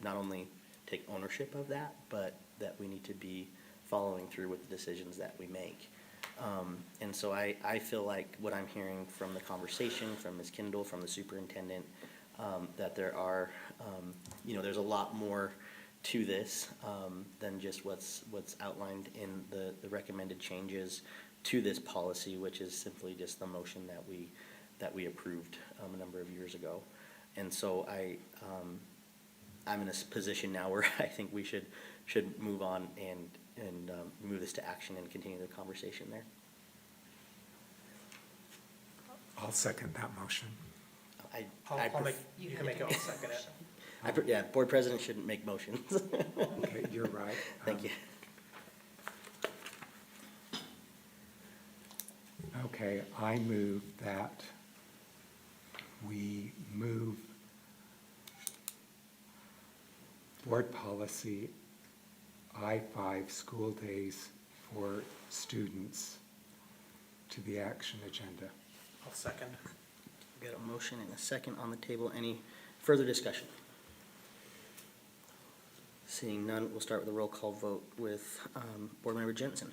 not only take ownership of that, but that we need to be following through with the decisions that we make. And so I feel like what I'm hearing from the conversation, from Ms. Kindle, from the superintendent, that there are, there's a lot more to this than just what's outlined in the recommended changes to this policy, which is simply just the motion that we approved a number of years ago. And so I'm in a position now where I think we should move on and move this to action and continue the conversation there. I'll second that motion. You can make it, I'll second it. Yeah, board president shouldn't make motions. Okay, you're right. Thank you. Okay, I move that we move board policy I-5 school days for students to the action agenda. I'll second. We've got a motion and a second on the table. Any further discussion? Seeing none, we'll start with a roll call vote with Board Member Jensen.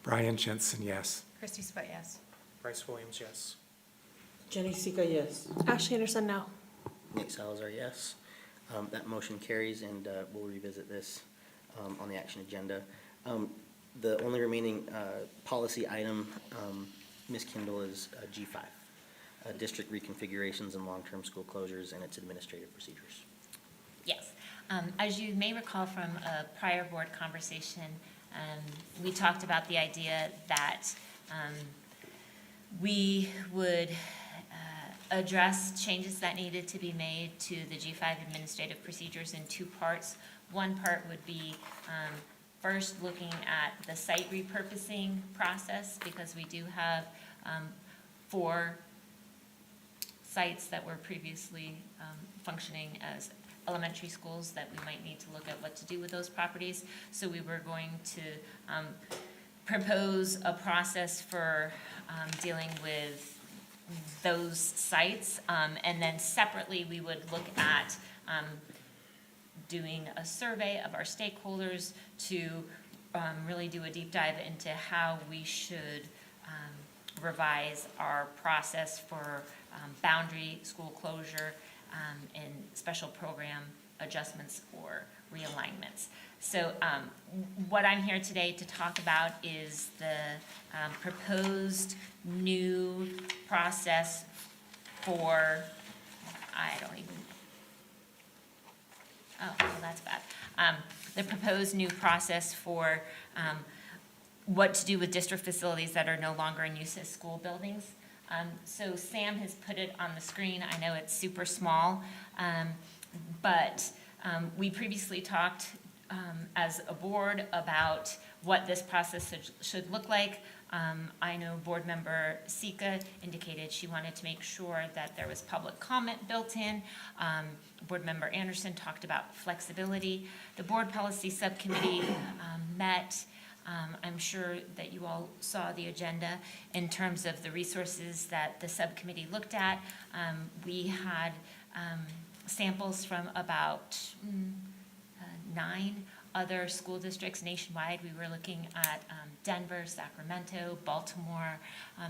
Brian Jensen, yes. Christy Sput, yes. Bryce Williams, yes. Jenny Sika, yes. Ashley Anderson, no. Nate Salazar, yes. That motion carries, and we'll revisit this on the action agenda. The only remaining policy item, Ms. Kindle, is G5, district reconfigurations and long-term school closures and its administrative procedures. Yes. As you may recall from a prior board conversation, we talked about the idea that we would address changes that needed to be made to the G5 administrative procedures in two parts. One part would be first looking at the site repurposing process, because we do have 4 sites that were previously functioning as elementary schools that we might need to look at what to do with those properties. So we were going to propose a process for dealing with those sites, and then separately we would look at doing a survey of our stakeholders to really do a deep dive into how we should revise our process for boundary school closure and special program adjustments or realignments. So what I'm here today to talk about is the proposed new process for, that's bad. The proposed new process for what to do with district facilities that are no longer in use as school buildings. So Sam has put it on the screen. I know it's super small, but we previously talked as a board about what this process should look like. I know Board Member Sika indicated she wanted to make sure that there was public comment built in. Board Member Anderson talked about flexibility. The Board Policy Subcommittee met. I'm sure that you all saw the agenda in terms of the resources that the subcommittee looked at. We had samples from about 9 other school districts nationwide. We were looking at Denver, Sacramento, Baltimore,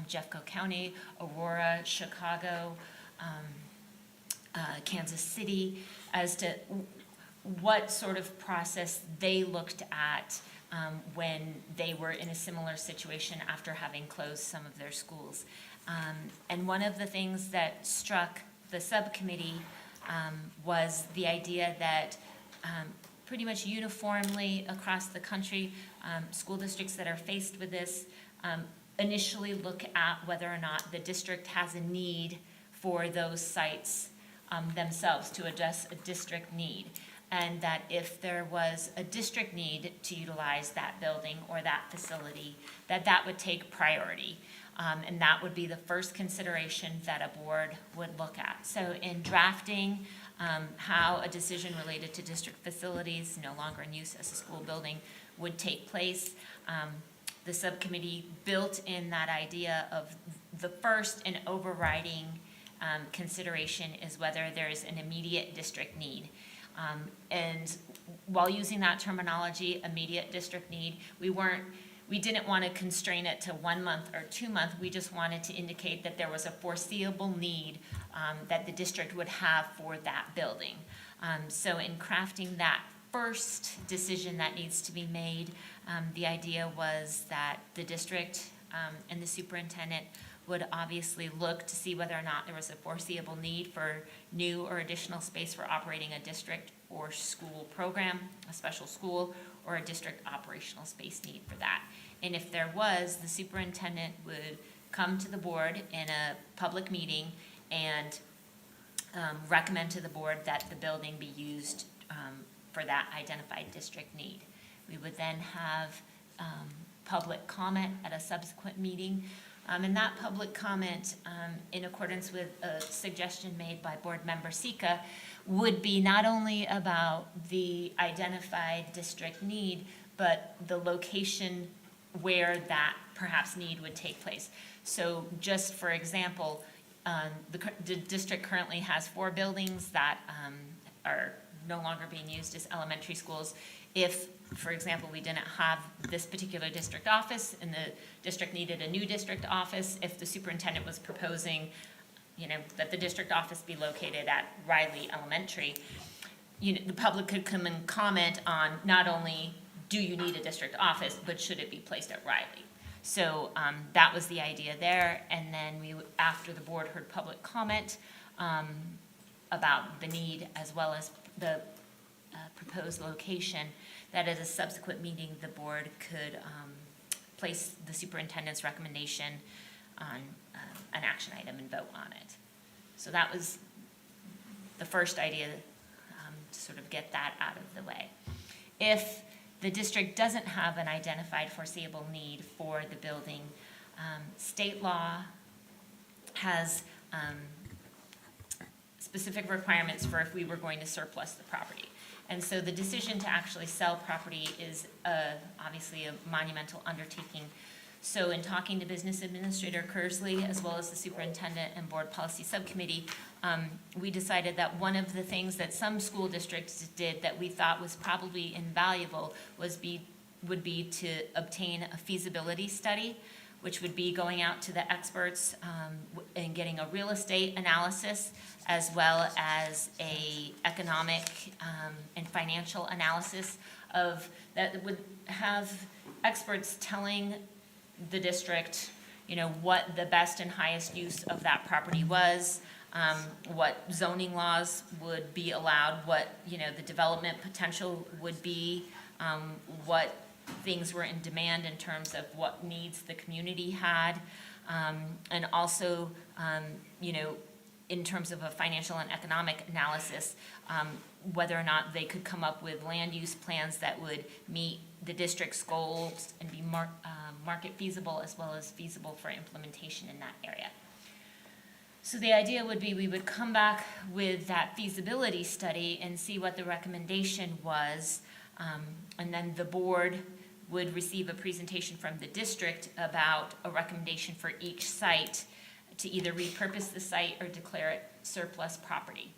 Jeffco County, Aurora, Chicago, Kansas City, as to what sort of process they looked at when they were in a similar situation after having closed some of their schools. And one of the things that struck the subcommittee was the idea that pretty much uniformly across the country, school districts that are faced with this initially look at whether or not the district has a need for those sites themselves to address a district need. And that if there was a district need to utilize that building or that facility, that would take priority. And that would be the first consideration that a board would look at. So in drafting how a decision related to district facilities no longer in use as a school building would take place, the subcommittee built in that idea of the first and overriding consideration is whether there is an immediate district need. And while using that terminology, immediate district need, we didn't want to constrain it to 1 month or 2 months. We just wanted to indicate that there was a foreseeable need that the district would have for that building. So in crafting that first decision that needs to be made, the idea was that the district and the superintendent would obviously look to see whether or not there was a foreseeable need for new or additional space for operating a district or school program, a special school, or a district operational space need for that. And if there was, the superintendent would come to the board in a public meeting and recommend to the board that the building be used for that identified district need. We would then have public comment at a subsequent meeting. And that public comment, in accordance with a suggestion made by Board Member Sika, would be not only about the identified district need, but the location where that perhaps need would take place. So just for example, the district currently has 4 buildings that are no longer being used as elementary schools. If, for example, we didn't have this particular district office and the district needed a new district office, if the superintendent was proposing, that the district office be located at Riley Elementary, the public could come and comment on not only do you need a district office, but should it be placed at Riley? So that was the idea there. And then after the board heard public comment about the need as well as the proposed location, that at a subsequent meeting, the board could place the superintendent's recommendation on an action item and vote on it. So that was the first idea, to sort of get that out of the way. If the district doesn't have an identified foreseeable need for the building, state law has specific requirements for if we were going to surplus the property. And so the decision to actually sell property is obviously a monumental undertaking. So in talking to Business Administrator Kersley, as well as the Superintendent and Board Policy Subcommittee, we decided that one of the things that some school districts did that we thought was probably invaluable would be to obtain a feasibility study, which would be going out to the experts and getting a real estate analysis, as well as a economic and financial analysis that would have experts telling the district, what the best and highest use of that property was, what zoning laws would be allowed, what, the development potential would be, what things were in demand in terms of what needs the community had, and also, in terms of a financial and economic analysis, whether or not they could come up with land use plans that would meet the district's goals and be market feasible as well as feasible for implementation in that area. So the idea would be we would come back with that feasibility study and see what the recommendation was, and then the board would receive a presentation from the district about a recommendation for each site to either repurpose the site or declare it surplus property.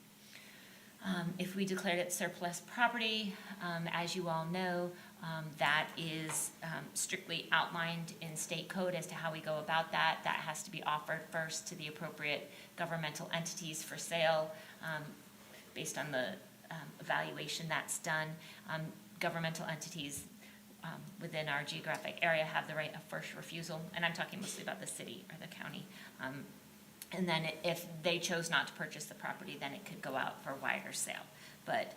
If we declared it surplus property, as you all know, that is strictly outlined in state code as to how we go about that. That has to be offered first to the appropriate governmental entities for sale based on the evaluation that's done. Governmental entities within our geographic area have the right of first refusal, and I'm talking mostly about the city or the county. And then if they chose not to purchase the property, then it could go out for wider sale. But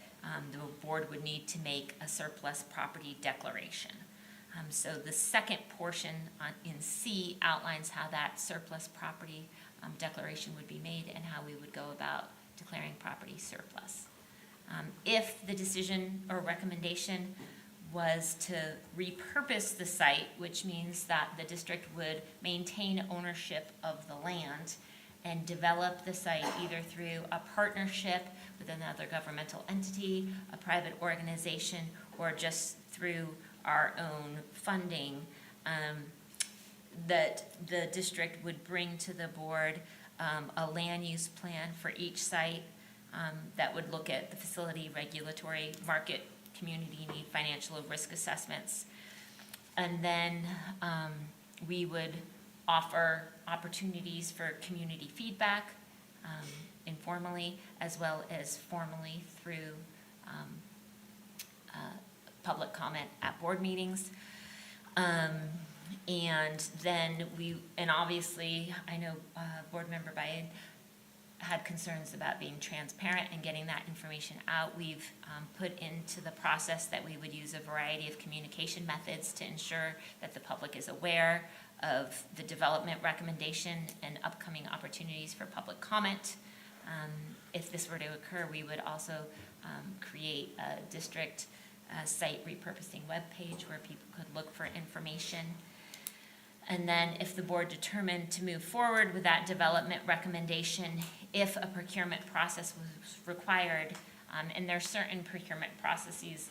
the board would need to make a surplus property declaration. So the second portion in C outlines how that surplus property declaration would be made and how we would go about declaring property surplus. If the decision or recommendation was to repurpose the site, which means that the district would maintain ownership of the land and develop the site either through a partnership with another governmental entity, a private organization, or just through our own funding, that the district would bring to the board a land use plan for each site that would look at the facility, regulatory, market, community need, financial risk assessments. And then we would offer opportunities for community feedback informally as well as formally through public comment at board meetings. And then and obviously, I know board member Bayen had concerns about being transparent and getting that information out. We've put into the process that we would use a variety of communication methods to ensure that the public is aware of the development recommendation and upcoming opportunities for public comment. If this were to occur, we would also create a district site repurposing webpage where people could look for information. And then if the board determined to move forward with that development recommendation, if a procurement process was required, and there are certain procurement processes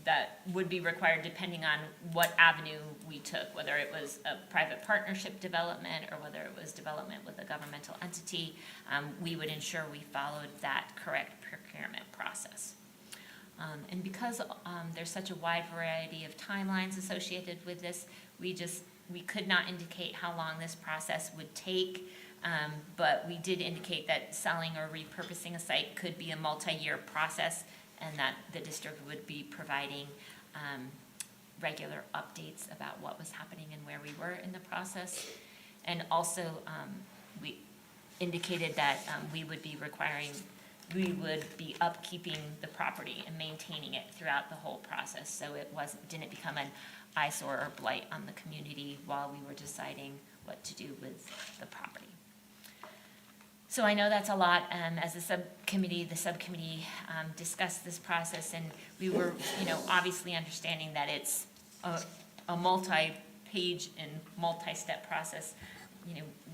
that would be required depending on what avenue we took, whether it was a private partnership development or whether it was development with a governmental entity, we would ensure we followed that correct procurement process. And because there's such a wide variety of timelines associated with this, we could not indicate how long this process would take, but we did indicate that selling or repurposing a site could be a multi-year process and that the district would be providing regular updates about what was happening and where we were in the process. And also, we indicated that we would be upkeeping the property and maintaining it throughout the whole process, so it didn't become an eyesore or blight on the community while we were deciding what to do with the property. So I know that's a lot. As the subcommittee discussed this process, and we were, obviously understanding that it's a multi-page and multi-step process.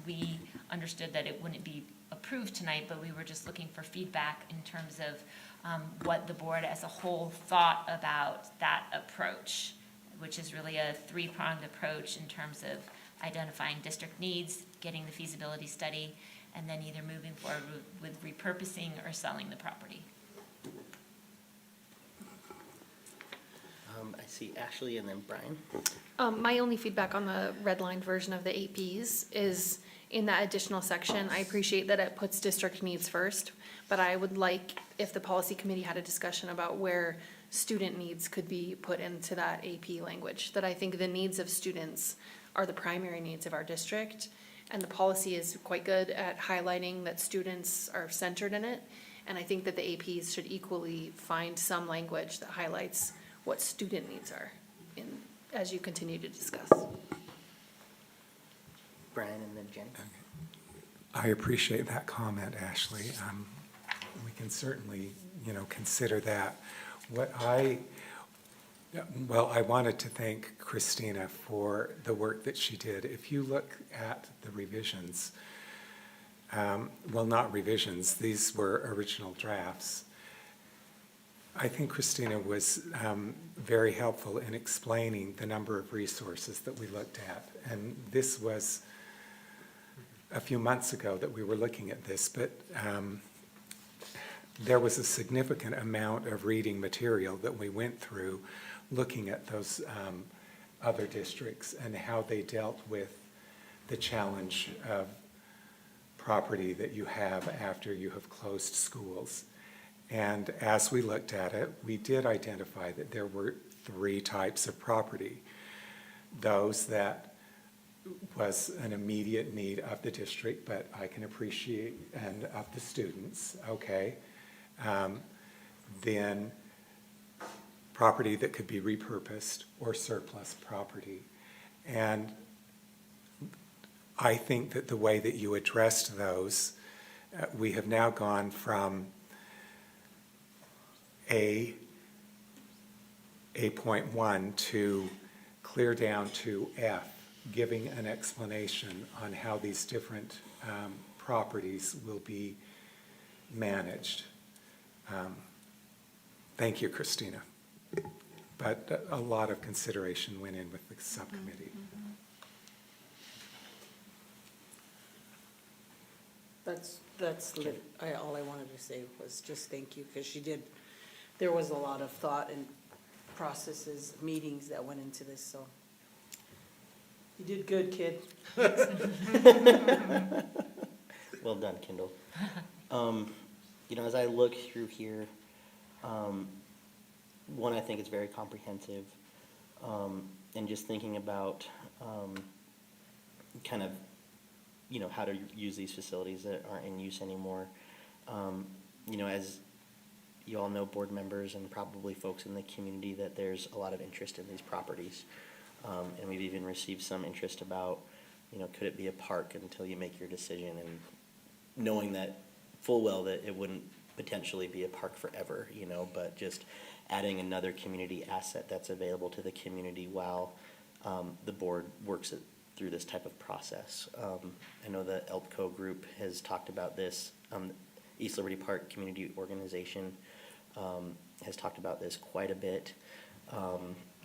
We understood that it wouldn't be approved tonight, but we were just looking for feedback in terms of what the board as a whole thought about that approach, which is really a three-pronged approach in terms of identifying district needs, getting the feasibility study, and then either moving forward with repurposing or selling the property. I see Ashley and then Brian. My only feedback on the redlined version of the APs is in that additional section. I appreciate that it puts district needs first, but I would like if the policy committee had a discussion about where student needs could be put into that AP language. That I think the needs of students are the primary needs of our district, and the policy is quite good at highlighting that students are centered in it. And I think that the APs should equally find some language that highlights what student needs are as you continue to discuss. Brian and then Jenny. I appreciate that comment, Ashley. We can certainly, consider that. I wanted to thank Christina for the work that she did. If you look at the revisions, not revisions, these were original drafts. I think Christina was very helpful in explaining the number of resources that we looked at. And this was a few months ago that we were looking at this, but there was a significant amount of reading material that we went through looking at those other districts and how they dealt with the challenge of property that you have after you have closed schools. And as we looked at it, we did identify that there were 3 types of property. Those that was an immediate need of the district, but I can appreciate, and of the students, okay. Then property that could be repurposed or surplus property. And I think that the way that you addressed those, we have now gone from A.1 to clear down to F, giving an explanation on how these different properties will be managed. Thank you, Christina. But a lot of consideration went in with the subcommittee. All I wanted to say was just thank you, because there was a lot of thought and processes, meetings that went into this, so. You did good, kid. Well done, Kendall. As I look through here, one, I think it's very comprehensive, and just thinking about kind of, how to use these facilities that aren't in use anymore. As you all know, board members and probably folks in the community, that there's a lot of interest in these properties. And we've even received some interest about, could it be a park until you make your decision, and knowing that full well that it wouldn't potentially be a park forever, but just adding another community asset that's available to the community while the board works it through this type of process. I know the ELPCO group has talked about this. East Liberty Park Community Organization has talked about this quite a bit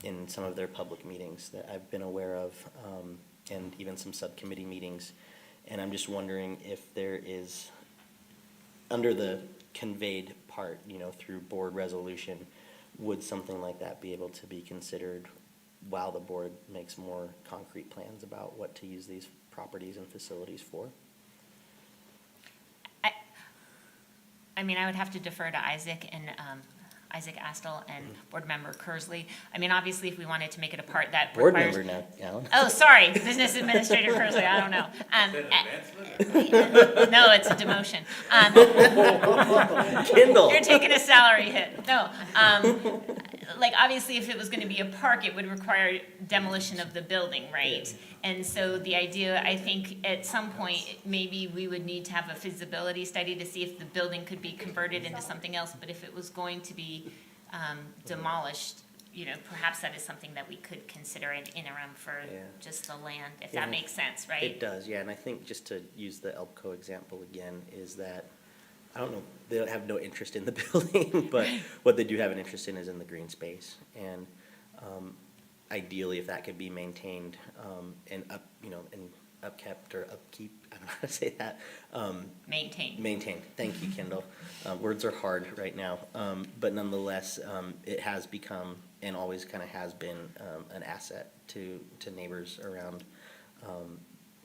in some of their public meetings that I've been aware of, and even some subcommittee meetings. And I'm just wondering if there is, under the conveyed part, through board resolution, would something like that be able to be considered while the board makes more concrete plans about what to use these properties and facilities for? I would have to defer to Isaac and Isaac Astle and Board Member Kersley. Obviously, if we wanted to make it a part that Board requires... member now, Alan. Oh, sorry, Business Administrator Kersley, I don't know. No, it's a demotion. Kendall. You're taking a salary hit. No, obviously, if it was going to be a park, it would require demolition of the building, right? And so the idea, I think, at some point, maybe we would need to have a feasibility study to see if the building could be converted into something else. But if it was going to be demolished, perhaps that is something that we could consider an interim for just the land, if that makes sense, right? It does, yeah. And I think, just to use the ELPCO example again, is that, I don't know, they don't have no interest in the building, but what they do have an interest in is in the green space. And ideally, if that could be maintained and upkept or upkeep, I don't know how to say that. Maintained. Maintained. Thank you, Kendall. Words are hard right now, but nonetheless, it has become, and always kind of has been, an asset to neighbors around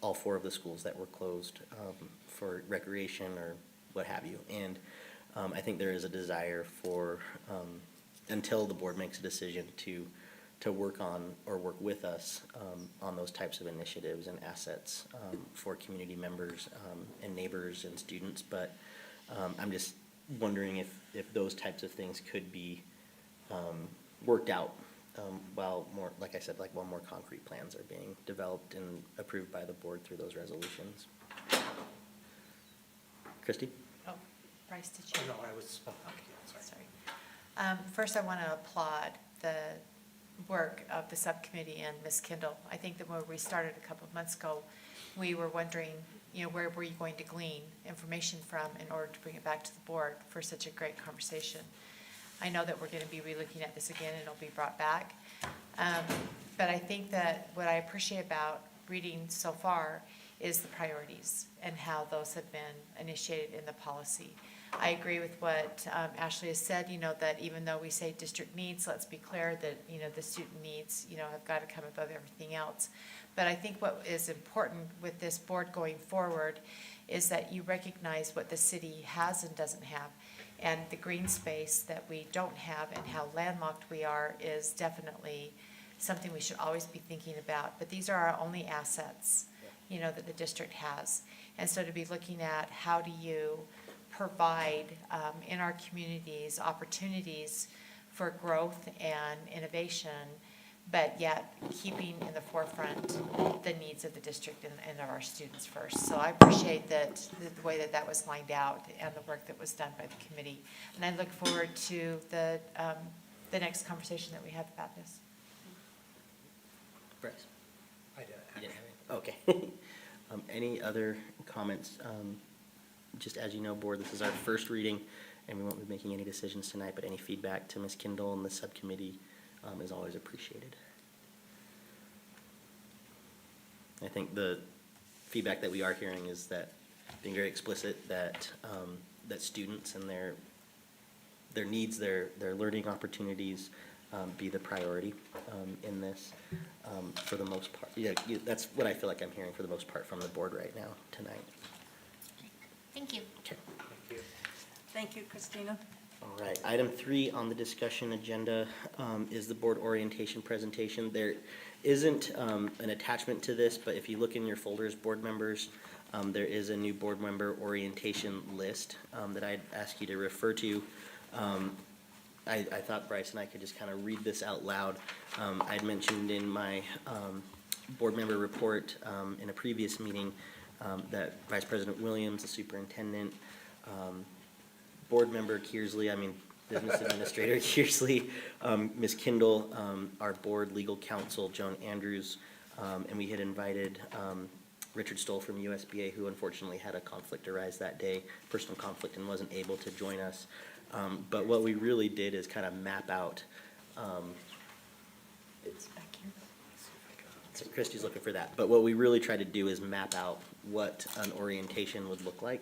all 4 of the schools that were closed for recreation or what have you. And I think there is a desire for, until the board makes a decision, to work on or work with us on those types of initiatives and assets for community members and neighbors and students. But I'm just wondering if those types of things could be worked out while more, like I said, while more concrete plans are being developed and approved by the board through those resolutions. Christie? Oh, Bryce, did you? No, I was, Sorry. First, I want to applaud the work of the subcommittee and Ms. Kendall. I think that when we started a couple of months ago, we were wondering, where were you going to glean information from in order to bring it back to the board for such a great conversation. I know that we're going to be relooking at this again and it'll be brought back. But I think that what I appreciate about reading so far is the priorities and how those have been initiated in the policy. I agree with what Ashley has said, that even though we say district needs, let's be clear that, the student needs, have got to come above everything else. But I think what is important with this board going forward is that you recognize what the city has and doesn't have. And the green space that we don't have and how landlocked we are is definitely something we should always be thinking about. But these are our only assets, that the district has. And so to be looking at how do you provide in our communities opportunities for growth and innovation, but yet keeping in the forefront the needs of the district and of our students first. So I appreciate that the way that was lined out and the work that was done by the committee. And I look forward to the next conversation that we have about this. Bryce? I did. You didn't have any? Okay. Any other comments? Just as you know, board, this is our first reading, and we won't be making any decisions tonight, but any feedback to Ms. Kendall and the subcommittee is always appreciated. I think the feedback that we are hearing is that being very explicit that that students and their needs, their learning opportunities be the priority in this for the most part. Yeah, that's what I feel like I'm hearing for the most part from the board right now tonight. Thank you. Okay. Thank you, Christina. All right, item 3 on the discussion agenda is the board orientation presentation. There isn't an attachment to this, but if you look in your folders, board members, there is a new board member orientation list that I'd ask you to refer to. I thought Bryce and I could just kind of read this out loud. I'd mentioned in my board member report in a previous meeting that Vice President Williams, the superintendent, board member Kearsley, business administrator Kearsley, Ms. Kendall, our board legal counsel, Joan Andrews, and we had invited Richard Stoll from USBA, who unfortunately had a conflict arise that day, personal conflict, and wasn't able to join us. But what we really did is kind of map out, it's back here. So Christy's looking for that. But what we really tried to do is map out what an orientation would look like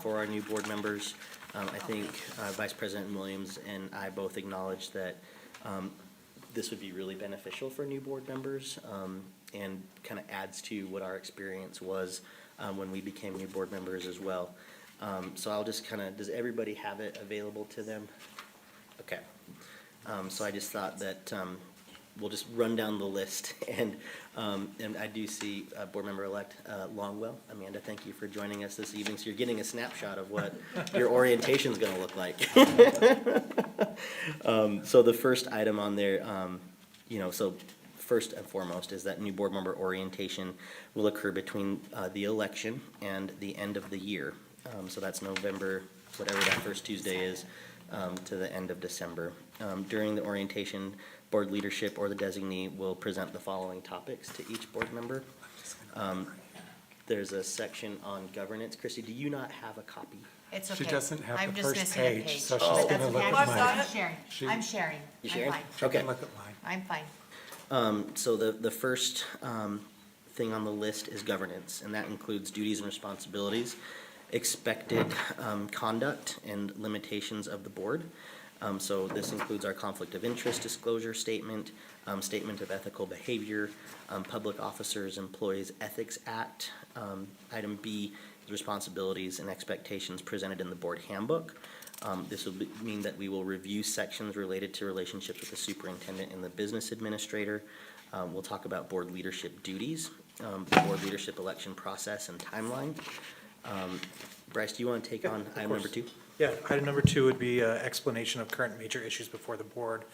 for our new board members. I think Vice President Williams and I both acknowledged that this would be really beneficial for new board members and kind of adds to what our experience was when we became new board members as well. So I'll just kind of, does everybody have it available to them? Okay. So I just thought that we'll just run down the list, and I do see board member-elect Longwell. Amanda, thank you for joining us this evening. So you're getting a snapshot of what your orientation's going to look like. So the first item on there, so first and foremost is that new board member orientation will occur between the election and the end of the year. So that's November, whatever that first Tuesday is, to the end of December. During the orientation, board leadership or the designee will present the following topics to each board member. There's a section on governance. Christy, do you not have a copy? It's okay. She doesn't have I'm the just first missing a page, so she's But gonna that's look okay. at mine. I'm sharing. I'm sharing. You I'm sharing? fine. She Okay. can look at mine. I'm fine. So the first thing on the list is governance, and that includes duties and responsibilities, expected conduct, and limitations of the board. So this includes our conflict of interest disclosure statement, statement of ethical behavior, Public Officers Employees Ethics Act. Item B is responsibilities and expectations presented in the board handbook. This will mean that we will review sections related to relationships with the superintendent and the business administrator. We'll talk about board leadership duties, board leadership election process and timeline. Bryce, do you want to take on item number 2? Yeah, item number 2 would be explanation of current major issues before the board.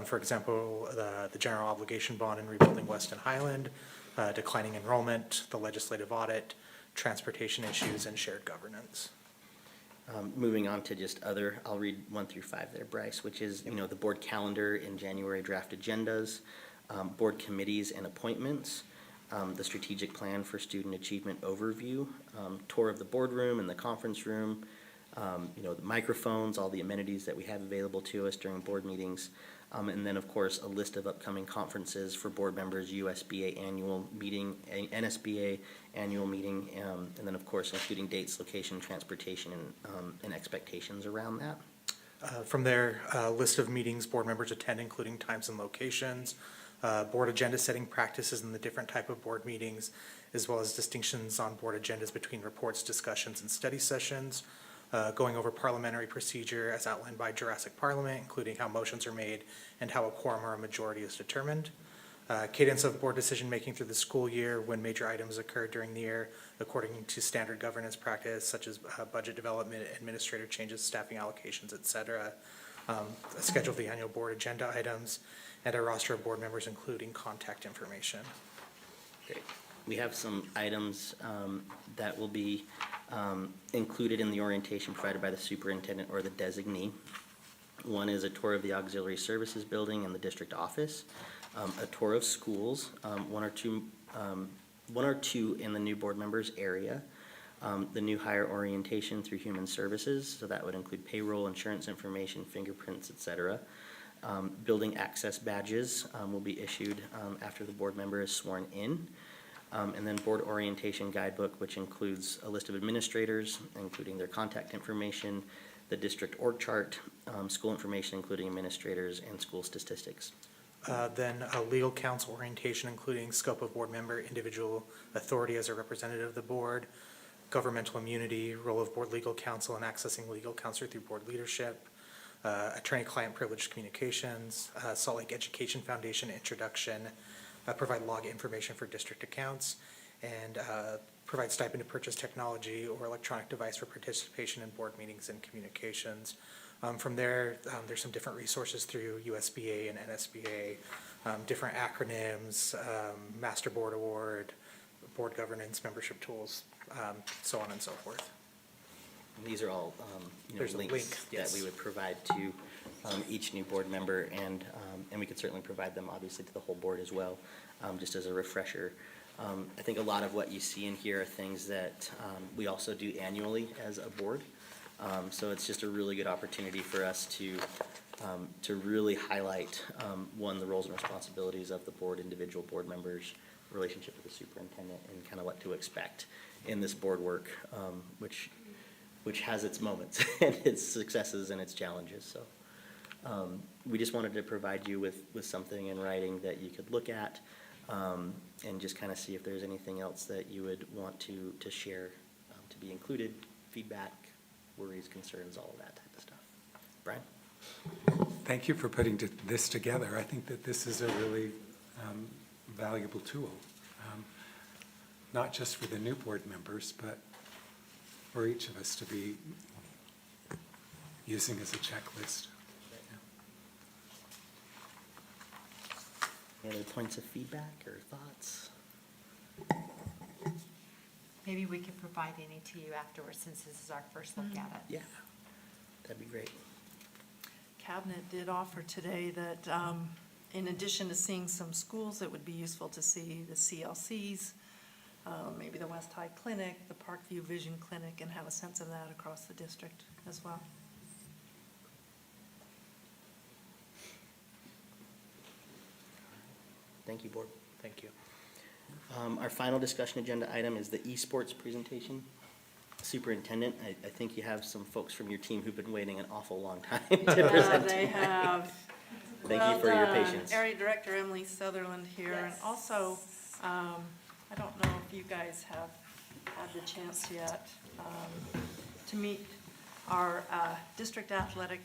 For example, the general obligation bond in rebuilding Weston Highland, declining enrollment, the legislative audit, transportation issues, and shared governance. Moving on to just other, I'll read 1 through 5 there, Bryce, which is, the board calendar in January, draft agendas, board committees and appointments, the strategic plan for student achievement overview, tour of the boardroom and the conference room, the microphones, all the amenities that we have available to us during board meetings, and then, of course, a list of upcoming conferences for board members, USBA annual meeting, NSBA annual meeting, and then, of course, including dates, location, transportation, and expectations around that. From there, a list of meetings board members attend, including times and locations, board agenda setting practices and the different type of board meetings, as well as distinctions on board agendas between reports, discussions, and study sessions, going over parliamentary procedure as outlined by Jurassic Parliament, including how motions are made and how a quorum or a majority is determined. Cadence of board decision-making through the school year when major items occur during the year according to standard governance practice such as budget development, administrative changes, staffing allocations, et cetera. A schedule of the annual board agenda items and a roster of board members including contact information. Great. We have some items that will be included in the orientation provided by the superintendent or the designee. One is a tour of the auxiliary services building and the district office, a tour of schools, one or two in the new board members area, the new hire orientation through human services, so that would include payroll, insurance information, fingerprints, et cetera. Building access badges will be issued after the board member is sworn in. And then board orientation guidebook, which includes a list of administrators, including their contact information, the district org chart, school information, including administrators, and school statistics. Then a legal counsel orientation, including scope of board member, individual authority as a representative of the board, governmental immunity, role of board legal counsel, and accessing legal counsel through board leadership, attorney-client privileged communications, Salt Lake Education Foundation introduction, provide log information for district accounts, and provide stipend to purchase technology or electronic device for participation in board meetings and communications. From there, there's some different resources through USBA and NSBA, different acronyms, Master Board Award, board governance, membership tools, so on and so forth. And these are all There's a links link, that yes. we would provide to each new board member, and we could certainly provide them, obviously, to the whole board as well, just as a refresher. I think a lot of what you see in here are things that we also do annually as a board. So it's just a really good opportunity for us to really highlight, one, the roles and responsibilities of the board, individual board members, relationship with the superintendent, and kind of what to expect in this board work, which has its moments and its successes and its challenges. So we just wanted to provide you with something in writing that you could look at, and just kind of see if there's anything else that you would want to share, to be included, feedback, worries, concerns, all of that type of stuff. Brian? Thank you for putting this together. I think that this is a really valuable tool, not just for the new board members, but for each of us to be using as a checklist. Any other points of feedback or thoughts? Maybe we could provide any to you afterwards, since this is our first look at it. Yeah, that'd be great. Cabinet did offer today that in addition to seeing some schools, it would be useful to see the CLCs, maybe the West High Clinic, the Parkview Vision Clinic, and have a sense of that across the district as well. Thank you, board. Thank you. Our final discussion agenda item is the Esports presentation. Superintendent, I think you have some folks from your team who've been waiting an awful long time to present They tonight. have. Thank you for your Well done. patience. Area Director Emily Sutherland here, and also, I don't know if you guys have had the chance yet to meet our District Athletic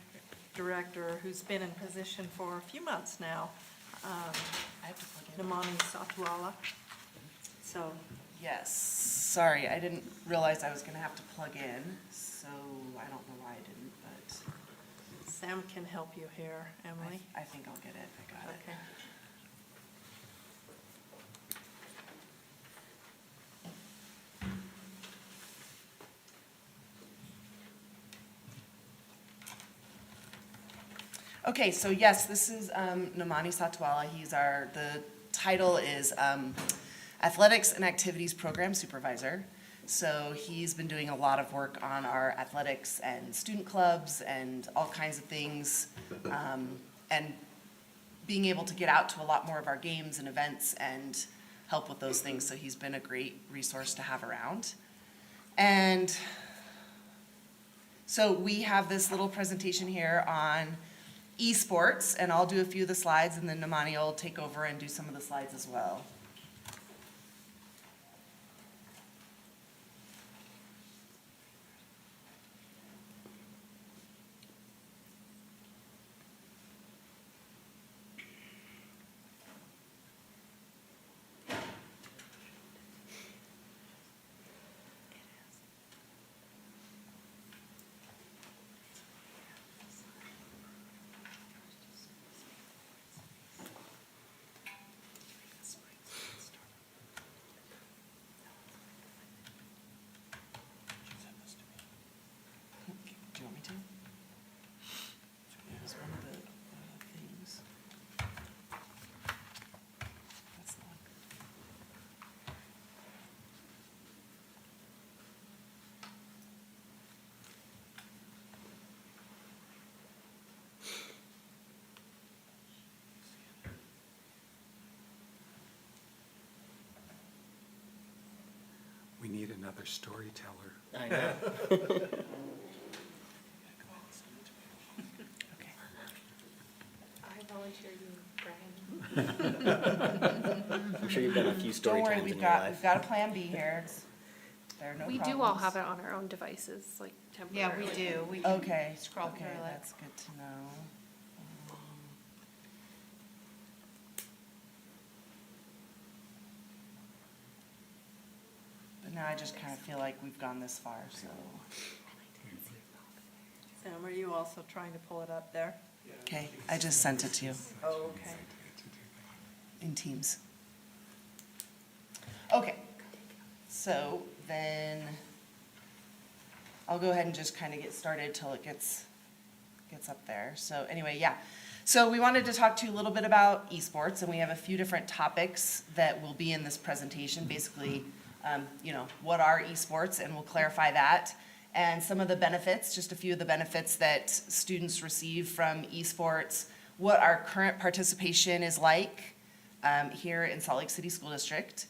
Director, who's been in position for a few months now, Namani Satwala. So, Yes, sorry, I didn't realize I was gonna have to plug in, so I don't know why I didn't, but Sam can help you here, Emily. I think I'll get it, I got it. Okay. Okay, so yes, this is Namani Satwala. The title is Athletics and Activities Program Supervisor. So he's been doing a lot of work on our athletics and student clubs and all kinds of things, and being able to get out to a lot more of our games and events and help with those things. So he's been a great resource to have around. And so we have this little presentation here on esports, and I'll do a few of the slides, and then Namani will take over and do some of the slides as well. Do you want me to? Here's one of the things. That's the one. We need another storyteller. I know. I volunteer you, Brian. I'm sure you've done a few story Don't worry, times in we've your got life. a plan B here. There are no We problems. do all have it on our own devices, like Yeah, temporarily. we do. We can Okay, scroll okay, through it. that's good to know. But now I just kind of feel like we've gone this far, so. Sam, are you also trying to pull it up there? Okay, I just sent it to you Oh, okay. in Teams. Okay, so then I'll go ahead and just kind of get started till it gets up there. So anyway, yeah. So we wanted to talk to you a little bit about esports, and we have a few different topics that will be in this presentation. Basically, what are esports, and we'll clarify that. And some of the benefits, just a few of the benefits that students receive from esports, what our current participation is like here in Salt Lake City School District.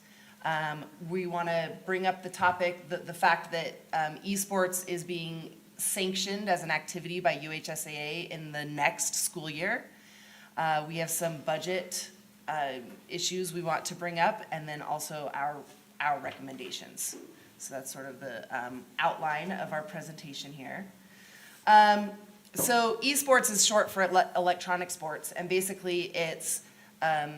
We want to bring up the topic, the fact that esports is being sanctioned as an activity by UHSAA in the next school year. We have some budget issues we want to bring up, and then also our recommendations. So that's sort of the outline of our presentation here. So esports is short for electronic sports, and basically it's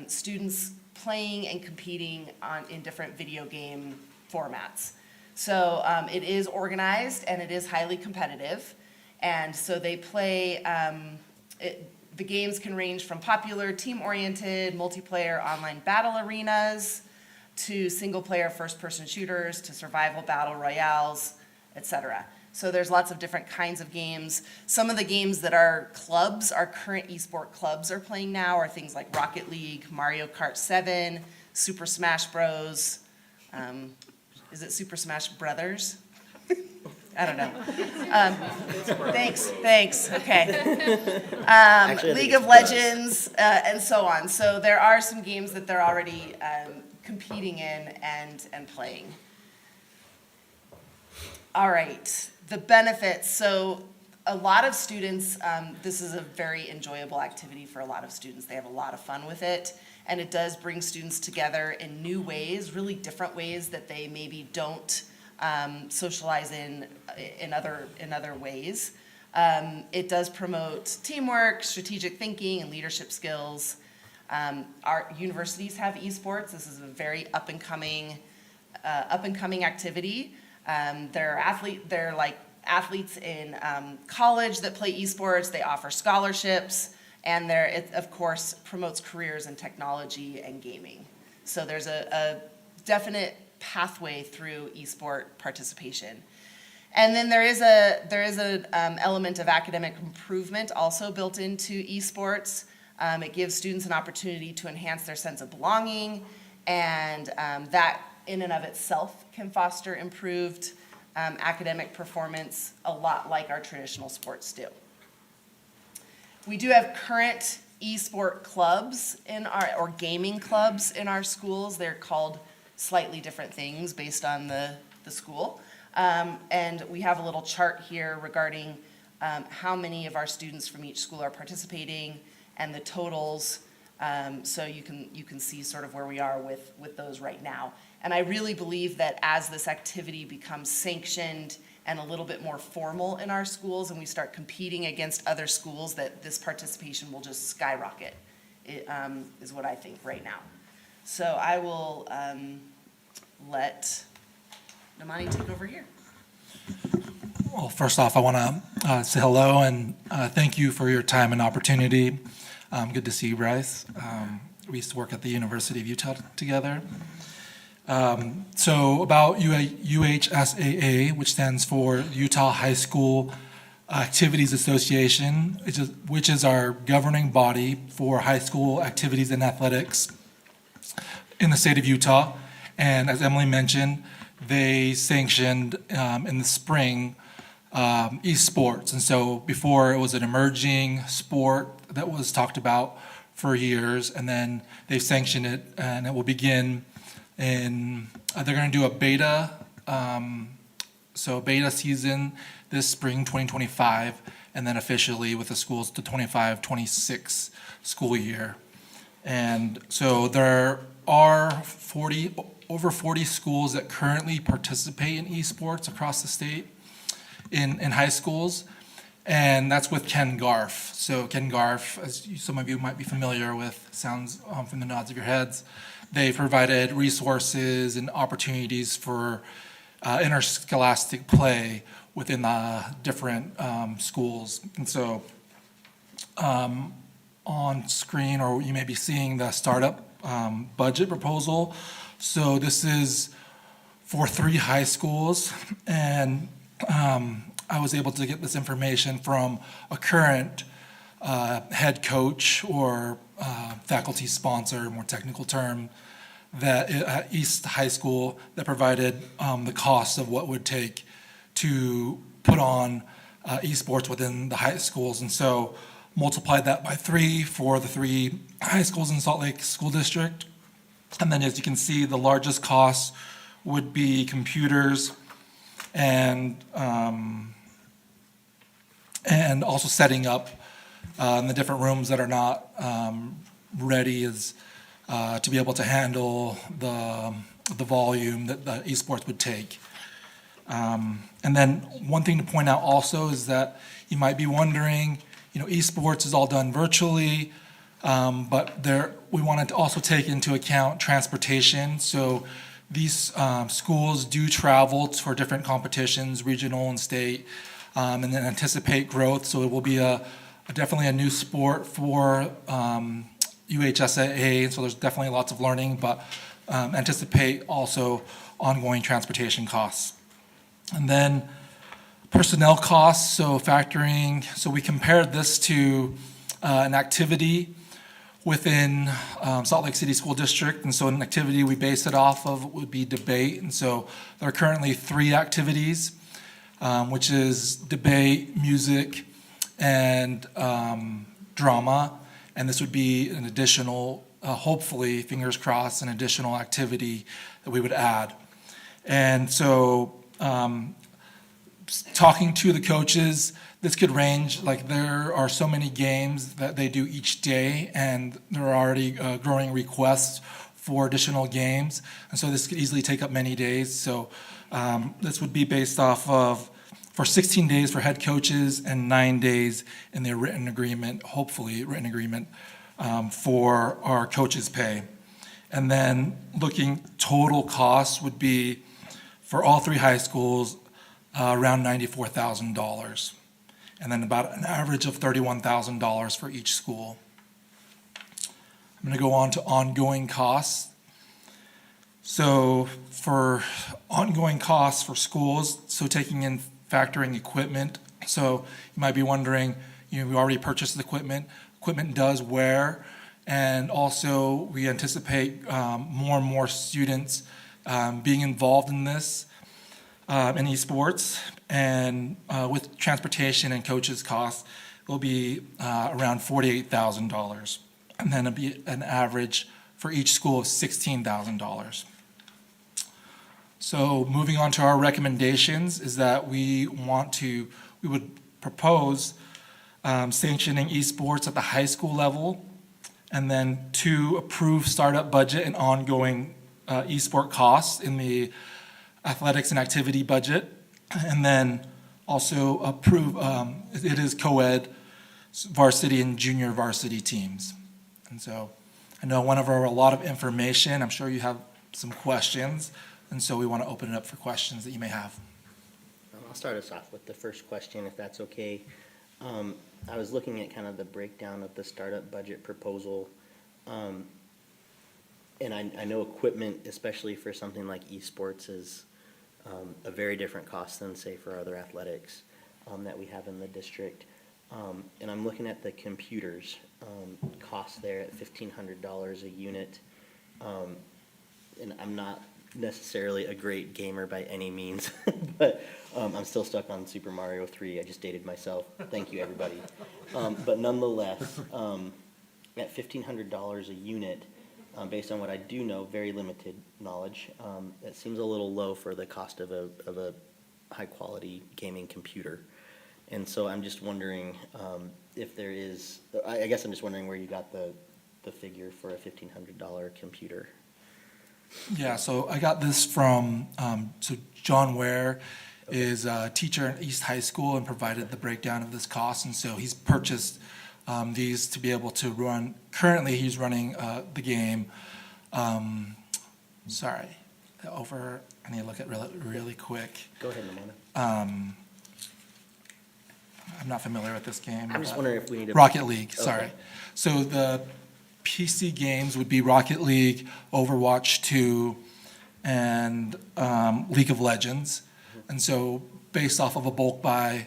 students playing and competing in different video game formats. So it is organized and it is highly competitive, and so they play, the games can range from popular team-oriented multiplayer online battle arenas to single-player first-person shooters to survival battle royales, etc. So there's lots of different kinds of games. Some of the games that our current esport clubs are playing now are things like Rocket League, Mario Kart 7, Super Smash Bros. Is it Super Smash Brothers? I don't know. Thanks, okay. Actually, I think League it's of Legends, and so on. So there are some games that they're already competing in and playing. All right, the benefits. So a lot of students, this is a very enjoyable activity for a lot of students. They have a lot of fun with it, and it does bring students together in new ways, really different ways that they maybe don't socialize in other ways. It does promote teamwork, strategic thinking, and leadership skills. Our universities have esports. This is a very up and coming activity. There are like athletes in college that play esports. They offer scholarships, and it of course promotes careers in technology and gaming. So there's a definite pathway through esport participation. And then there is an element of academic improvement also built into esports. It gives students an opportunity to enhance their sense of belonging, and that in and of itself can foster improved academic performance, a lot like our traditional sports do. We do have current esport clubs or gaming clubs in our schools. They're called slightly different things based on the school. And we have a little chart here regarding how many of our students from each school are participating and the totals. So you can see sort of where we are with those right now. And I really believe that as this activity becomes sanctioned and a little bit more formal in our schools and we start competing against other schools, that this participation will just skyrocket, is what I think right now. So I will let Damani take over here. Well, first off, I want to say hello and thank you for your time and opportunity. Good to see you, Bryce. We used to work at the University of Utah together. So about UHSAA, which stands for Utah High School Activities Association, which is our governing body for high school activities and athletics in the state of Utah. And as Emily mentioned, they sanctioned in the spring esports. And so before it was an emerging sport that was talked about for years, and then they've sanctioned it, and it will begin in, they're going to do a beta, beta season this spring 2025, and then officially with the schools the 25-26 school year. And so there are over 40 schools that currently participate in esports across the state in high schools, and that's with Ken Garf. So Ken Garf, as some of you might be familiar with, sounds from the nods of your heads, they provided resources and opportunities for interscholastic play within the different schools. And so on screen, or you may be seeing the startup budget proposal. So this is for 3 high schools, and I was able to get this information from a current head coach or faculty sponsor, more technical term, that at East High School that provided the cost of what it would take to put on esports within the high schools. And so multiply that by 3 for the 3 high schools in Salt Lake School District. And then as you can see, the largest cost would be computers and also setting up in the different rooms that are not ready as to be able to handle the volume that the esports would take. And then one thing to point out also is that you might be wondering, esports is all done virtually, but we wanted to also take into account transportation. So these schools do travel for different competitions, regional and state, and then anticipate growth. So it will be definitely a new sport for UHSAA, so there's definitely lots of learning, but anticipate also ongoing transportation costs. And then personnel costs, so we compared this to an activity within Salt Lake City School District, and so an activity we base it off of would be debate, and so there are currently 3 activities, which is debate, music, and drama, and this would be an additional, hopefully, fingers crossed, an additional activity that we would add. And so talking to the coaches, this could range, like there are so many games that they do each day, and there are already growing requests for additional games, and so this could easily take up many days. So this would be based off of for 16 days for head coaches and 9 days in their written agreement, hopefully written agreement, for our coaches' pay. And then looking total costs would be for all 3 high schools around $94,000, and then about an average of $31,000 for each school. I'm going to go on to ongoing costs. So for ongoing costs for schools, so taking in factoring equipment. So you might be wondering, we already purchased the equipment. Equipment does wear, and also we anticipate more and more students being involved in this, in esports. And with transportation and coaches' costs, it will be around $48,000. And then it'll be an average for each school of $16,000. So moving on to our recommendations is that we would propose sanctioning esports at the high school level, and then 2, approve startup budget and ongoing esport costs in the athletics and activity budget, and then also approve, it is co-ed varsity and junior varsity teams. And so I know went over a lot of information. I'm sure you have some questions, and so we want to open it up for questions that you may have. I'll start us off with the first question, if that's okay. I was looking at kind of the breakdown of the startup budget proposal. And I know equipment, especially for something like esports, is a very different cost than, say, for other athletics that we have in the district. And I'm looking at the computers cost there at $1,500 a unit. And I'm not necessarily a great gamer by any means, but I'm still stuck on Super Mario 3. I just dated myself. Thank you, everybody. But nonetheless, at $1,500 a unit, based on what I do know, very limited knowledge, it seems a little low for the cost of a high-quality gaming computer. And so I'm just wondering if there is, I guess I'm just wondering where you got the figure for a $1,500 computer. Yeah, so I got this from, so John Ware is a teacher at East High School and provided the breakdown of this cost. And so he's purchased these to be able to run. Currently, he's running the game. I need to look at really quick. Go ahead, Namona. I'm not familiar with this game. I'm just wondering if we need to. Rocket League, sorry. Okay. So the PC games would be Rocket League, Overwatch 2, and League of Legends. And so based off of a bulk buy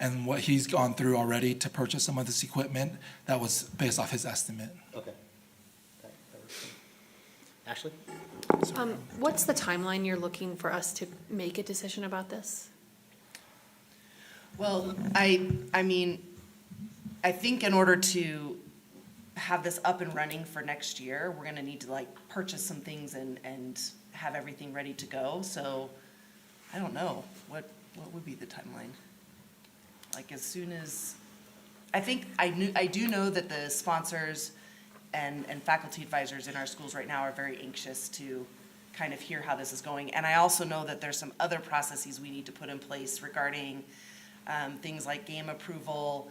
and what he's gone through already to purchase some of this equipment, that was based off his estimate. Okay. Ashley? What's the timeline you're looking for us to make a decision about this? Well, I mean, I think in order to have this up and running for next year, we're gonna need to like purchase some things and have everything ready to go. So I don't know, what would be the timeline? Like as soon as, I think, I do know that the sponsors and faculty advisors in our schools right now are very anxious to kind of hear how this is going. And I also know that there's some other processes we need to put in place regarding things like game approval.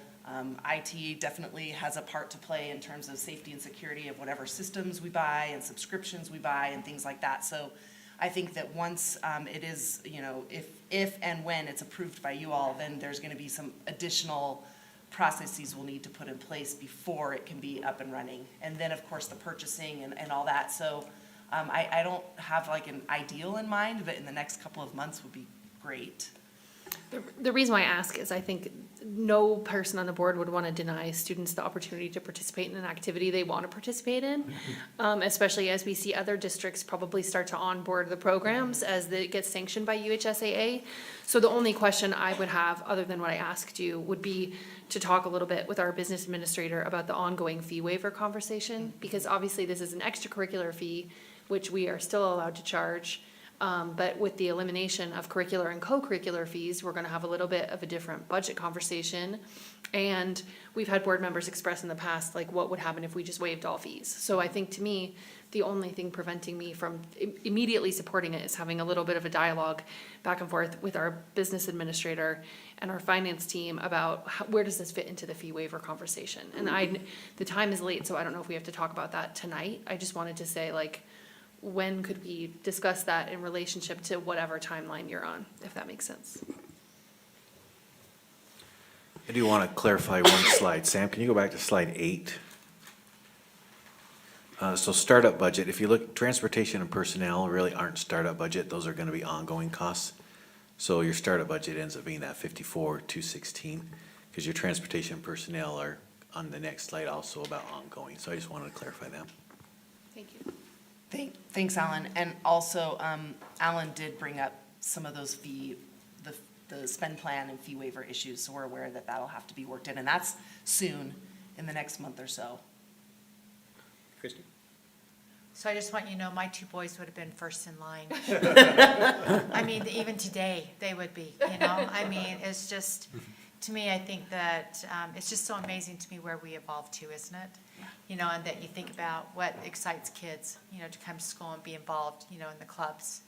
IT definitely has a part to play in terms of safety and security of whatever systems we buy and subscriptions we buy and things like that. So I think that once it is, if and when it's approved by you all, then there's going to be some additional processes we'll need to put in place before it can be up and running. And then, of course, the purchasing and all that. So I don't have like an ideal in mind, but in the next couple of months would be great. The reason why I ask is I think no person on the board would want to deny students the opportunity to participate in an activity they want to participate in, especially as we see other districts probably start to onboard the programs as it gets sanctioned by UHSAA. So the only question I would have, other than what I asked you, would be to talk a little bit with our business administrator about the ongoing fee waiver conversation, because obviously this is an extracurricular fee, which we are still allowed to charge. But with the elimination of curricular and co-curricular fees, we're gonna have a little bit of a different budget conversation. And we've had board members express in the past, like, what would happen if we just waived all fees? So I think, to me, the only thing preventing me from immediately supporting it is having a little bit of a dialogue back and forth with our business administrator and our finance team about where does this fit into the fee waiver conversation? And the time is late, so I don't know if we have to talk about that tonight. I just wanted to say, like, when could we discuss that in relationship to whatever timeline you're on, if that makes sense? I do want to clarify one slide. Sam, can you go back to slide 8? So startup budget, if you look, transportation and personnel really aren't startup budget. Those are going to be ongoing costs. So your startup budget ends up being that 54,216, because your transportation personnel are on the next slide also about ongoing. So I just wanted to clarify that. Thank you. Thanks, Alan. And also, Alan did bring up some of those the spend plan and fee waiver issues, so we're aware that that'll have to be worked in, and that's soon, in the next month or so. Christie? So I just want you to know, my two boys would have been first in line. I mean, even today, they would be, you know? I mean, it's just, to me, I think that it's just so amazing to me where we evolved to, isn't it? You know, and that you think about what excites kids, you know, to come to school and be involved, you know, in the clubs.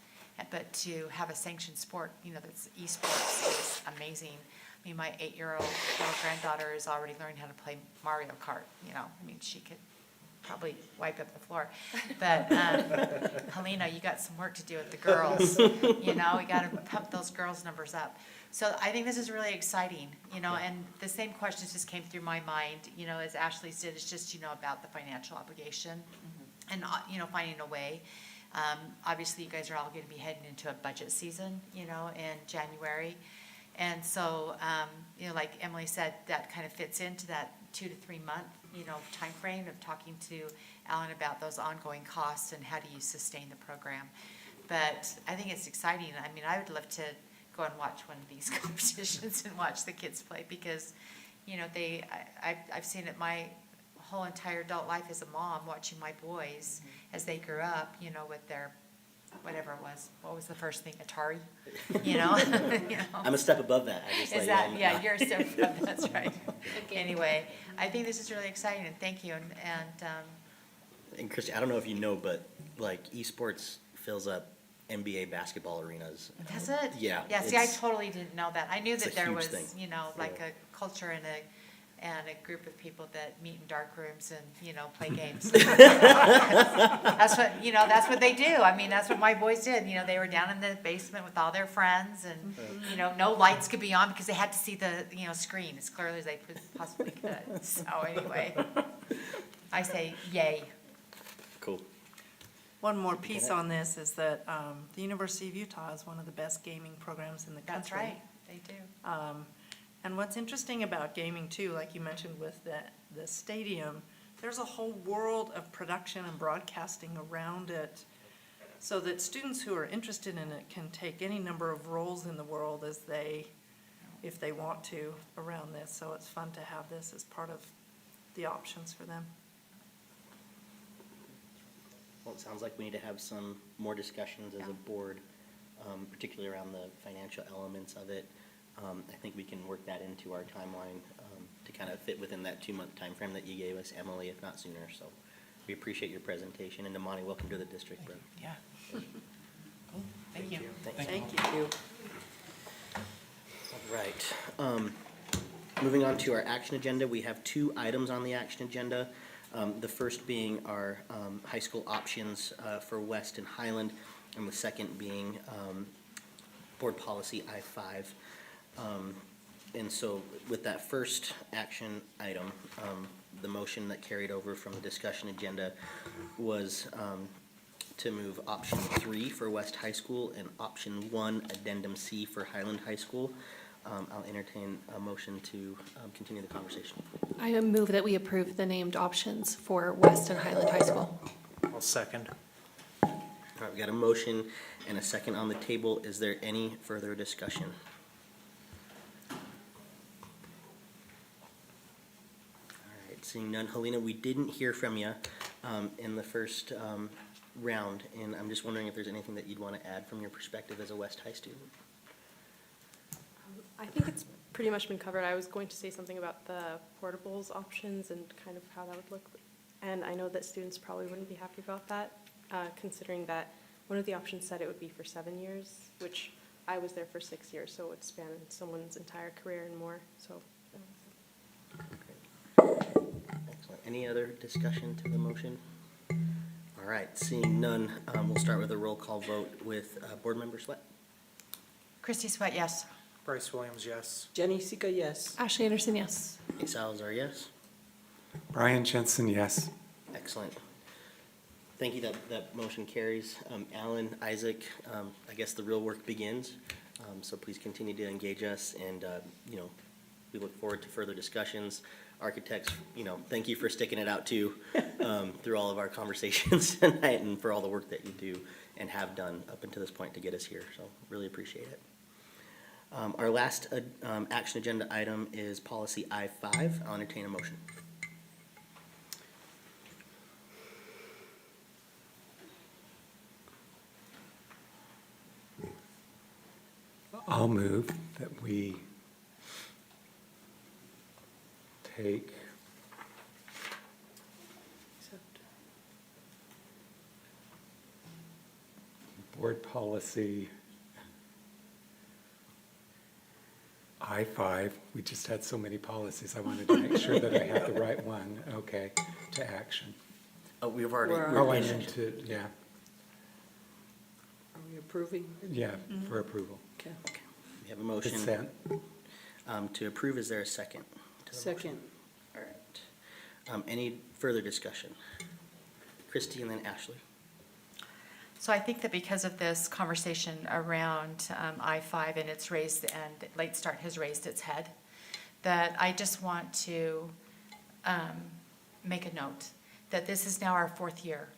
But to have a sanctioned sport, you know, that's Esports is amazing. I mean, my 8-year-old little granddaughter is already learning how to play Mario Kart, you know? I mean, she could probably wipe up the floor. But Helena, you got some work to do with the girls. You know, we got to pump those girls' numbers up. So I think this is really exciting, you know, and the same questions just came through my mind, you know, as Ashley said, it's just, you know, about the financial obligation and, you know, finding a way. Obviously, you guys are all going to be heading into a budget season, you know, in January. And so, you know, like Emily said, that kind of fits into that 2 to 3 month, you know, timeframe of talking to Alan about those ongoing costs and how do you sustain the program. But I think it's exciting. I mean, I would love to go and watch one of these competitions and watch the kids play because, you know, I've seen it my whole entire adult life as a mom, watching my boys as they grew up, you know, with their, whatever it was, what was the first thing, Atari, you know? You know? I'm a step above that. I just Is let that, you know. yeah, you're a step above, that's right. Anyway, I think this is really exciting, and thank you, And Christy, I don't know if you know, but like Esports fills up NBA basketball arenas. Does it? Yeah. Yeah, see, I totally didn't know that. I knew it's that a there huge was, thing. you know, like a culture and a group of people that meet in dark rooms and, you know, play games. That's what, you know, that's what they do. I mean, that's what my boys did. You know, they were down in the basement with all their friends and, you know, no lights could be on because they had to see the, you know, screen as clearly as they possibly could. So anyway, I say yay. Cool. One more piece on this is that the University of Utah is one of the best gaming programs in the country. That's right, they do. And what's interesting about gaming too, like you mentioned with the stadium, there's a whole world of production and broadcasting around it so that students who are interested in it can take any number of roles in the world if they want to around this. So it's fun to have this as part of the options for them. Well, it sounds like we need to have some more discussions as a board, particularly around the financial elements of it. I think we can work that into our timeline to kind of fit within that 2-month timeframe that you gave us, Emily, if not sooner. So we appreciate your presentation. And Damani, welcome to the district, bro. Yeah. Cool. Thank you. Thank you. All right. Moving on to our action agenda, we have 2 items on the action agenda. The first being our high school options for West and Highland, and the second being board policy I-5. And so with that first action item, the motion that carried over from the discussion agenda was to move option 3 for West High School and option 1, addendum C for Highland High School. I'll entertain a motion to continue the conversation. I move that we approve the named options for West and Highland High School. I'll second. All right, we got a motion and a second on the table. Is there any further discussion? All right, seeing none. Helena, we didn't hear from you in the first round, and I'm just wondering if there's anything that you'd want to add from your perspective as a West High student. I think it's pretty much been covered. I was going to say something about the portables options and kind of how that would look. And I know that students probably wouldn't be happy about that, considering that one of the options said it would be for 7 years, which I was there for 6 years, so it would span someone's entire career and more. So. Excellent. Any other discussion to the motion? All right, seeing none, we'll start with a roll call vote with Board Member Sweat. Christy Sweat, yes. Bryce Williams, yes. Jenny Sika, yes. Ashley Anderson, yes. Nate Salazar, yes. Brian Jensen, yes. Excellent. Thank you, that motion carries. Alan, Isaac, I guess the real work begins. So please continue to engage us, and, we look forward to further discussions. Architects, thank you for sticking it out too, through all of our conversations tonight, and for all the work that you do and have done up until this point to get us here, so really appreciate it. Our last action agenda item is policy I-5. I'll entertain a motion. I'll move that we take board policy I-5. We just had so many policies. I wanted to make sure that I had the right one. Okay, to action. Oh, we've already. Oh, I meant to, yeah, Are we approving? yeah, for approval. Okay. We have a motion. Consent. To approve. Is there a second? to the motion? Second. All right. Any further discussion? Christy and then Ashley. So I think that because of this conversation around I-5 and it's raised, and Late Start has raised its head, that I just want to make a note that this is now our 4th year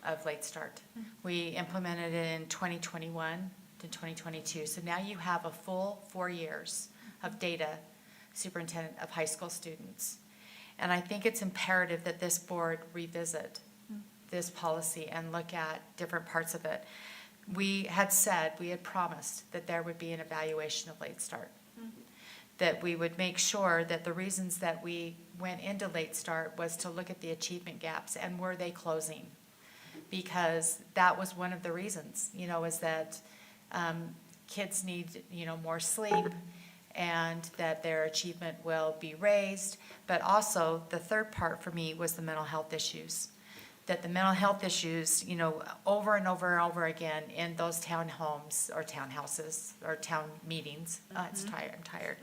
of Late Start. We implemented it in 2021 to 2022. So now you have a full 4 years of data, superintendent of high school students. And I think it's imperative that this board revisit this policy and look at different parts of it. We had promised that there would be an evaluation of Late Start. That we would make sure that the reasons that we went into Late Start was to look at the achievement gaps and were they closing? Because that was one of the reasons, is that kids need, more sleep and that their achievement will be raised. But also, the third part for me was the mental health issues. That the mental health issues, over and over and over again in those townhomes or townhouses or town meetings, I'm tired,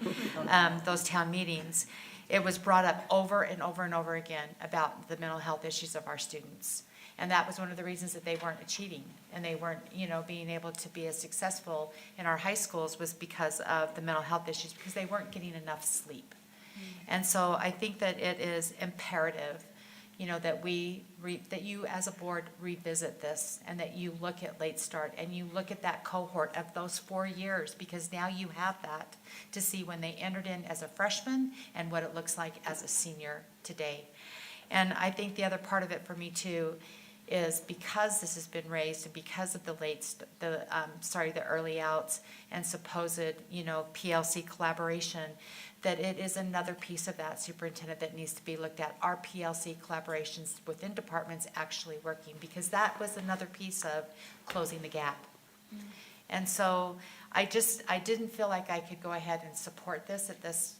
those town meetings, it was brought up over and over and over again about the mental health issues of our students. And that was one of the reasons that they weren't achieving and they weren't, being able to be as successful in our high schools was because of the mental health issues, because they weren't getting enough sleep. And so I think that it is imperative that you as a board revisit this and that you look at Late Start and you look at that cohort of those 4 years, because now you have that to see when they entered in as a freshman and what it looks like as a senior today. And I think the other part of it for me too is because this has been raised and because of the early outs and supposed, PLC collaboration, that it is another piece of that, superintendent, that needs to be looked at. Are PLC collaborations within departments actually working? Because that was another piece of closing the gap. And so I didn't feel like I could go ahead and support this at this,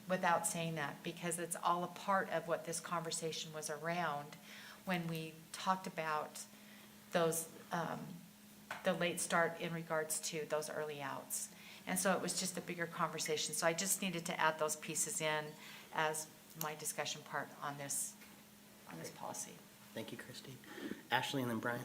without saying that, because it's all a part of what this conversation was around when we talked about those, the Late Start in regards to those early outs. And so it was just a bigger conversation. So I just needed to add those pieces in as my discussion part on this policy. Thank you, Christy. Ashley and then Brian.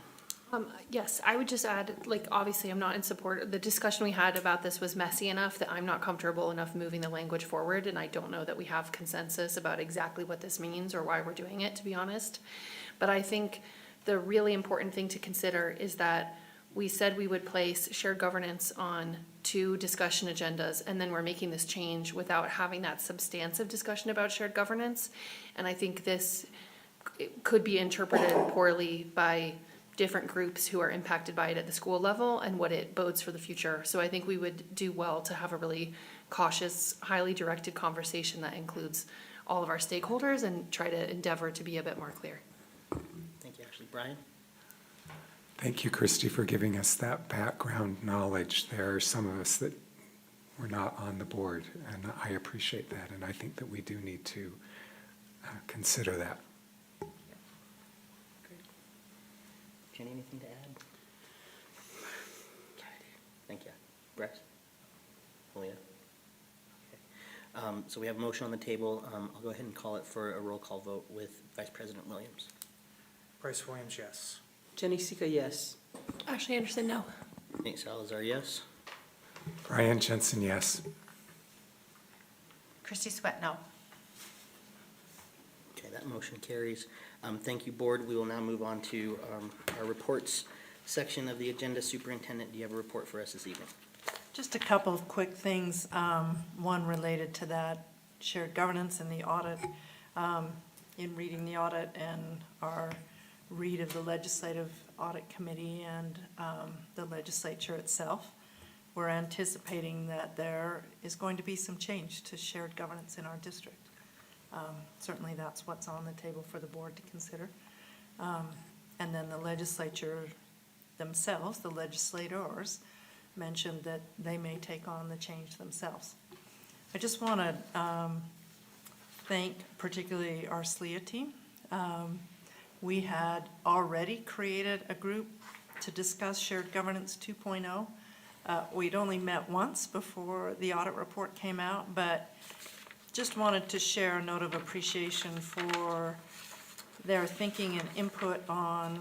Yes, I would just add, obviously I'm not in support. The discussion we had about this was messy enough that I'm not comfortable enough moving the language forward, and I don't know that we have consensus about exactly what this means or why we're doing it, to be honest. But I think the really important thing to consider is that we said we would place shared governance on 2 discussion agendas, and then we're making this change without having that substantive discussion about shared governance. And I think this could be interpreted poorly by different groups who are impacted by it at the school level and what it bodes for the future. So I think we would do well to have a really cautious, highly directed conversation that includes all of our stakeholders and try to endeavor to be a bit more clear. Thank you, Ashley. Brian? Thank you, Christy, for giving us that background knowledge. There are some of us that were not on the board, and I appreciate that, and I think that we do need to consider that. Jenny, anything to add? Thank you. Brett? Leah? Okay. So we have a motion on the table. I'll go ahead and call it for a roll call vote with Vice President Williams. Bryce Williams, yes. Jenny Sika, yes. Ashley Anderson, no. Nate Salazar, yes. Brian Jensen, yes. Christy Sweat, no. Okay, that motion carries. Thank you, Board. We will now move on to our reports section of the agenda. Superintendent, do you have a report for us this evening? Just a couple of quick things, one related to that shared governance and the audit. In reading the audit and our read of the Legislative Audit Committee and the legislature itself, we're anticipating that there is going to be some change to shared governance in our district. Certainly that's what's on the table for the board to consider. And then the legislature themselves, the legislators, mentioned that they may take on the change themselves. I just want to thank particularly our SLEA team. We had already created a group to discuss Shared Governance 2.0. We'd only met once before the audit report came out, but just wanted to share a note of appreciation for their thinking and input on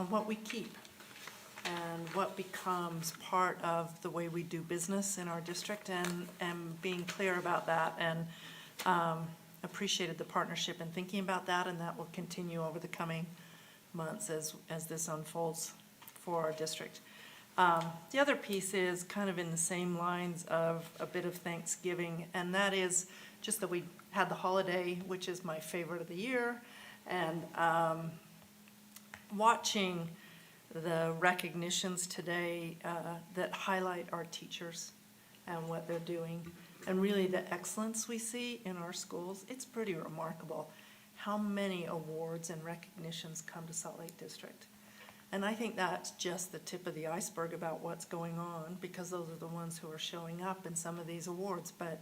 what we keep and what becomes part of the way we do business in our district, and being clear about that, and appreciated the partnership and thinking about that, and that will continue over the coming months as this unfolds for our district. The other piece is kind of in the same lines of a bit of Thanksgiving, and that is just that we had the holiday, which is my favorite of the year, and watching the recognitions today that highlight our teachers and what they're doing, and really the excellence we see in our schools. It's pretty remarkable how many awards and recognitions come to Salt Lake District. And I think that's just the tip of the iceberg about what's going on, because those are the ones who are showing up in some of these awards. But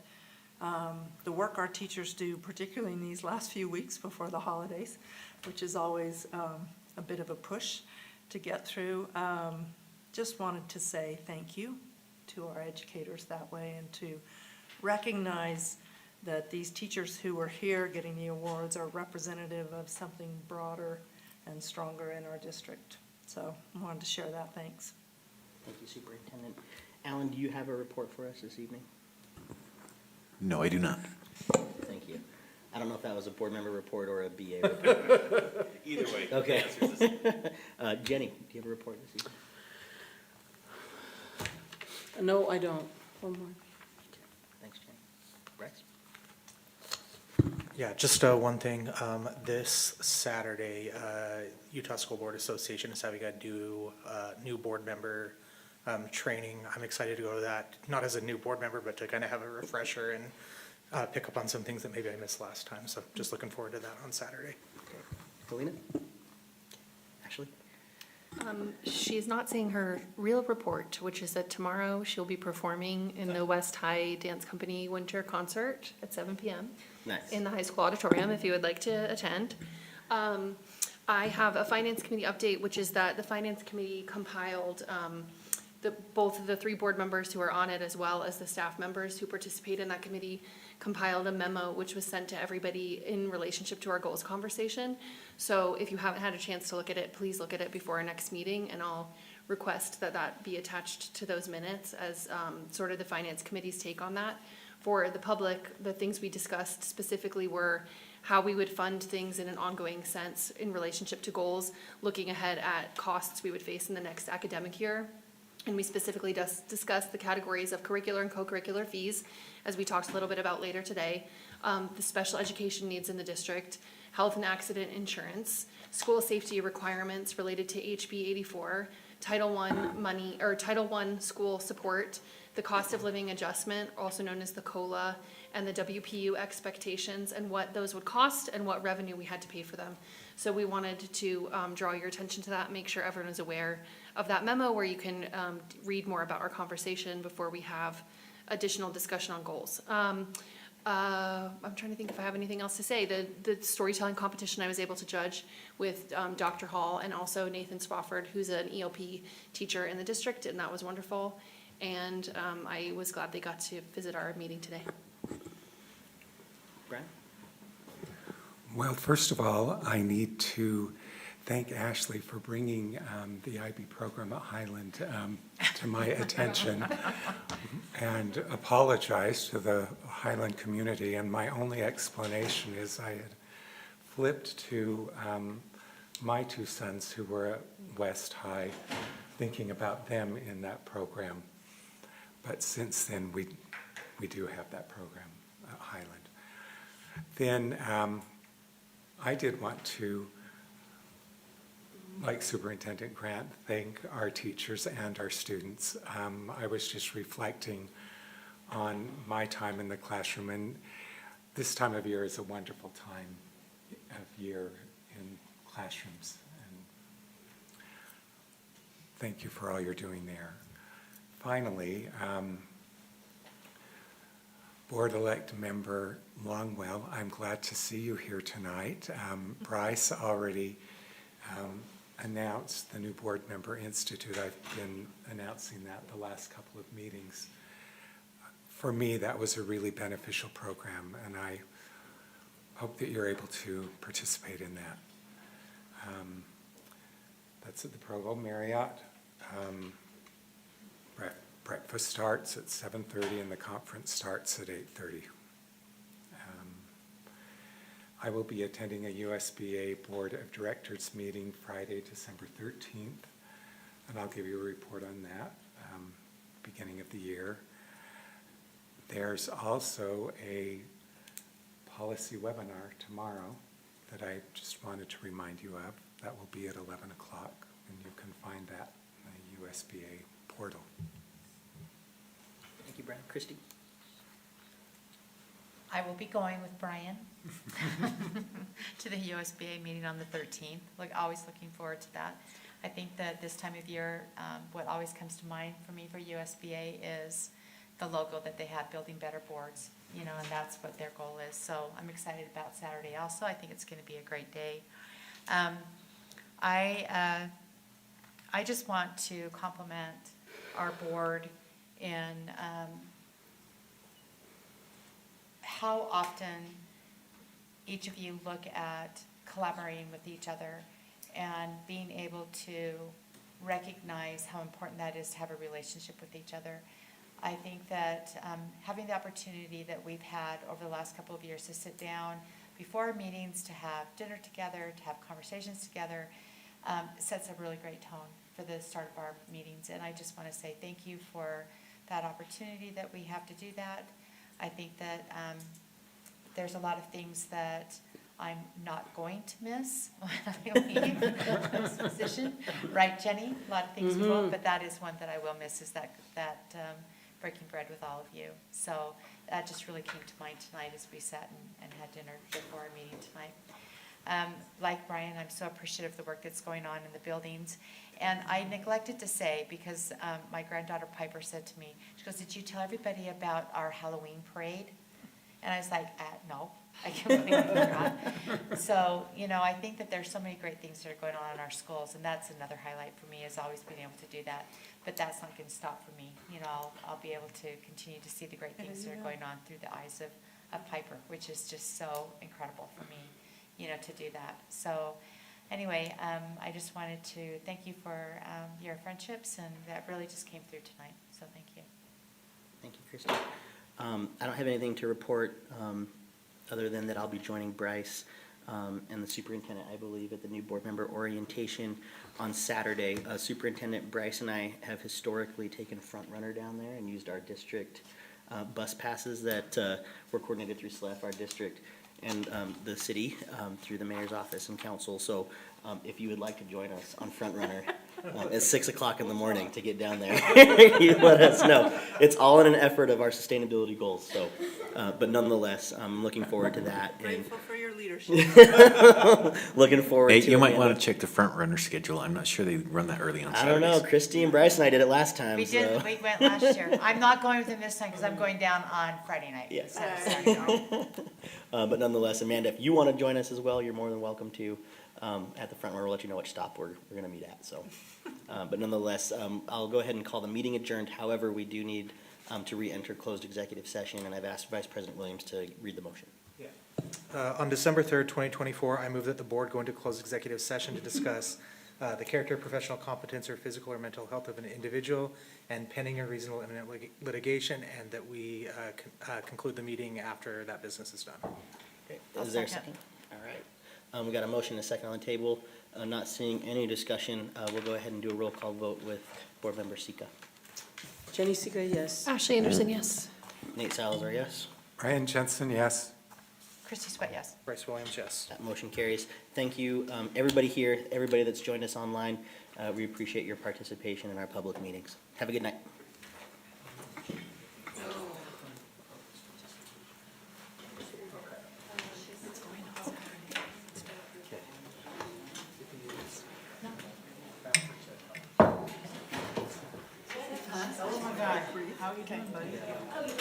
the work our teachers do, particularly in these last few weeks before the holidays, which is always a bit of a push to get through, just wanted to say thank you to our educators that way, and to recognize that these teachers who are here getting the awards are representative of something broader and stronger in our district. So I wanted to share that. Thanks. Thank you, Superintendent. Alan, do you have a report for us this evening? No, I do not. Thank you. I don't know if that was a board member report or a BA report. Either way. Okay. Jenny, do you have a report this evening? No, I don't. One more. Thanks, Jenny. Bryce? Yeah, just one thing. This Saturday, Utah School Board Association is having a new board member training. I'm excited to go to that, not as a new board member, but to kind of have a refresher and pick up on some things that maybe I missed last time. So just looking forward to that on Saturday. Okay. Helena? Ashley? She's not saying her real report, which is that tomorrow she'll be performing in the West High Dance Company Winter Concert at 7 p.m. Nice. in the high school auditorium if you would like to attend. I have a Finance Committee update, which is that the Finance Committee compiled both of the 3 board members who are on it, as well as the staff members who participate in that committee, compiled a memo which was sent to everybody in relationship to our goals conversation. So if you haven't had a chance to look at it, please look at it before our next meeting, and I'll request that that be attached to those minutes as sort of the Finance Committee's take on that. For the public, the things we discussed specifically were how we would fund things in an ongoing sense in relationship to goals, looking ahead at costs we would face in the next academic year. And we specifically discussed the categories of curricular and co-curricular fees, as we talked a little bit about later today, the special education needs in the district, health and accident insurance, school safety requirements related to HB 84, Title I money, or Title I school support, the cost of living adjustment, also known as the COLA, and the WPU expectations, and what those would cost and what revenue we had to pay for them. So we wanted to draw your attention to that, make sure everyone is aware of that memo, where you can read more about our conversation before we have additional discussion on goals. I'm trying to think if I have anything else to say. The storytelling competition I was able to judge with Dr. Hall and also Nathan Spofford, who's an ELP teacher in the district, and that was wonderful. And I was glad they got to visit our meeting today. Brian? Well, first of all, I need to thank Ashley for bringing the IB program at Highland to my attention and apologize to the Highland community. And my only explanation is I had flipped to my two sons who were at West High, thinking about them in that program. But since then, we do have that program at Highland. Then I did want to, like Superintendent Grant, thank our teachers and our students. I was just reflecting on my time in the classroom, and this time of year is a wonderful time of year in classrooms. And thank you for all you're doing there. Finally, Board-elect member Longwell, I'm glad to see you here tonight. Bryce already announced the new board member institute. I've been announcing that the last couple of meetings. For me, that was a really beneficial program, and I hope that you're able to participate in that. That's at the Provo Marriott. Breakfast starts at 7:30 and the conference starts at 8:30. I will be attending a USBA Board of Directors meeting Friday, December 13th, and I'll give you a report on that beginning of the year. There's also a policy webinar tomorrow that I just wanted to remind you of. That will be at 11 o'clock, and you can find that in the USBA portal. Thank you, Brian. Christy? I will be going with Brian to the USBA meeting on the 13th. Always looking forward to that. I think that this time of year, what always comes to mind for me for USBA is the logo that they have, Building Better Boards, and that's what their goal is. So I'm excited about Saturday also. I think it's going to be a great day. I just want to compliment our board in how often each of you look at collaborating with each other and being able to recognize how important that is to have a relationship with each other. I think that having the opportunity that we've had over the last couple of years to sit down before our meetings, to have dinner together, to have conversations together, sets a really great tone for the start of our meetings. And I just want to say thank you for that opportunity that we have to do that. I think that there's a lot of things that I'm not going to miss when I leave this position. Right, Jenny? A lot of things we won't, but that is one that I will miss, is that breaking bread with all of you. So that just really came to mind tonight as we sat and had dinner before our meeting tonight. Like Brian, I'm so appreciative of the work that's going on in the buildings. And I neglected to say, because my granddaughter Piper said to me, she goes, "Did you tell everybody about our Halloween parade?" And I was like, no, I completely forgot. So, I think that there's so many great things that are going on in our schools, and that's another highlight for me, is always being able to do that. But that's not going to stop for me. I'll be able to continue to see the great things that are going on through the eyes of Piper, which is just so incredible for me, to do that. So anyway, I just wanted to thank you for your friendships, and that really just came through tonight. So thank you. Thank you, Christy. I don't have anything to report other than that I'll be joining Bryce and the superintendent, I believe, at the new board member orientation on Saturday. Superintendent Bryce and I have historically taken front runner down there and used our district bus passes that were coordinated through SLEF, our district, and the city through the mayor's office and council. So if you would like to join us on front runner at 6 o'clock in the morning to get down there, you let us know. It's all in an effort of our sustainability goals. So, but nonetheless, I'm looking forward to that. Grateful for your leadership. Looking forward to it. You might want to check the front runner schedule. I'm not sure they run that early on Saturdays. I don't know. Christy and Bryce and I did it last time. We did. We went last year. I'm not going with them this time because I'm going down on Friday night. Yes. Saturday night. But nonetheless, Amanda, if you want to join us as well, you're more than welcome to. At the front, we'll let you know which stop we're going to meet at. So, but nonetheless, I'll go ahead and call the meeting adjourned. However, we do need to re-enter closed executive session, and I've asked Vice President Williams to read the motion. Yeah. On December 3rd, 2024, I move that the board go into closed executive session to discuss the character, professional competence, or physical or mental health of an individual, and pending or reasonable imminent litigation, and that we conclude the meeting after that business is done. Okay, I'll is there a second. second? All right. We got a motion and a second on the table. Not seeing any discussion, we'll go ahead and do a roll call vote with Board Member Sika. Jenny Seeger, yes. Ashley Anderson, yes. Nate Salazar, yes. Brian Jensen, yes. Christie Sweat, yes. Bryce Williams, yes. That motion carries. Thank you, everybody here, everybody that's joined us online. We appreciate your participation in our public meetings. Have a good night. Oh my God, how are you doing, buddy?